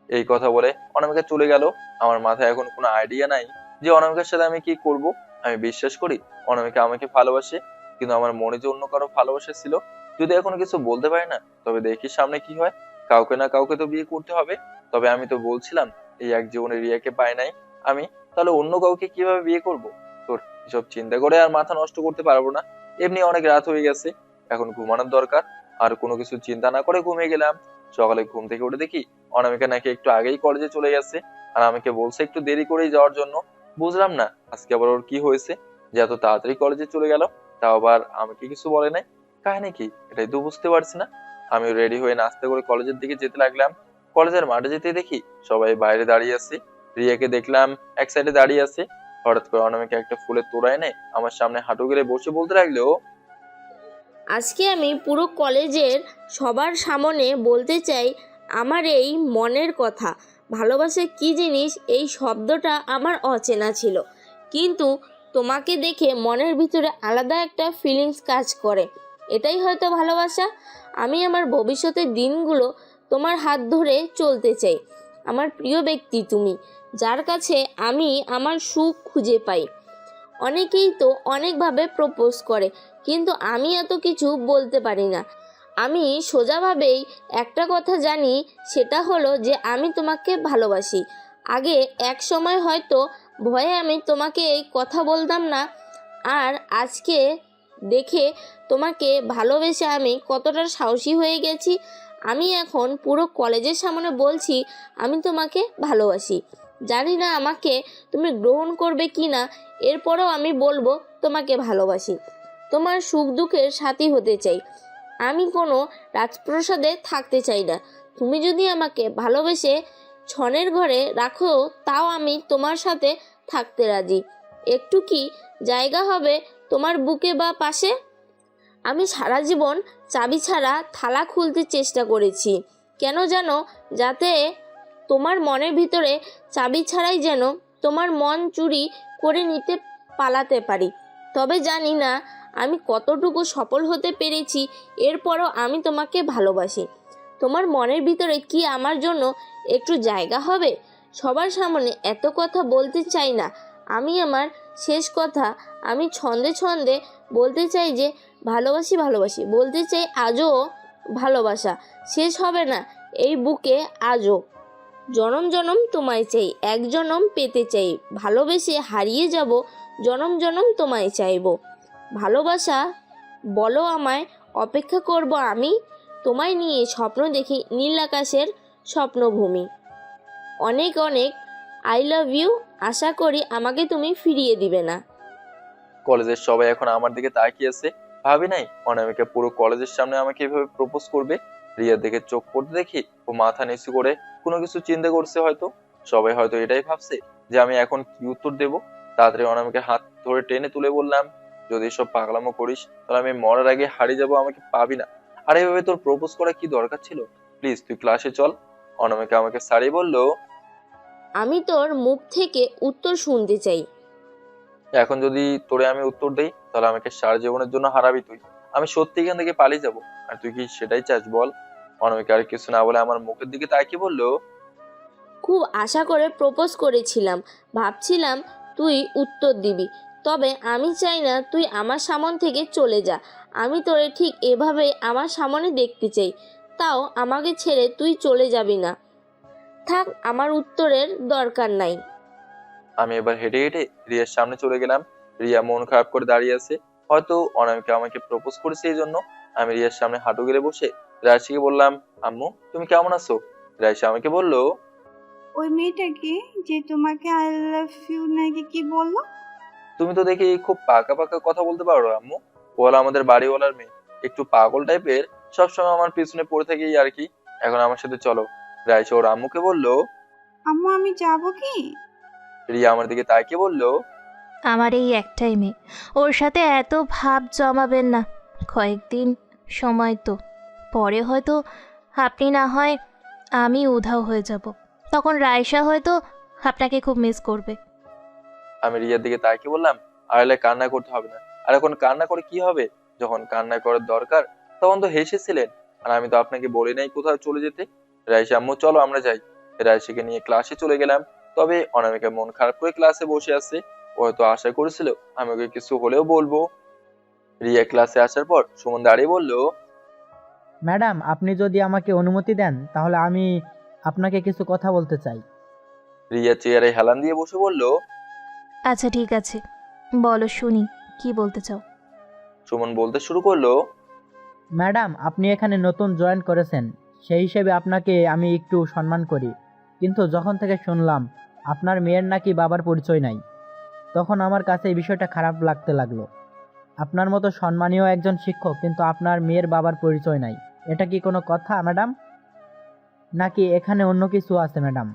এই কথা বলে অনামিকা চলে গেল। আমার মাথায় এখন কোনো আইডিয়া নাই যে অনামিকার সাথে আমি কি করব। আমি বিশ্বাস করি অনামিকা আমাকে ভালোবাসে, কিন্তু আমার মনে যে অন্য কারো ভালোবাসা ছিল। যদি এখনো কিছু বলতে পারি না, তবে দেখি সামনে কি হয়। কাউকে না কাউকে তো বিয়ে করতে হবে। তবে আমি তো বলছিলাম এই এক জীবনে রিয়াকে পাই নাই আমি, তাহলে অন্য কাউকে কিভাবে বিয়ে করব? তোর এসব চিন্তা করে আর মাথা নষ্ট করতে পারবো না। এমনি অনেক রাত হয়ে গেছে, এখন ঘুমানোর দরকার। আর কোনো কিছু চিন্তা না করে ঘুমিয়ে গেলাম। সকালে ঘুম থেকে উঠে দেখি অনামিকা নাকি একটু আগেই কলেজে চলে গেছে, আর আমাকে বলছে একটু দেরি করেই যাওয়ার জন্য। বুঝলাম না আজকে আবার ওর কি হয়েছে যে এত তাড়াতাড়ি কলেজে চলে গেল, তাও আবার আমাকে কিছু বলে নাই। কাহিনী কি এটাই তো বুঝতে পারছি না। আমি রেডি হয়ে নাস্তা করে কলেজের দিকে যেতে লাগলাম। কলেজের মাঠে যেতে দেখি সবাই বাইরে দাঁড়িয়ে আছে। রিয়াকে দেখলাম এক সাইডে দাঁড়িয়ে আছে। হঠাৎ করে অনামিকা একটা ফুলের তোড়া এনে আমার সামনে হাঁটু গেলে বসে বলতে লাগলো, আজকে আমি পুরো কলেজের সবার সামনে বলতে চাই, আমার এই মনের কথা, ভালোবাসা কী জিনিস এই শব্দটা আমার অচেনা ছিল, কিন্তু তোমাকে দেখে মনের ভিতরে আলাদা একটা ফিলিংস কাজ করে। এটাই হয়তো ভালোবাসা। আমি আমার ভবিষ্যতের দিনগুলো তোমার হাত ধরে চলতে চাই। আমার প্রিয় ব্যক্তি তুমি, যার কাছে আমি আমার সুখ খুঁজে পাই। অনেকেই তো অনেকভাবে প্রপোজ করে, কিন্তু আমি এত কিছু বলতে পারি না। আমি সোজাভাবেই একটা কথা জানি, সেটা হলো যে আমি তোমাকে ভালোবাসি। আগে এক সময় হয়তো ভয়ে আমি তোমাকে এই কথা বলতাম না, আর আজকে দেখে তোমাকে ভালোবেসে আমি কতটা সাহসী হয়ে গেছি। আমি এখন পুরো কলেজের সামনে বলছি আমি তোমাকে ভালোবাসি। জানি না আমাকে তুমি গ্রহণ করবে কি না, এরপরেও আমি বলবো তোমাকে ভালোবাসি। তোমার সুখ দুঃখের সাথী হতে চাই। আমি কোনো রাজপ্রাসাদে থাকতে চাই না। তুমি যদি আমাকে ভালোবেসে ছনের ঘরে রাখো, তাও আমি তোমার সাথে থাকতে রাজি। একটু কি জায়গা হবে তোমার বুকে বা পাশে? আমি সারা জীবন চাবি ছাড়া থালা খুলতে চেষ্টা করেছি, কেন জানো? যাতে তোমার মনের ভিতরে চাবি ছাড়াই যেন তোমার মন চুরি করে নিতে পালাতে পারি। তবে জানি না আমি কতটুকু সফল হতে পেরেছি। এরপরও আমি তোমাকে ভালোবাসি। তোমার মনের ভিতরে কি আমার জন্য একটু জায়গা হবে? সবার সামনে এত কথা বলতে চাই না। আমি আমার শেষ কথা আমি ছন্দে ছন্দে বলতে চাই যে ভালোবাসি ভালোবাসি, বলতে চাই আজও ভালোবাসা শেষ হবে না এই বুকে আজও। জনম জনম তোমায় চাই, এক জনম পেতে চাই, ভালোবেসে হারিয়ে যাব, জনম জনম তোমায় চাইব। ভালোবাসা বলো আমায়, অপেক্ষা করব আমি, তোমায় নিয়ে স্বপ্ন দেখি নীল আকাশের স্বপ্নভূমি। অনেক অনেক আই লাভ ইউ। আশা করি আমাকে তুমি ফিরিয়ে দিবে না। কলেজের সবাই এখন আমার দিকে তাকিয়ে আছে। ভাবি নাই অনামিকা পুরো কলেজের সামনে আমাকে এভাবে প্রপোজ করবে। রিয়ার দিকে চোখ পড়তে দেখি ও মাথা নিচু করে কোনো কিছু চিন্তা করছে। হয়তো সবাই হয়তো এটাই ভাবছে যে আমি এখন কি উত্তর দেব। তাড়াতাড়ি অনামিকার হাত ধরে টেনে তুলে বললাম, যদি সব পাগলামো করিস তাহলে আমি মরার আগে হারিয়ে যাবো, আমাকে পাবি না। আর এভাবে তোর প্রপোজ করা কি দরকার ছিল? প্লিজ তুই ক্লাসে চল। অনামিকা আমাকে সারিয়ে বলল, আমি তোর মুখ থেকে উত্তর শুনতে চাই। এখন যদি তোরে আমি উত্তর দেই তাহলে আমাকে সারা জীবনের জন্য হারাবি তুই। আমি সত্যি এখান থেকে পালিয়ে যাব। আর তুই কি সেটাই চাস বল? অনামিকা আর কিছু না বলে আমার মুখের দিকে তাকিয়ে বলল, খুব আশা করে প্রপোজ করেছিলাম, ভাবছিলাম তুই উত্তর দিবি। তবে আমি চাই না তুই আমার সামন থেকে চলে যা। আমি তোরে ঠিক এভাবেই আমার সামনে দেখতে চাই। তাও আমাকে ছেড়ে তুই চলে যাবি না। থাক, আমার উত্তরের দরকার নাই। আমি এবার হেঁটে হেঁটে রিয়ার সামনে চলে গেলাম। রিয়া মন খারাপ করে দাঁড়িয়ে আছে। হয়তো অনামিকা আমাকে প্রপোজ করেছে এই জন্য। আমি রিয়ার সামনে হাঁটু গেড়ে বসে রাশিকে বললাম, আম্মু তুমি কেমন আছো? রাশি আমাকে বলল, ওই মেয়েটাকে যে তোমাকে আই লাভ ইউ নাকি কি বললো? তুমি তো দেখি খুব পাকা পাকা কথা বলতে পারো আম্মু। ও হলো আমাদের বাড়িওয়ালার মেয়ে, একটু পাগল টাইপের, সবসময় আমার পিছনে পড়ে থাকি আর কি। এখন আমার সাথে চলো। রাইসা ওর আম্মুকে বলল। আম্মু আমি যাব কি? রিয়া আমার দিকে তাকিয়ে বলল, আমার এই একটাই মেয়ে, ওর সাথে এত ভাব জমাবেন না। কয়েকদিন সময় তো, পরে হয়তো আপনি না হয় আমি উধাও হয়ে যাব, তখন রায়সা হয়তো আপনাকে খুব মিস করবে। আমি রিয়ার দিকে তাকিয়ে বললাম, আড়ালে কান্না করতে হবে না। আর এখন কান্না করে কি হবে? যখন কান্না করার দরকার তখন তো হেসেছিলেন। আর আমি তো আপনাকে বলি নাই কোথাও চলে যেতে। রাইসা আম্মু চলো আমরা যাই। রাইসাকে নিয়ে ক্লাসে চলে গেলাম। তবে অনামিকা মন খারাপ করে ক্লাসে বসে আছে। ও হয়তো আশা করেছিল আমি ওকে কিছু হলেও বলবো। রিয়া ক্লাসে আসার পর সুমন দাঁড়িয়ে বলল, ম্যাডাম, আপনি যদি আমাকে অনুমতি দেন তাহলে আমি আপনাকে কিছু কথা বলতে চাই। রিয়া চেয়ারে হেলান দিয়ে বসে বলল, আচ্ছা ঠিক আছে, বলো শুনি কি বলতে চাও। সুমন বলতে শুরু করলো, ম্যাডাম, আপনি এখানে নতুন জয়েন করেছেন, সেই হিসেবে আপনাকে আমি একটু সম্মান করি। কিন্তু যখন থেকে শুনলাম আপনার মেয়ের নাকি বাবার পরিচয় নাই, তখন আমার কাছে এই বিষয়টা খারাপ লাগতে লাগলো। আপনার মতো সম্মানীয় একজন শিক্ষক, কিন্তু আপনার মেয়ের বাবার পরিচয় নাই। এটা কি কোনো কথা ম্যাডাম? নাকি এখানে অন্য কিছু আছে ম্যাডাম?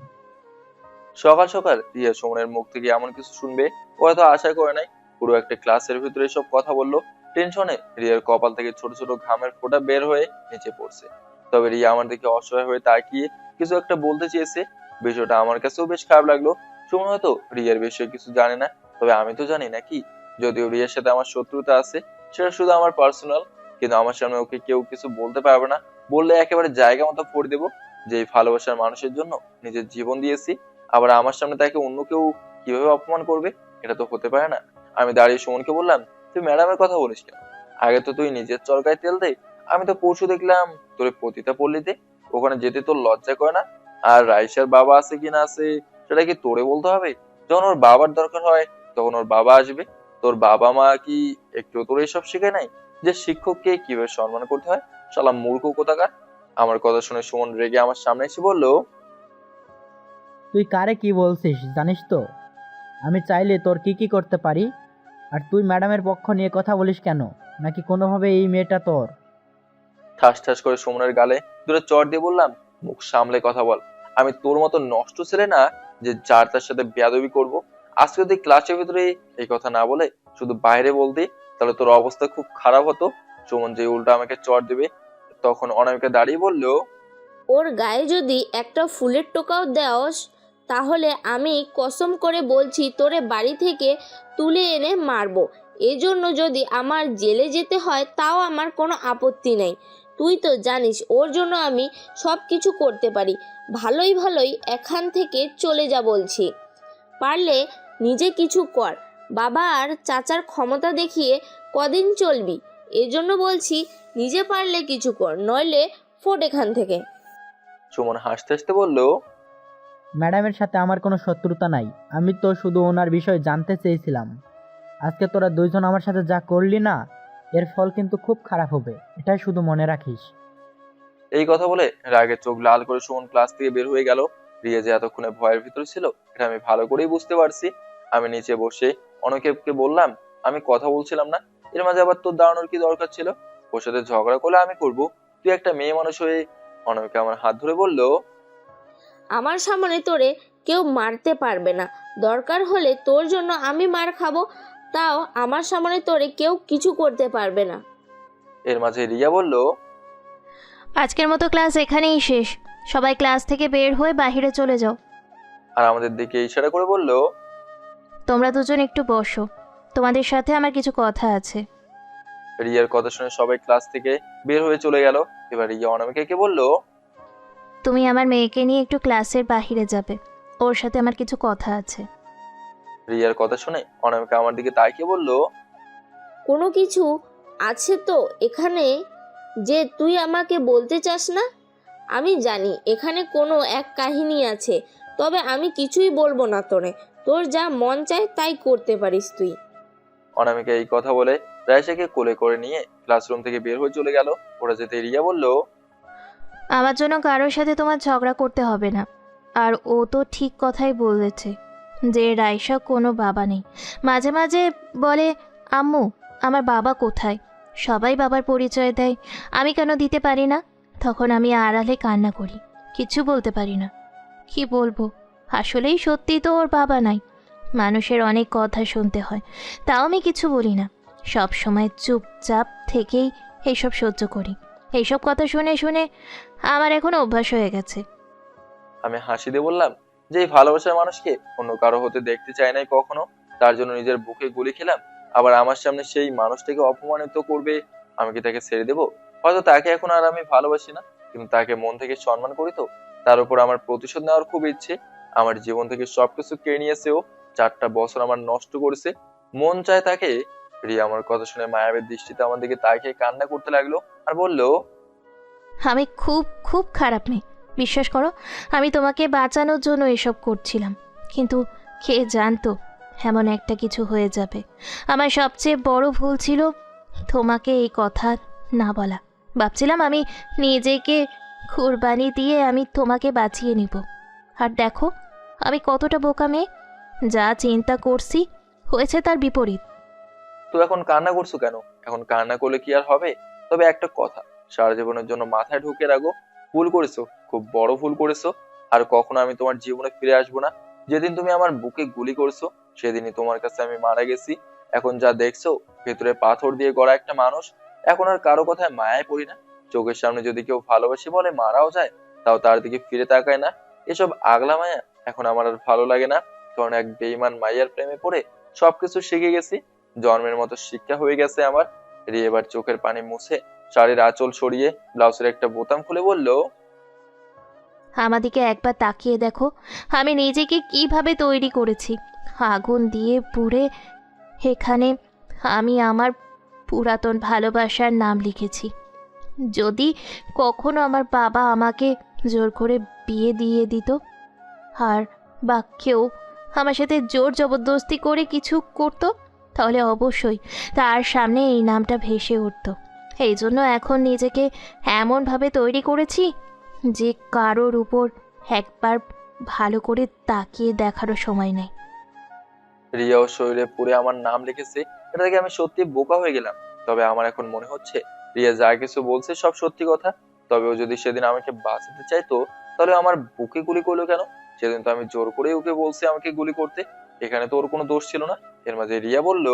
সকাল সকাল রিয়া সুমনের মুখ থেকে এমন কিছু শুনবে ও হয়তো আশা করে নাই। পুরো একটা ক্লাসের ভিতরে সব কথা বললো। টেনশনে রিয়ার কপাল থেকে ছোট ছোট ঘামের ফোঁটা বের হয়ে নিচে পড়ছে। তবে রিয়া আমার দিকে অসহায় হয়ে তাকিয়ে কিছু একটা বলতে চেয়েছে। বিষয়টা আমার কাছেও বেশ খারাপ লাগলো। সুমন হয়তো রিয়ার বিষয়ে কিছু জানে না, তবে আমি তো জানি নাকি। যদিও রিয়ার সাথে আমার শত্রুতা আছে, সেটা শুধু আমার পার্সোনাল, কিন্তু আমার সামনে ওকে কেউ কিছু বলতে পারবে না। বললে একেবারে জায়গা মতো ফোড় দেবো। যে এই ভালোবাসার মানুষের জন্য নিজের জীবন দিয়েছি, আবার আমার সামনে তাকে অন্য কেউ কিভাবে অপমান করবে? এটা তো হতে পারে না। আমি দাঁড়িয়ে সুমনকে বললাম, তুই ম্যাডামের কথা বলিস কেন? আগে তো তুই নিজের চরকায় তেল দে। আমি তো পরশু দেখলাম তোর পতিতা পল্লীতে, ওখানে যেতে তোর লজ্জা করে না? আর রাইসার বাবা আছে কি না আছে সেটা কি তোরে বলতে হবে? যখন ওর বাবার দরকার হয় তখন ওর বাবা আসবে। তোর বাবা মা কি একটু তোর এইসব শিখে নাই যে শিক্ষককে কিভাবে সম্মান করতে হয়? শালা মূর্খ কোথাকার। আমার কথা শুনে সুমন রেগে আমার সামনে এসে বলল, তুই কারে কি বলছিস জানিস তো? আমি চাইলে তোর কি কি করতে পারি। আর তুই ম্যাডামের পক্ষ নিয়ে কথা বলিস কেন? নাকি কোনোভাবে এই মেয়েটা তোর? ঠাস ঠাস করে সুমনের গালে দুটো চড় দিয়ে বললাম, মুখ সামলে কথা বল। আমি তোর মতো নষ্ট ছেলে না যে যার তার সাথে বেয়াদবি করব। আজকে যদি ক্লাসের ভিতরে এই কথা না বলে শুধু বাইরে বলতি, তাহলে তোর অবস্থা খুব খারাপ হতো। সুমন যে উল্টা আমাকে চড় দেবে, তখন অনামিকা দাঁড়িয়ে বলল, ওর গায়ে যদি একটা ফুলের টোকাও দেওস, তাহলে আমি কসম করে বলছি তোরে বাড়ি থেকে তুলে এনে মারবো। এজন্য যদি আমার জেলে যেতে হয় তাও আমার কোনো আপত্তি নেই। তুই তো জানিস ওর জন্য আমি সব কিছু করতে পারি। ভালোই ভালোই এখান থেকে চলে যা বলছি। পারলে নিজে কিছু কর। বাবা আর চাচার ক্ষমতা দেখিয়ে কদিন চলবি? এজন্য বলছি নিজে পারলে কিছু কর, নইলে ফোট এখান থেকে। সুমন হাসতে হাসতে বলল, ম্যাডামের সাথে আমার কোনো শত্রুতা নাই। আমি তো শুধু ওনার বিষয়ে জানতে চেয়েছিলাম। আজকে তোরা দুইজন আমার সাথে যা করলি না, এর ফল কিন্তু খুব খারাপ হবে, এটাই শুধু মনে রাখিস। এই কথা বলে রাগে চোখ লাল করে সুমন ক্লাস থেকে বের হয়ে গেল। রিয়া যে এতক্ষণে ভয়ের ভিতরে ছিল এটা আমি ভালো করেই বুঝতে পারছি। আমি নিচে বসে অনেককে বললাম, আমি কথা বলছিলাম না? এর মাঝে আবার তোর দাঁড়ানোর কি দরকার ছিল? ওর সাথে ঝগড়া করলে আমি করব? তুই একটা মেয়ে মানুষ হয়ে। অনেকে আমার হাত ধরে বলল, আমার সামনে তোরে কেউ মারতে পারবে না। দরকার হলে তোর জন্য আমি মার খাবো, তাও আমার সামনে তোরে কেউ কিছু করতে পারবে না। এর মাঝে রিয়া বলল, আজকের মতো ক্লাস এখানেই শেষ। সবাই ক্লাস থেকে বের হয়ে বাইরে চলে যাও। আর আমাদের দিকে ইশারা করে বলল, তোমরা দুজন একটু বসো, তোমাদের সাথে আমার কিছু কথা আছে। রিয়ার কথা শুনে সবাই ক্লাস থেকে বের হয়ে চলে গেল। এবার রিয়া অনামিকাকে বলল, তুমি আমার মেয়েকে নিয়ে একটু ক্লাসের বাইরে যাবে, ওর সাথে আমার কিছু কথা আছে। রিয়ার কথা শুনে অনামিকা আমার দিকে তাকিয়ে বলল, কোনো কিছু আছে তো এখানে যে তুই আমাকে বলতে চাস না? আমি জানি এখানে কোনো এক কাহিনী আছে, তবে আমি কিছুই বলবো না তোরে। তোর যা মন চায় তাই করতে পারিস তুই। অনামিকা এই কথা বলে রাইসাকে কোলে করে নিয়ে ক্লাসরুম থেকে বের হয়ে চলে গেল। ওরা যেতে রিয়া বলল, আমার জন্য কারোর সাথে তোমার ঝগড়া করতে হবে না। আর ও তো ঠিক কথাই বলেছে যে রাইসা কোনো বাবা নেই। মাঝে মাঝে বলে, আম্মু আমার বাবা কোথায়? সবাই বাবার পরিচয় দেয়, আমি কেন দিতে পারি না? তখন আমি আড়ালে কান্না করি, কিছু বলতে পারি না। কি বলবো, আসলেই সত্যি তো ওর বাবা নাই। মানুষের অনেক কথা শুনতে হয়, তাও আমি কিছু বলি না। সব সময় চুপচাপ থেকেই এইসব সহ্য করি। এইসব কথা শুনে শুনে আমার এখন অভ্যাস হয়ে গেছে। আমি হাসি দিয়ে বললাম, যে এই ভালোবাসার মানুষকে অন্য কারো হতে দেখতে চাই নাই কখনো, তার জন্য নিজের বুকে গুলি খেলাম। আবার আমার সামনে সেই মানুষটাকে অপমানিত করবে, আমি কি তাকে ছেড়ে দেবো? হয়তো তাকে এখন আর আমি ভালোবাসি না, কিন্তু তাকে মন থেকে সম্মান করি তো। তার উপর আমার প্রতিশোধ নেওয়ার খুব ইচ্ছে। আমার জীবন থেকে সবকিছু কেড়ে নিয়েছে ও। 4টা বছর আমার নষ্ট করেছে। মন চায় তাকে। রিয়া আমার কথা শুনে মায়াবের দৃষ্টিতে আমার দিকে তাকিয়ে কান্না করতে লাগলো আর বলল, আমি খুব খুব খারাপ মেয়ে, বিশ্বাস করো। আমি তোমাকে বাঁচানোর জন্য এসব করছিলাম, কিন্তু কে জানতো এমন একটা কিছু হয়ে যাবে। আমার সবচেয়ে বড় ভুল ছিল তোমাকে এই কথা না বলা। ভাবছিলাম আমি নিজেকে কুরবানি দিয়ে আমি তোমাকে বাঁচিয়ে নিব। আর দেখো আমি কতটা বোকা মেয়ে। যা চিন্তা করছি হয়েছে তার বিপরীত। তুই এখন কান্না করছো কেন? এখন কান্না করলে কি আর হবে? তবে একটা কথা, সারা জীবনের জন্য মাথায় ঢুকে রাখো, ভুল করেছো, খুব বড় ভুল করেছো। আর কখনো আমি তোমার জীবনে ফিরে আসবো না। যেদিন তুমি আমার বুকে গুলি করছো সেদিনই তোমার কাছে আমি মারা গেছি। এখন যা দেখছো, ভেতরে পাথর দিয়ে গড়া একটা মানুষ। এখন আর কারো কথায় মায়ায় পড়ি না। চোখের সামনে যদি কেউ ভালোবাসি বলে মারাও যায়, তাও তার দিকে ফিরে তাকায় না। এসব আগলা মায়া এখন আমার আর ভালো লাগে না, কারণ এক বেঈমান মাইয়ার প্রেমে পড়ে সবকিছু শিখে গেছি। জন্মের মতো শিক্ষা হয়ে গেছে আমার। রিয়া এবার চোখের পানি মুছে শাড়ির আঁচল সরিয়ে ব্লাউজের একটা বোতাম খুলে বলল, আমাদিকে একবার তাকিয়ে দেখো, আমি নিজেকে কিভাবে তৈরি করেছি। আগুন দিয়ে পুড়ে এখানে আমি আমার পুরাতন ভালোবাসার নাম লিখেছি। যদি কখনো আমার বাবা আমাকে জোর করে বিয়ে দিয়ে দিত, আর বা কেউ আমার সাথে জোর জবরদস্তি করে কিছু করত, তাহলে অবশ্যই তার সামনে এই নামটা ভেসে উঠত। এই জন্য এখন নিজেকে এমনভাবে তৈরি করেছি যে কারোর উপর একবার ভালো করে তাকিয়ে দেখারও সময় নেই। রিয়া ও শরীরে পুড়ে আমার নাম লিখেছে, এটা থেকে আমি সত্যি বোকা হয়ে গেলাম। তবে আমার এখন মনে হচ্ছে রিয়া যা কিছু বলছে সব সত্যি কথা। তবে ও যদি সেদিন আমাকে বাঁচাতে চাইতো, তাহলে আমার বুকে গুলি করলো কেন? সেদিন তো আমি জোর করে ওকে বলছি আমাকে গুলি করতে, এখানে তো ওর কোনো দোষ ছিল না। এর মাঝে রিয়া বলল,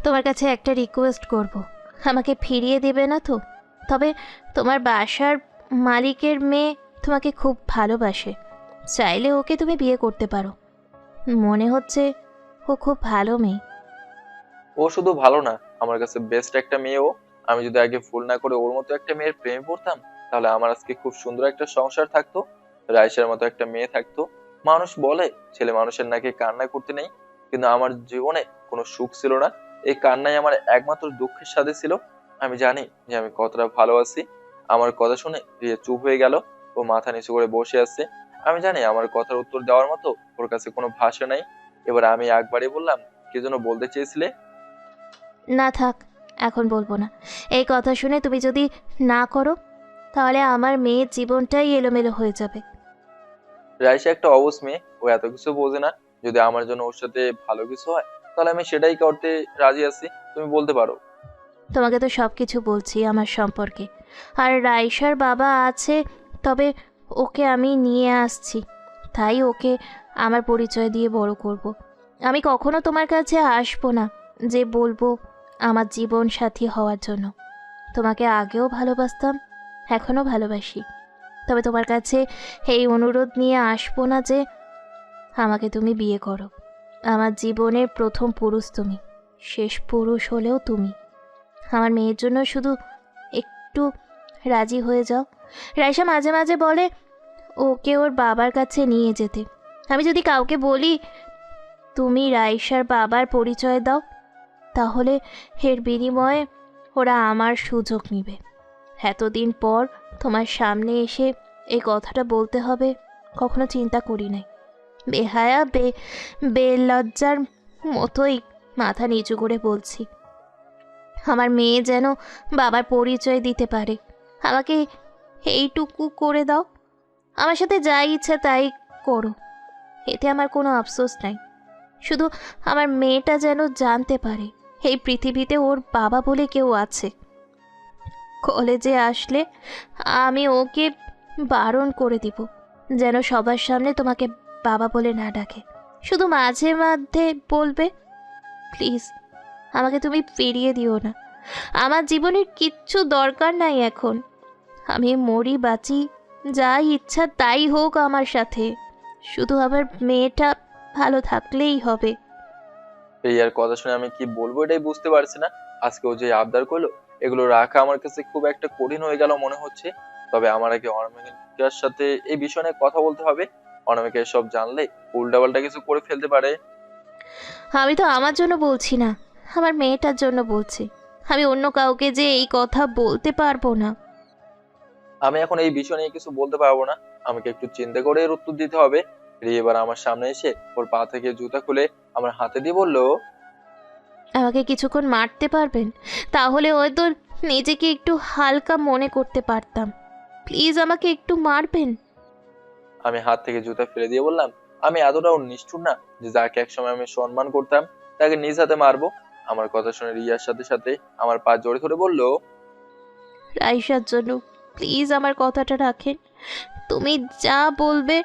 তোমার কাছে একটা রিকোয়েস্ট করব, আমাকে ফিরিয়ে দেবে না তো? তবে তোমার বাসার মালিকের মেয়ে তোমাকে খুব ভালোবাসে, চাইলে ওকে তুমি বিয়ে করতে পারো। মনে হচ্ছে ও খুব ভালো মেয়ে। ও শুধু ভালো না, আমার কাছে বেস্ট একটা মেয়েও। আমি যদি আগে ভুল না করে ওর মতো একটা মেয়ের প্রেমে পড়তাম, তাহলে আমার আজকে খুব সুন্দর একটা সংসার থাকতো, রাইসার মতো একটা মেয়ে থাকতো। মানুষ বলে ছেলে মানুষের নাকি কান্না করতে নেই, কিন্তু আমার জীবনে কোনো সুখ ছিল না। এই কান্নাই আমার একমাত্র দুঃখের সাথে ছিল। আমি জানি যে আমি কতটা ভালো আছি। আমার কথা শুনে রিয়া চুপ হয়ে গেল। ও মাথা নিচু করে বসে আছে। আমি জানি আমার কথার উত্তর দেওয়ার মতো ওর কাছে কোনো ভাষা নাই। এবার আমি একবারই বললাম, কি যেন বলতে চেয়েছিলে? না থাক, এখন বলবো না। এই কথা শুনে তুমি যদি না করো, তাহলে আমার মেয়ের জীবনটাই এলোমেলো হয়ে যাবে। রাইসা একটা অবশ মেয়ে, ও এত কিছু বোঝে না। যদি আমার জন্য ওর সাথে ভালো কিছু হয়, তাহলে আমি সেটাই করতে রাজি আছি। তুমি বলতে পারো। তোমাকে তো সব কিছু বলছি আমার সম্পর্কে। আর রাইসার বাবা আছে, তবে ওকে আমি নিয়ে আসছি, তাই ওকে আমার পরিচয় দিয়ে বড় করব। আমি কখনো তোমার কাছে আসবো না যে বলবো আমার জীবন সাথী হওয়ার জন্য। তোমাকে আগেও ভালোবাসতাম, এখনও ভালোবাসি। তবে তোমার কাছে এই অনুরোধ নিয়ে আসবো না যে আমাকে তুমি বিয়ে করো। আমার জীবনের প্রথম পুরুষ তুমি, শেষ পুরুষ হলেও তুমি। আমার মেয়ের জন্য শুধু একটু রাজি হয়ে যাও। রাইসা মাঝে মাঝে বলে ওকে ওর বাবার কাছে নিয়ে যেতে। আমি যদি কাউকে বলি তুমি রাইসার বাবার পরিচয় দাও, তাহলে এর বিনিময়ে ওরা আমার সুযোগ নেবে। এতদিন পর তোমার সামনে এসে এই কথাটা বলতে হবে কখনো চিন্তা করি নাই। বেহায়া বেলজ্জার মতোই মাথা নিচু করে বলছি, আমার মেয়ে যেন বাবার পরিচয় দিতে পারে। আমাকে এইটুকু করে দাও। আমার সাথে যা ইচ্ছা তাই করো, এতে আমার কোনো আফসোস নাই। শুধু আমার মেয়েটা যেন জানতে পারে এই পৃথিবীতে ওর বাবা বলে কেউ আছে। কলেজে আসলে আমি ওকে বারণ করে দিব যেন সবার সামনে তোমাকে বাবা বলে না ডাকে। শুধু মাঝে মধ্যে বলবে, প্লিজ আমাকে তুমি ফিরিয়ে দিও না। আমার জীবনের কিচ্ছু দরকার নাই এখন। আমি মরি বাঁচি, যা ইচ্ছা তাই হোক আমার সাথে, শুধু আমার মেয়েটা ভালো থাকলেই হবে। রিয়ার কথা শুনে আমি কি বলবো এটাই বুঝতে পারছি না। আজকে ও যে আবদার করলো, এগুলো রাখা আমার কাছে খুব একটা কঠিন হয়ে গেল মনে হচ্ছে। তবে আমার আগে অনামিকার সাথে এই বিষয় নিয়ে কথা বলতে হবে। অনামিকা সব জানলে উল্টাপাল্টা কিছু করে ফেলতে পারে। আমি তো আমার জন্য বলছি না, আমার মেয়েটার জন্য বলছি। আমি অন্য কাউকে যে এই কথা বলতে পারবো না। আমি এখন এই বিষয় নিয়ে কিছু বলতে পারবো না। আমাকে একটু চিন্তা করে এর উত্তর দিতে হবে। রিয়া এবার আমার সামনে এসে ওর পা থেকে জুতা খুলে আমার হাতে দিয়ে বলল, আমাকে কিছুক্ষণ মারতে পারবেন? তাহলে হয়তো নিজেকে একটু হালকা মনে করতে পারতাম। প্লিজ আমাকে একটু মারবেন। আমি হাত থেকে জুতা ফেলে দিয়ে বললাম, আমি এতটাও নিষ্ঠুর না যে যাকে একসময় আমি সম্মান করতাম তাকে নিজ হাতে মারবো। আমার কথা শুনে রিয়ার সাথে সাথে আমার পা জড়িয়ে ধরে বলল, রাইসার জন্য প্লিজ আমার কথাটা রাখেন। তুমি যা বলবে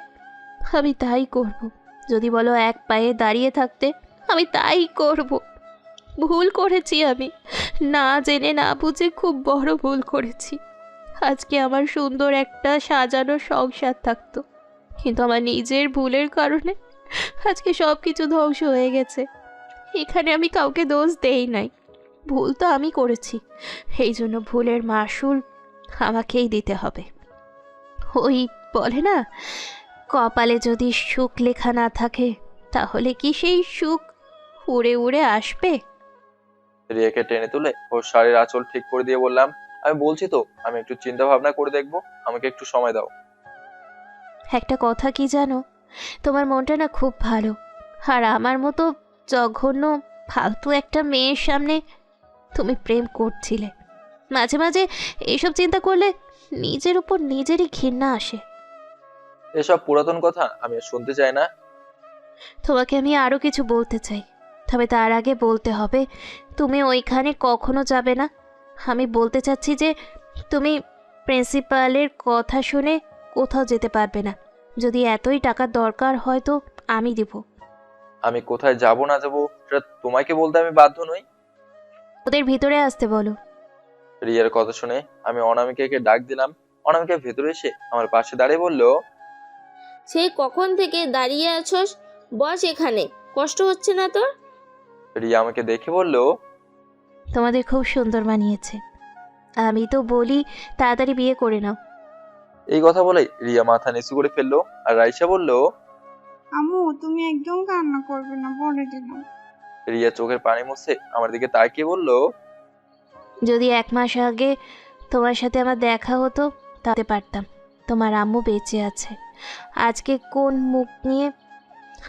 আমি তাই করব। যদি বলো এক পায়ে দাঁড়িয়ে থাকতে, আমি তাই করব। ভুল করেছি আমি, না জেনে না বুঝে খুব বড় ভুল করেছি। আজকে আমার সুন্দর একটা সাজানো সংসার থাকতো, কিন্তু আমার নিজের ভুলের কারণে আজকে সব কিছু ধ্বংস হয়ে গেছে। এখানে আমি কাউকে দোষ দেই নাই, ভুল তো আমি করেছি, এই জন্য ভুলের মাসুল আমাকেই দিতে হবে। ওই বলে না, কপালে যদি সুখ লেখা না থাকে তাহলে কি সেই সুখ উড়ে উড়ে আসবে? রিয়াকে টেনে তুলে ওর শাড়ির আঁচল ঠিক করে দিয়ে বললাম, আমি বলছি তো আমি একটু চিন্তা ভাবনা করে দেখবো, আমাকে একটু সময় দাও। একটা কথা কি জানো, তোমার মনটা না খুব ভালো, আর আমার মতো জঘন্য ফালতু একটা মেয়ের সামনে তুমি প্রেম করছিলে। মাঝে মাঝে এইসব চিন্তা করলে নিজের উপর নিজেরই ঘৃণা আসে। এসব পুরাতন কথা আমি আর শুনতে চাই না। তোমাকে আমি আরও কিছু বলতে চাই, তবে তার আগে বলতে হবে তুমি ওইখানে কখনো যাবে না। আমি বলতে চাচ্ছি যে তুমি প্রিন্সিপালের কথা শুনে কোথাও যেতে পারবে না। যদি এতই টাকার দরকার হয় তো আমি দিব। আমি কোথায় যাব না যাব সেটা তোমাকে বলতে আমি বাধ্য নই। ওদের ভিতরে আসতে বলো। রিয়ার কথা শুনে আমি অনামিকাকে ডাক দিলাম। অনামিকা ভেতরে এসে আমার পাশে দাঁড়িয়ে বলল, সেই কখন থেকে দাঁড়িয়ে আছোস, বস এখানে, কষ্ট হচ্ছে না তোর? রিয়া আমাকে দেখে বলল, তোমাদের খুব সুন্দর মানিয়েছে, আমি তো বলি তাড়াতাড়ি বিয়ে করে নাও। এই কথা বলে রিয়া মাথা নিচু করে ফেললো। আর রাইসা বলল, আম্মু তুমি একদম কান্না করবে না, বলে দিলাম। রিয়া চোখের পানি মুছে আমার দিকে তাকিয়ে বলল, যদি 1 মাস আগে তোমার সাথে আমার দেখা হতো তাতে পারতাম তোমার আম্মু বেঁচে আছে। আজকে কোন মুখ নিয়ে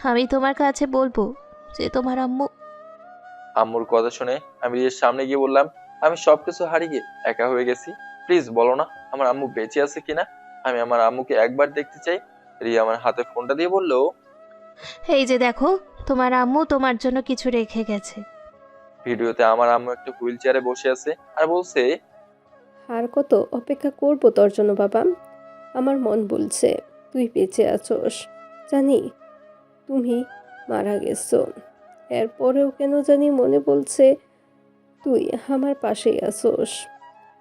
আমি তোমার কাছে বলবো যে তোমার আম্মু? আম্মুর কথা শুনে আমি রিয়ার সামনে গিয়ে বললাম, আমি সবকিছু হারিয়ে একা হয়ে গেছি, প্লিজ বলো না আমার আম্মু বেঁচে আছে কিনা, আমি আমার আম্মুকে একবার দেখতে চাই। রিয়া আমার হাতে ফোনটা দিয়ে বলল, এই যে দেখো, তোমার আম্মু তোমার জন্য কিছু রেখে গেছে। ভিডিওতে আমার আম্মু একটা হুইল চেয়ারে বসে আছে আর বলছে, আর কত অপেক্ষা করব তোর জন্য বাবা? আমার মন বলছে তুই বেঁচে আছোস, জানি তুমি মারা গেছো। এরপরেও কেন জানি মনে বলছে তুই আমার পাশেই আছোস।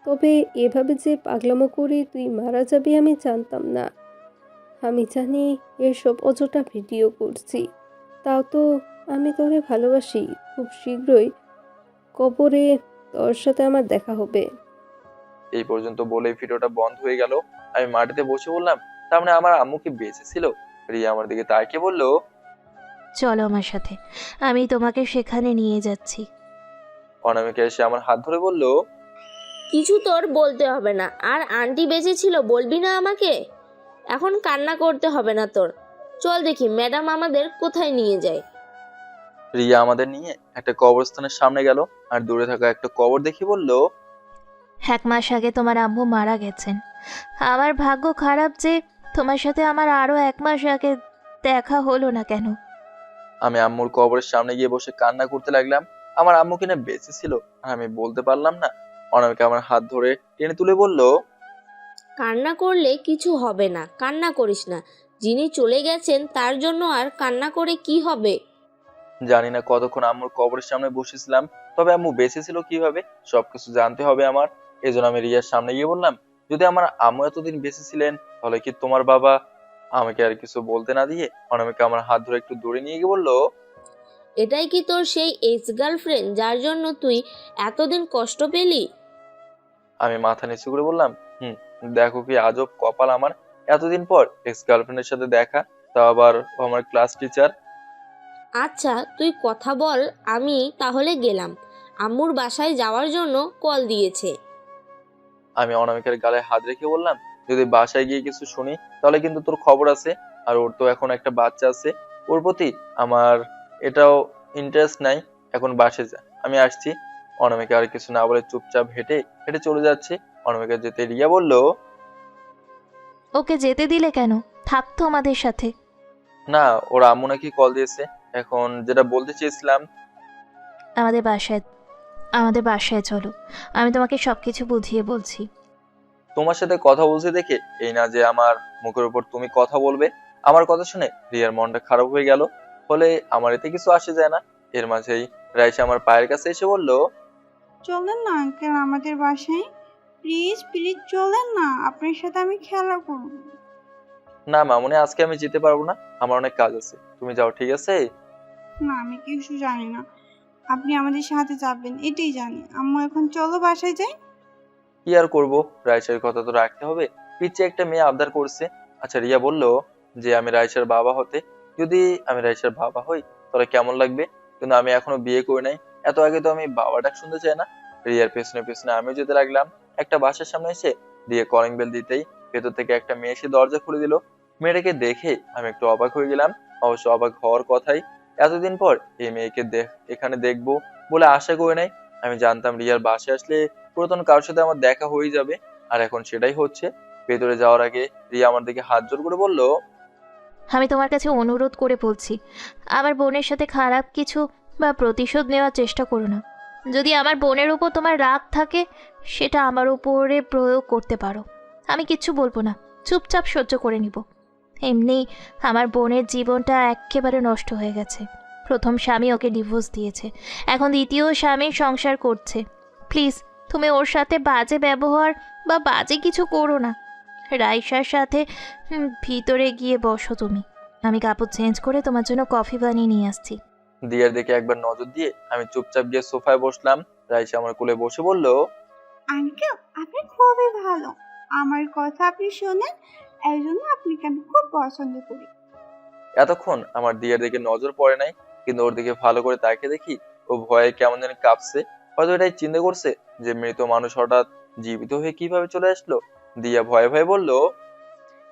তবে এভাবে যে পাগলামো করে তুই মারা যাবি আমি জানতাম না। আমি জানি এসব অযথা ভিডিও করছি, তাও তো আমি তোরে ভালোবাসি। খুব শীঘ্রই কবরে তোর সাথে আমার দেখা হবে। এই পর্যন্ত বলে ভিডিওটা বন্ধ হয়ে গেল। আমি মাটিতে বসে বললাম, তার মানে আমার আম্মু কি বেঁচে ছিল? রিয়া আমার দিকে তাকিয়ে বলল, চলো আমার সাথে, আমি তোমাকে সেখানে নিয়ে যাচ্ছি। অনামিকা এসে আমার হাত ধরে বলল, কিছু তোর বলতে হবে না, আর আন্টি বেঁচে ছিল বলবি না আমাকে? এখন কান্না করতে হবে না তোর, চল দেখি ম্যাডাম আমাদের কোথায় নিয়ে যায়। রিয়া আমাদের নিয়ে একটা কবরস্থানের সামনে গেল আর দূরে থাকা একটা কবর দেখে বলল, 1 মাস আগে তোমার আম্মু মারা গেছেন। আমার ভাগ্য খারাপ যে তোমার সাথে আমার আরও 1 মাস আগে দেখা হলো না কেন। আমি আম্মুর কবরের সামনে গিয়ে বসে কান্না করতে লাগলাম। আমার আম্মু কিনা বেঁচে ছিল আর আমি বলতে পারলাম না। অনামিকা আমার হাত ধরে টেনে তুলে বলল, কান্না করলে কিছু হবে না, কান্না করিস না, যিনি চলে গেছেন তার জন্য আর কান্না করে কি হবে? জানি না কতক্ষণ আম্মুর কবরের সামনে বসেছিলাম, তবে আম্মু বেঁচে ছিল কিভাবে সবকিছু জানতে হবে আমার। এই জন্য আমি রিয়ার সামনে গিয়ে বললাম, যদি আমার আম্মু এতদিন বেঁচে ছিলেন তাহলে কি তোমার বাবা? আমাকে আর কিছু বলতে না দিয়ে অনামিকা আমার হাত ধরে একটু দূরে নিয়ে গিয়ে বলল, এটাই কি তোর সেই এক্স গার্লফ্রেন্ড যার জন্য তুই এতদিন কষ্ট পেলি? আমি মাথা নিচু করে বললাম, দেখো কি আজব কপাল আমার, এতদিন পর এক্স গার্লফ্রেন্ডের সাথে দেখা, তা আবার ও আমার ক্লাস টিচার। আচ্ছা তুই কথা বল, আমি তাহলে গেলাম, আম্মুর বাসায় যাওয়ার জন্য কল দিয়েছে। আমি অনামিকার গালে হাত রেখে বললাম, যদি বাসায় গিয়ে কিছু শুনি তাহলে কিন্তু তোর খবর আছে। আর ওর তো এখন একটা বাচ্চা আছে, ওর প্রতি আমার এটাও ইন্টারেস্ট নাই। এখন বাসে যা, আমি আসছি। অনামিকা আর কিছু না বলে চুপচাপ হেঁটে হেঁটে চলে যাচ্ছে। অনামিকা যেতে রিয়া বলল, ওকে যেতে দিলে কেন, থাকতো আমাদের সাথে। না, ওর আম্মু নাকি কল দিয়েছে। এখন যেটা বলতে চেয়েছিলাম, আমাদের বাসায় চলো, আমি তোমাকে সবকিছু বুঝিয়ে বলছি। তোমার সাথে কথা বলছি দেখে এই না যে আমার মুখের উপর তুমি কথা বলবে। আমার কথা শুনে রিয়ার মনটা খারাপ হয়ে গেল, ফলে আমার এতে কিছু আসে যায় না। এর মাঝেই রাইসা আমার পায়ের কাছে এসে বলল, চলেন না আঙ্কেল আমাদের বাসায়, প্লিজ প্লিজ চলেন না, আপনার সাথে আমি খেলা করব। না মামুনি, আজকে আমি যেতে পারবো না, আমার অনেক কাজ আছে, তুমি যাও, ঠিক আছে? না আমি কিছু জানি না, আপনি আমাদের সাথে যাবেন এটাই জানি। আম্মু এখন চলো বাসায় যাই। কি আর করবো, রাইসার কথা তো রাখতে হবে। পিচ্ছে একটা মেয়ে আবদার করছে। আচ্ছা, রিয়া বলল যে আমি রাইসার বাবা হতে, যদি আমি রাইসার বাবা হই তাহলে কেমন লাগবে, কিন্তু আমি এখনো বিয়ে করি নাই, এত আগে তো আমি বাবা ডাক শুনতে চাই না। রিয়ার পেছনে পেছনে আমিও যেতে লাগলাম। একটা বাসার সামনে এসে রিয়া কলিং বেল দিতেই ভেতর থেকে একটা মেয়ে এসে দরজা খুলে দিল। মেয়েটাকে দেখে আমি একটু অবাক হয়ে গেলাম, অবশ্য অবাক হওয়ার কথাই, এতদিন পর এই মেয়েকে এখানে দেখবো বলে আশা করি নাই। আমি জানতাম রিয়ার বাসায় আসলে পুরাতন কারোর সাথে আমার দেখা হয়ে যাবে, আর এখন সেটাই হচ্ছে। ভেতরে যাওয়ার আগে রিয়া আমার দিকে হাত জোর করে বলল, আমি তোমার কাছে অনুরোধ করে বলছি, আমার বোনের সাথে খারাপ কিছু বা প্রতিশোধ নেওয়ার চেষ্টা করো না। যদি আমার বোনের উপর তোমার রাগ থাকে, সেটা আমার উপরে প্রয়োগ করতে পারো। আমি কিচ্ছু বলবো না, চুপচাপ সহ্য করে নিব। এমনি আমার বোনের জীবনটা একেবারে নষ্ট হয়ে গেছে। প্রথম স্বামী ওকে ডিভোর্স দিয়েছে, এখন দ্বিতীয় স্বামী সংসার করছে। প্লিজ তুমি ওর সাথে বাজে ব্যবহার বা বাজে কিছু করো না। রাইসার সাথে ভিতরে গিয়ে বসো তুমি, আমি কাপড় চেঞ্জ করে তোমার জন্য কফি বানিয়ে নিয়ে আসছি। দিয়ার দিকে একবার নজর দিয়ে আমি চুপচাপ গিয়ে সোফায় বসলাম। রাইসা আমার কোলে বসে বলল, আঙ্কেল আপনি খুবই ভালো, আমার কথা আপনি শোনেন, এই জন্য আপনাকে আমি খুব পছন্দ করি। এতক্ষণ আমার দিয়ার দিকে নজর পড়ে নাই, কিন্তু ওর দিকে ভালো করে তাকিয়ে দেখি ও ভয়ে কেমন জানি কাঁপছে। হয়তো এটাই চিন্তা করছে যে মৃত মানুষ হঠাৎ জীবিত হয়ে কিভাবে চলে আসলো। দিয়া ভয়ে ভয়ে বলল,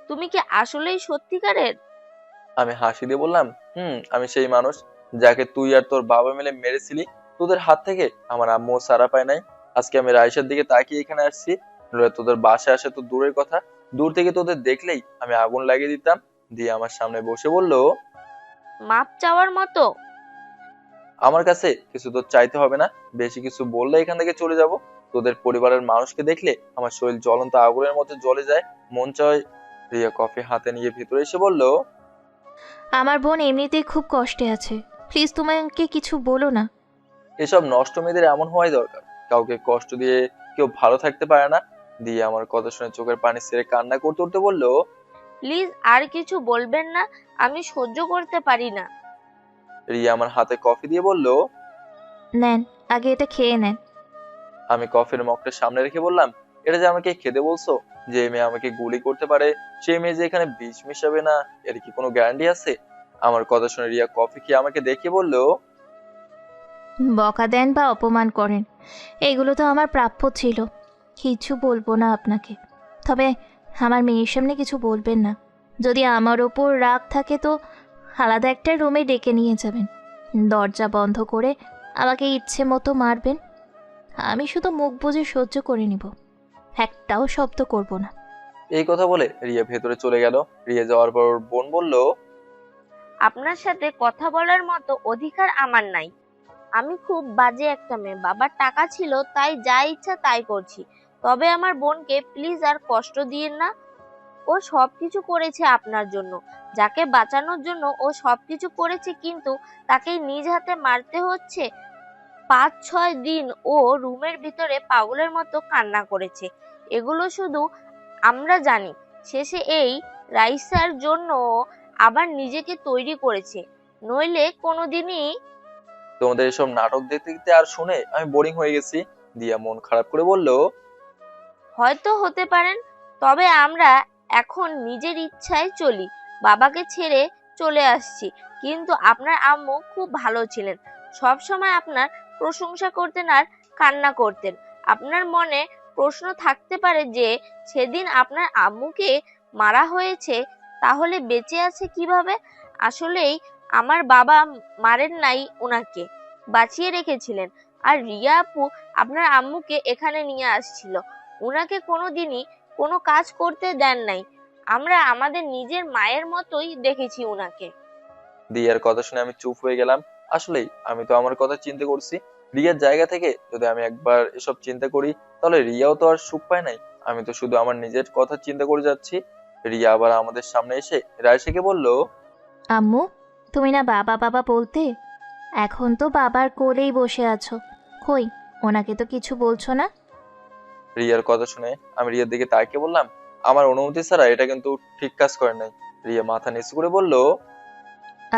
তুমি কি আসলেই সত্যিকারের? আমি হাসি দিয়ে বললাম, আমি সেই মানুষ যাকে তুই আর তোর বাবা মিলে মেরেছিলি। তোদের হাত থেকে আমার আম্মু সারা পায় নাই। আজকে আমি রাইসার দিকে তাকিয়ে এখানে আসছি, নইলে তোদের বাসায় আসে তো দূরের কথা, দূর থেকে তোদের দেখলেই আমি আগুন লাগিয়ে দিতাম। দিয়ে আমার সামনে বসে বলল, মাপ চাওয়ার মতো? আমার কাছে কিছু তো চাইতে হবে না, বেশি কিছু বললে এখান থেকে চলে যাব। তোদের পরিবারের মানুষকে দেখলে আমার শরীর জ্বলন্ত আগুনের মতো জ্বলে যায়, মন চায়। রিয়া কফি হাতে নিয়ে ভিতরে এসে বলল, আমার বোন এমনিতেই খুব কষ্টে আছে, প্লিজ তোমাকে কিছু বলো না। এসব নষ্ট মেয়েদের এমন হওয়াই দরকার, কাউকে কষ্ট দিয়ে কেউ ভালো থাকতে পারে না। দিয়ে আমার কথা শুনে চোখের পানি ছেড়ে কান্না করতে করতে বলল, প্লিজ আর কিছু বলবেন না, আমি সহ্য করতে পারি না। রিয়া আমার হাতে কফি দিয়ে বলল, নেন, আগে এটা খেয়ে নেন। আমি কফির মগটা সামনে রেখে বললাম, এটা যে আমাকে খেতে বলছো, যে মেয়ে আমাকে গুলি করতে পারে সেই মেয়ে যে এখানে বিষ মিশাবে না, এর কি কোনো গ্যারান্টি আছে? আমার কথা শুনে রিয়া কফি খেয়ে আমাকে দেখে বলল, বকা দেন বা অপমান করেন, এগুলো তো আমার প্রাপ্য ছিল। কিছু বলবো না আপনাকে, তবে আমার মেয়ের সামনে কিছু বলবেন না। যদি আমার ওপর রাগ থাকে তো আলাদা একটা রুমে ডেকে নিয়ে যাবেন, দরজা বন্ধ করে আমাকে ইচ্ছে মতো মারবেন। আমি শুধু মুখ বুজে সহ্য করে নিব, একটাও শব্দ করব না। এই কথা বলে রিয়া ভেতরে চলে গেল। রিয়া যাওয়ার পর ওর বোন বলল, আপনার সাথে কথা বলার মতো অধিকার আমার নাই। আমি খুব বাজে একটা মেয়ে, বাবার টাকা ছিল তাই যা ইচ্ছা তাই করছি। তবে আমার বোনকে প্লিজ আর কষ্ট দিয়েন না। ও সবকিছু করেছে আপনার জন্য, যাকে বাঁচানোর জন্য ও সবকিছু করেছে, কিন্তু তাকে নিজ হাতে মারতে হচ্ছে। 5-6 দিন ও রুমের ভিতরে পাগলের মতো কান্না করেছে, এগুলো শুধু আমরা জানি। শেষে এই রাইসার জন্য আবার নিজেকে তৈরি করেছে, নইলে কোনোদিনই। তোমাদের এসব নাটক দেখতে দেখতে আর শুনে আমি বোরিং হয়ে গেছি। দিয়া মন খারাপ করে বলল, হয়তো হতে পারেন, তবে আমরা এখন নিজের ইচ্ছায় চলি, বাবাকে ছেড়ে চলে আসছি। কিন্তু আপনার আম্মু খুব ভালো ছিলেন, সব সময় আপনার প্রশংসা করতেন আর কান্না করতেন। আপনার মনে প্রশ্ন থাকতে পারে যে সেদিন আপনার আম্মুকে মারা হয়েছে, তাহলে বেঁচে আছে কিভাবে? আসলেই আমার বাবা মারেন নাই, ওনাকে বাঁচিয়ে রেখেছিলেন। আর রিয়া আপু আপনার আম্মুকে এখানে নিয়ে আসছিল, উনাকে কোনোদিনই কোনো কাজ করতে দেন নাই। আমরা আমাদের নিজের মায়ের মতোই দেখেছি উনাকে। দিয়ার কথা শুনে আমি চুপ হয়ে গেলাম। আসলেই আমি তো আমার কথা চিন্তা করছি, রিয়ার জায়গা থেকে যদি আমি একবার এসব চিন্তা করি তাহলে রিয়াও তো আর সুখ পায় নাই। আমি তো শুধু আমার নিজের কথা চিন্তা করে যাচ্ছি। রিয়া আবার আমাদের সামনে এসে রাইসাকে বলল, আম্মু, তুমি না বাবা বাবা বলতে, এখন তো বাবার কোলেই বসে আছো, কই ওনাকে তো কিছু বলছো না? রিয়ার কথা শুনে আমি রিয়ার দিকে তাকিয়ে বললাম, আমার অনুমতি ছাড়া এটা কিন্তু ঠিক কাজ করে নাই। রিয়া মাথা নিচু করে বলল,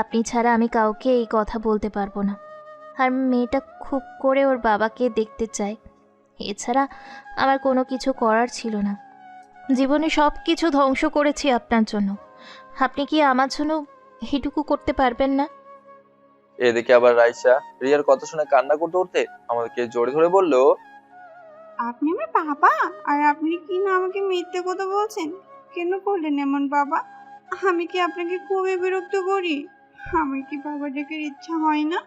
আপনি ছাড়া আমি কাউকে এই কথা বলতে পারবো না। আর মেয়েটা খুব করে ওর বাবাকে দেখতে চায়। এছাড়া আমার কোনো কিছু করার ছিল না। জীবনে সব কিছু ধ্বংস করেছি আপনার জন্য। আপনি কি আমার জন্য এটুকু করতে পারবেন না? এদিকে আবার রাইসা রিয়ার কথা শুনে কান্না করতে করতে আমাদেরকে জড়িয়ে ধরে বলল, আপনি আমার বাবা আর আপনি কি না আমাকে মিথ্যে কথা বলছেন? কেন করলেন এমন বাবা? আমি কি আপনাকে খুবই বিরক্ত করি? আমার কি বাবা ডাকার ইচ্ছা হয় না?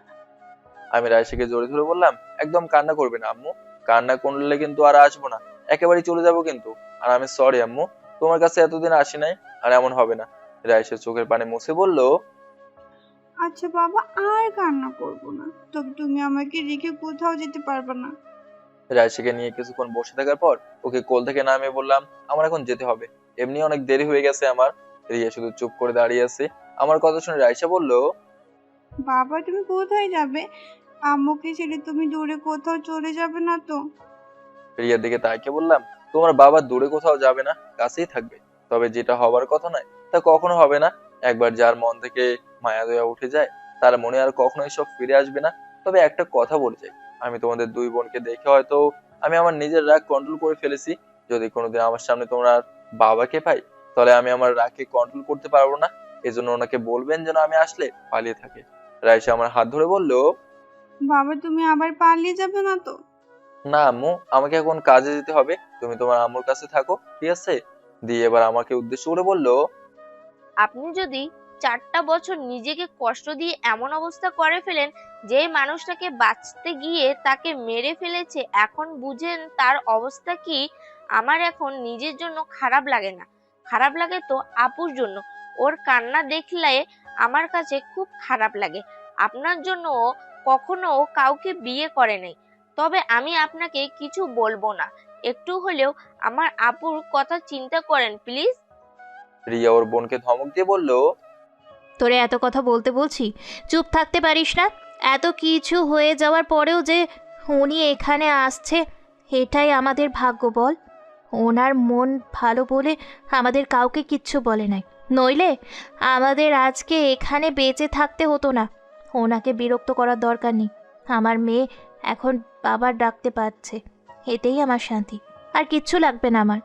আমি রাইসাকে জড়িয়ে ধরে বললাম, একদম কান্না করবে না আম্মু। কান্না করলে কিন্তু আর আসবো না, একেবারেই চলে যাবো কিন্তু। আর আমি সরি আম্মু, তোমার কাছে এতদিন আসি নাই, আর এমন হবে না। রাইসা চোখের পানি মুছে বলল, আচ্ছা বাবা, আর কান্না করবো না। তবে তুমি আমাকে রেখে কোথাও যেতে পারবে না। রাইসাকে নিয়ে কিছুক্ষণ বসে থাকার পর ওকে কোল থেকে নামিয়ে বললাম, আমার এখন যেতে হবে, এমনি অনেক দেরি হয়ে গেছে আমার। রিয়া শুধু চুপ করে দাঁড়িয়ে আছে। আমার কথা শুনে রাইসা বলল, বাবা তুমি কোথায় যাবে? আম্মুকে ছেড়ে তুমি দূরে কোথাও চলে যাবে না তো? রিয়ার দিকে তাকিয়ে বললাম, তোমার বাবা দূরে কোথাও যাবে না, কাছেই থাকবে। তবে যেটা হবার কথা নয় তা কখনো হবে না। একবার যার মন থেকে মায়া দয়া উঠে যায় তার মনে আর কখনো এসব ফিরে আসবে না। তবে একটা কথা বলে যাই, আমি তোমাদের দুই বোনকে দেখে হয়তো আমি আমার নিজের রাগ কন্ট্রোল করে ফেলেছি। যদি কোনোদিন আমার সামনে তোমরা বাবাকে পাই, তাহলে আমি আমার রাগকে কন্ট্রোল করতে পারবো না। এজন্য ওনাকে বলবেন যেন আমি আসলে পালিয়ে থাকে। রাইসা আমার হাত ধরে বলল, বাবা তুমি আবার পালিয়ে যাবে না তো? না আম্মু, আমাকে এখন কাজে যেতে হবে, তুমি তোমার আম্মুর কাছে থাকো, ঠিক আছে? দিয়ে এবার আমাকে উদ্দেশ্য করে বলল, আপনি যদি 4টা বছর নিজেকে কষ্ট দিয়ে এমন অবস্থা করে ফেলেন যে মানুষটাকে বাঁচতে গিয়ে তাকে মেরে ফেলেছে, এখন বুঝেন তার অবস্থা কি। আমার এখন নিজের জন্য খারাপ লাগে না, খারাপ লাগে তো আপুর জন্য। ওর কান্না দেখলে আমার কাছে খুব খারাপ লাগে। আপনার জন্য ও কখনো কাউকে বিয়ে করে নাই। তবে আমি আপনাকে কিছু বলবো না, একটু হলেও আমার আপুর কথা চিন্তা করেন প্লিজ। রিয়া ওর বোনকে ধমক দিয়ে বলল, তোরে এত কথা বলতে বলছি, চুপ থাকতে পারিস না? এত কিছু হয়ে যাওয়ার পরেও যে উনি এখানে আসছে, এটাই আমাদের ভাগ্য বল। ওনার মন ভালো বলে আমাদের কাউকে কিচ্ছু বলে নাই, নইলে আমাদের আজকে এখানে বেঁচে থাকতে হতো না। ওনাকে বিরক্ত করার দরকার নেই। আমার মেয়ে এখন বাবার ডাকতে পারছে, এতেই আমার শান্তি। আর কিচ্ছু লাগবে না আমার।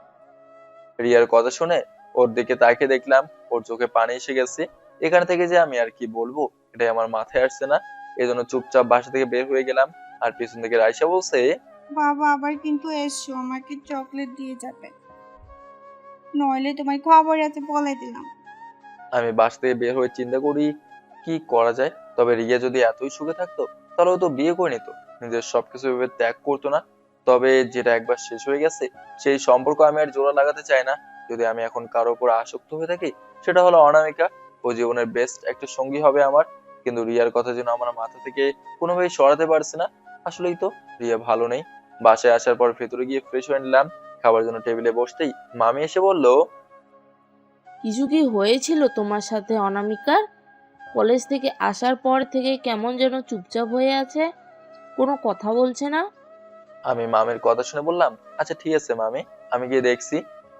রিয়ার কথা শুনে ওর দিকে তাকিয়ে দেখলাম ওর চোখে পানি এসে গেছে। এখান থেকে যে আমি আর কি বলবো এটাই আমার মাথায় আসছে না। এজন্য চুপচাপ বাসা থেকে বের হয়ে গেলাম। আর পিছন থেকে রাইসা বলছে, বাবা আবার কিন্তু এসো, আমাকে চকলেট দিয়ে যাবে, নইলে তোমার খবর আছে বলে দিলাম। আমি বাসা থেকে বের হয়ে চিন্তা করি কি করা যায়। তবে রিয়া যদি এতই সুখে থাকতো তাহলে ও তো বিয়ে করে নিত, নিজের সবকিছু ভেবে ত্যাগ করতো না। তবে যেটা একবার শেষ হয়ে গেছে সেই সম্পর্ক আমি আর জোড়া লাগাতে চাই না। যদি আমি এখন কারোর উপর আসক্ত হয়ে থাকি সেটা হলো অনামিকা। ও জীবনের বেস্ট একটা সঙ্গী হবে আমার। কিন্তু রিয়ার কথা যেন আমার মাথা থেকে কোনোভাবেই সরাতে পারছি না। আসলেই তো রিয়া ভালো নেই। বাসায় আসার পর ভেতরে গিয়ে ফ্রেশ হয়ে নিলাম। খাবার জন্য টেবিলে বসতেই মামি এসে বলল, কিছু কি হয়েছিল তোমার সাথে অনামিকার? কলেজ থেকে আসার পর থেকে কেমন যেন চুপচাপ হয়ে আছে, কোনো কথা বলছে না। আমি মামির কথা শুনে বললাম, আচ্ছা ঠিক আছে মামি, আমি গিয়ে দেখছি।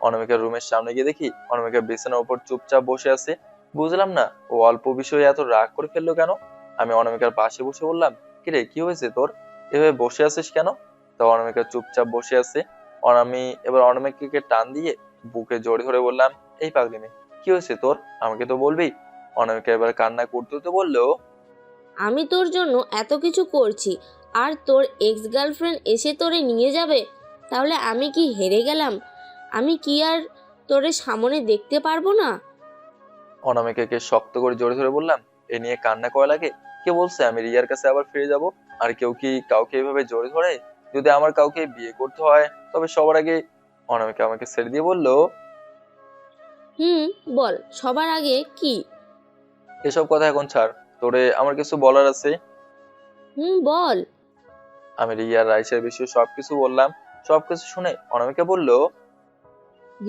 অনামিকার রুমের সামনে গিয়ে দেখি অনামিকা বিছানার উপর চুপচাপ বসে আছে। বুঝলাম না ও অল্প বিষয়ে এত রাগ করে ফেললো কেন। আমি অনামিকার পাশে বসে বললাম, কিরে কি হয়েছে তোর, এভাবে বসে আছিস কেন? তো অনামিকা চুপচাপ বসে আছে। আমি এবার অনামিকাকে টান দিয়ে বুকে জড়িয়ে ধরে বললাম, এই পাগলি মেয়ে, কি হয়েছে তোর, আমাকে তো বলবি। অনামিকা এবার কান্না করতে করতে বললো, আমি তোর জন্য এত কিছু করছি, আর তোর এক্স গার্লফ্রেন্ড এসে তোরে নিয়ে যাবে? তাহলে আমি কি হেরে গেলাম? আমি কি আর তোরে সামনে দেখতে পারবো না? অনামিকাকে শক্ত করে জড়িয়ে ধরে বললাম, এ নিয়ে কান্না করা লাগে? কে বলছে আমি রিয়ার কাছে আবার ফিরে যাব? আর কেউ কি কাউকে এভাবে জড়িয়ে ধরে? যদি আমার কাউকে বিয়ে করতে হয় তবে সবার আগে। অনামিকা আমাকে ছেড়ে দিয়ে বলল, বল, সবার আগে কি? এসব কথা এখন ছাড়, তোরে আমার কিছু বলার আছে। বল। আমি রিয়ার রাইসের বিষয়ে সবকিছু বললাম। সবকিছু শুনে অনামিকা বলল,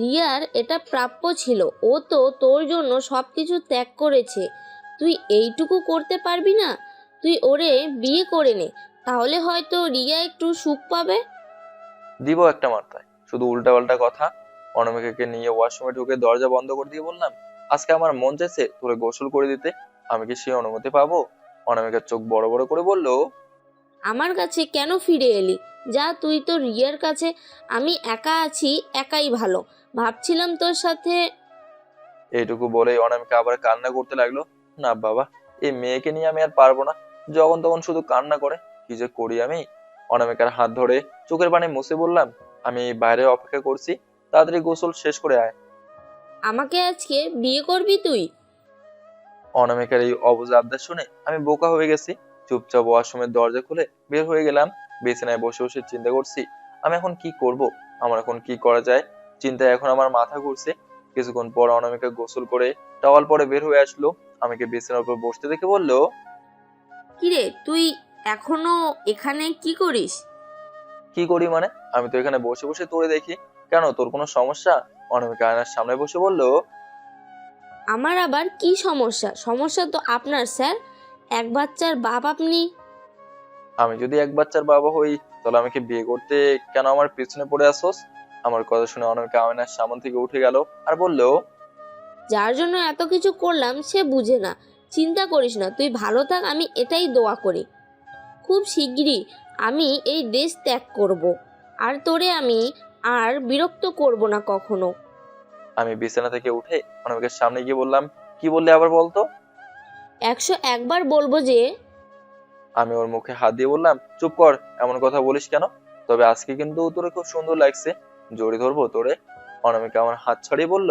রিয়ার এটা প্রাপ্য ছিল, ও তো তোর জন্য সবকিছু ত্যাগ করেছে। তুই এইটুকু করতে পারবি না? তুই ওরে বিয়ে করে নে, তাহলে হয়তো রিয়া একটু সুখ পাবে। দিব একটা মাত্রায়, শুধু উল্টাপাল্টা কথা। অনামিকাকে নিয়ে ওয়াশরুমে ঢুকে দরজা বন্ধ করে দিয়ে বললাম, আজকে আমার মন চাইছে তোরে গোসল করে দিতে, আমি কি সেই অনুমতি পাবো? অনামিকার চোখ বড় বড় করে বলল, আমার কাছে কেন ফিরে এলি? যা, তুই তো রিয়ার কাছে। আমি একা আছি, একাই ভালো। ভাবছিলাম তোর সাথে। এইটুকু বলেই অনামিকা আবার কান্না করতে লাগলো। না বাবা, এই মেয়েকে নিয়ে আমি আর পারবো না, যখন তখন শুধু কান্না করে। কি যে করি আমি। অনামিকার হাত ধরে চোখের পানি মুছে বললাম, আমি বাইরে অপেক্ষা করছি, তাড়াতাড়ি গোসল শেষ করে আয়। আমাকে আজকে বিয়ে করবি তুই? অনামিকার এই অবুঝ আবদার শুনে আমি বোকা হয়ে গেছি। চুপচাপ ওয়াশরুমের দরজা খুলে বের হয়ে গেলাম। বিছানায় বসে বসে চিন্তা করছি, আমি এখন কি করব, আমার এখন কি করা যায়। চিন্তায় এখন আমার মাথা ঘুরছে। কিছুক্ষণ পর অনামিকা গোসল করে টাওয়াল পরে বের হয়ে আসলো। আমাকে বিছানার উপর বসতে দেখে বলল, কিরে, তুই এখনো এখানে কি করিস? কি করি মানে? আমি তো এখানে বসে বসে তোরে দেখি, কেন তোর কোনো সমস্যা? অনামিকা আয়নার সামনে বসে বলল, আমার আবার কি সমস্যা? সমস্যা তো আপনার স্যার, এক বাচ্চার বাপ আপনি। আমি যদি এক বাচ্চার বাবা হই, তাহলে আমাকে বিয়ে করতে কেন আমার পিছনে পড়ে আসোস? আমার কথা শুনে অনামিকা আয়নার সামনে থেকে উঠে গেল আর বলল, যার জন্য এত কিছু করলাম সে বুঝে না। চিন্তা করিস না, তুই ভালো থাক, আমি এটাই দোয়া করি। খুব শিগগিরই আমি এই দেশ ত্যাগ করব, আর তোরে আমি আর বিরক্ত করব না কখনো। আমি বিছানা থেকে উঠে অনামিকার সামনে গিয়ে বললাম, কি বললে আবার বলতো? 101 বার বলবো যে। আমি ওর মুখে হাত দিয়ে বললাম, চুপ কর, এমন কথা বলিস কেন? তবে আজকে কিন্তু তোরে খুব সুন্দর লাগছে, জড়ি ধরবো তোরে? অনামিকা আমার হাত ছাড়িয়ে বলল,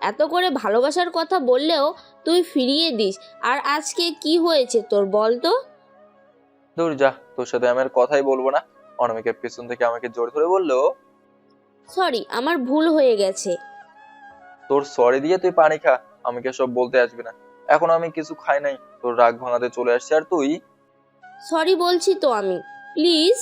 এত করে ভালোবাসার কথা বললেও তুই ফিরিয়ে দিস। আর আজকে কি হয়েছে তোর বল তো? দূর যা, তোর সাথে আমি আর কথাই বলবো না। অনামিকার পেছন থেকে আমাকে জোর ধরে বলল, সরি, আমার ভুল হয়ে গেছে। তোর সরি দিয়ে তুই পানি খা, আমাকে সব বলতে আসবি না। এখন আমি কিছু খাই নাই, তোর রাগ ভাঙাতে চলে আসছে আর তুই। সরি বলছি তো আমি, প্লিজ।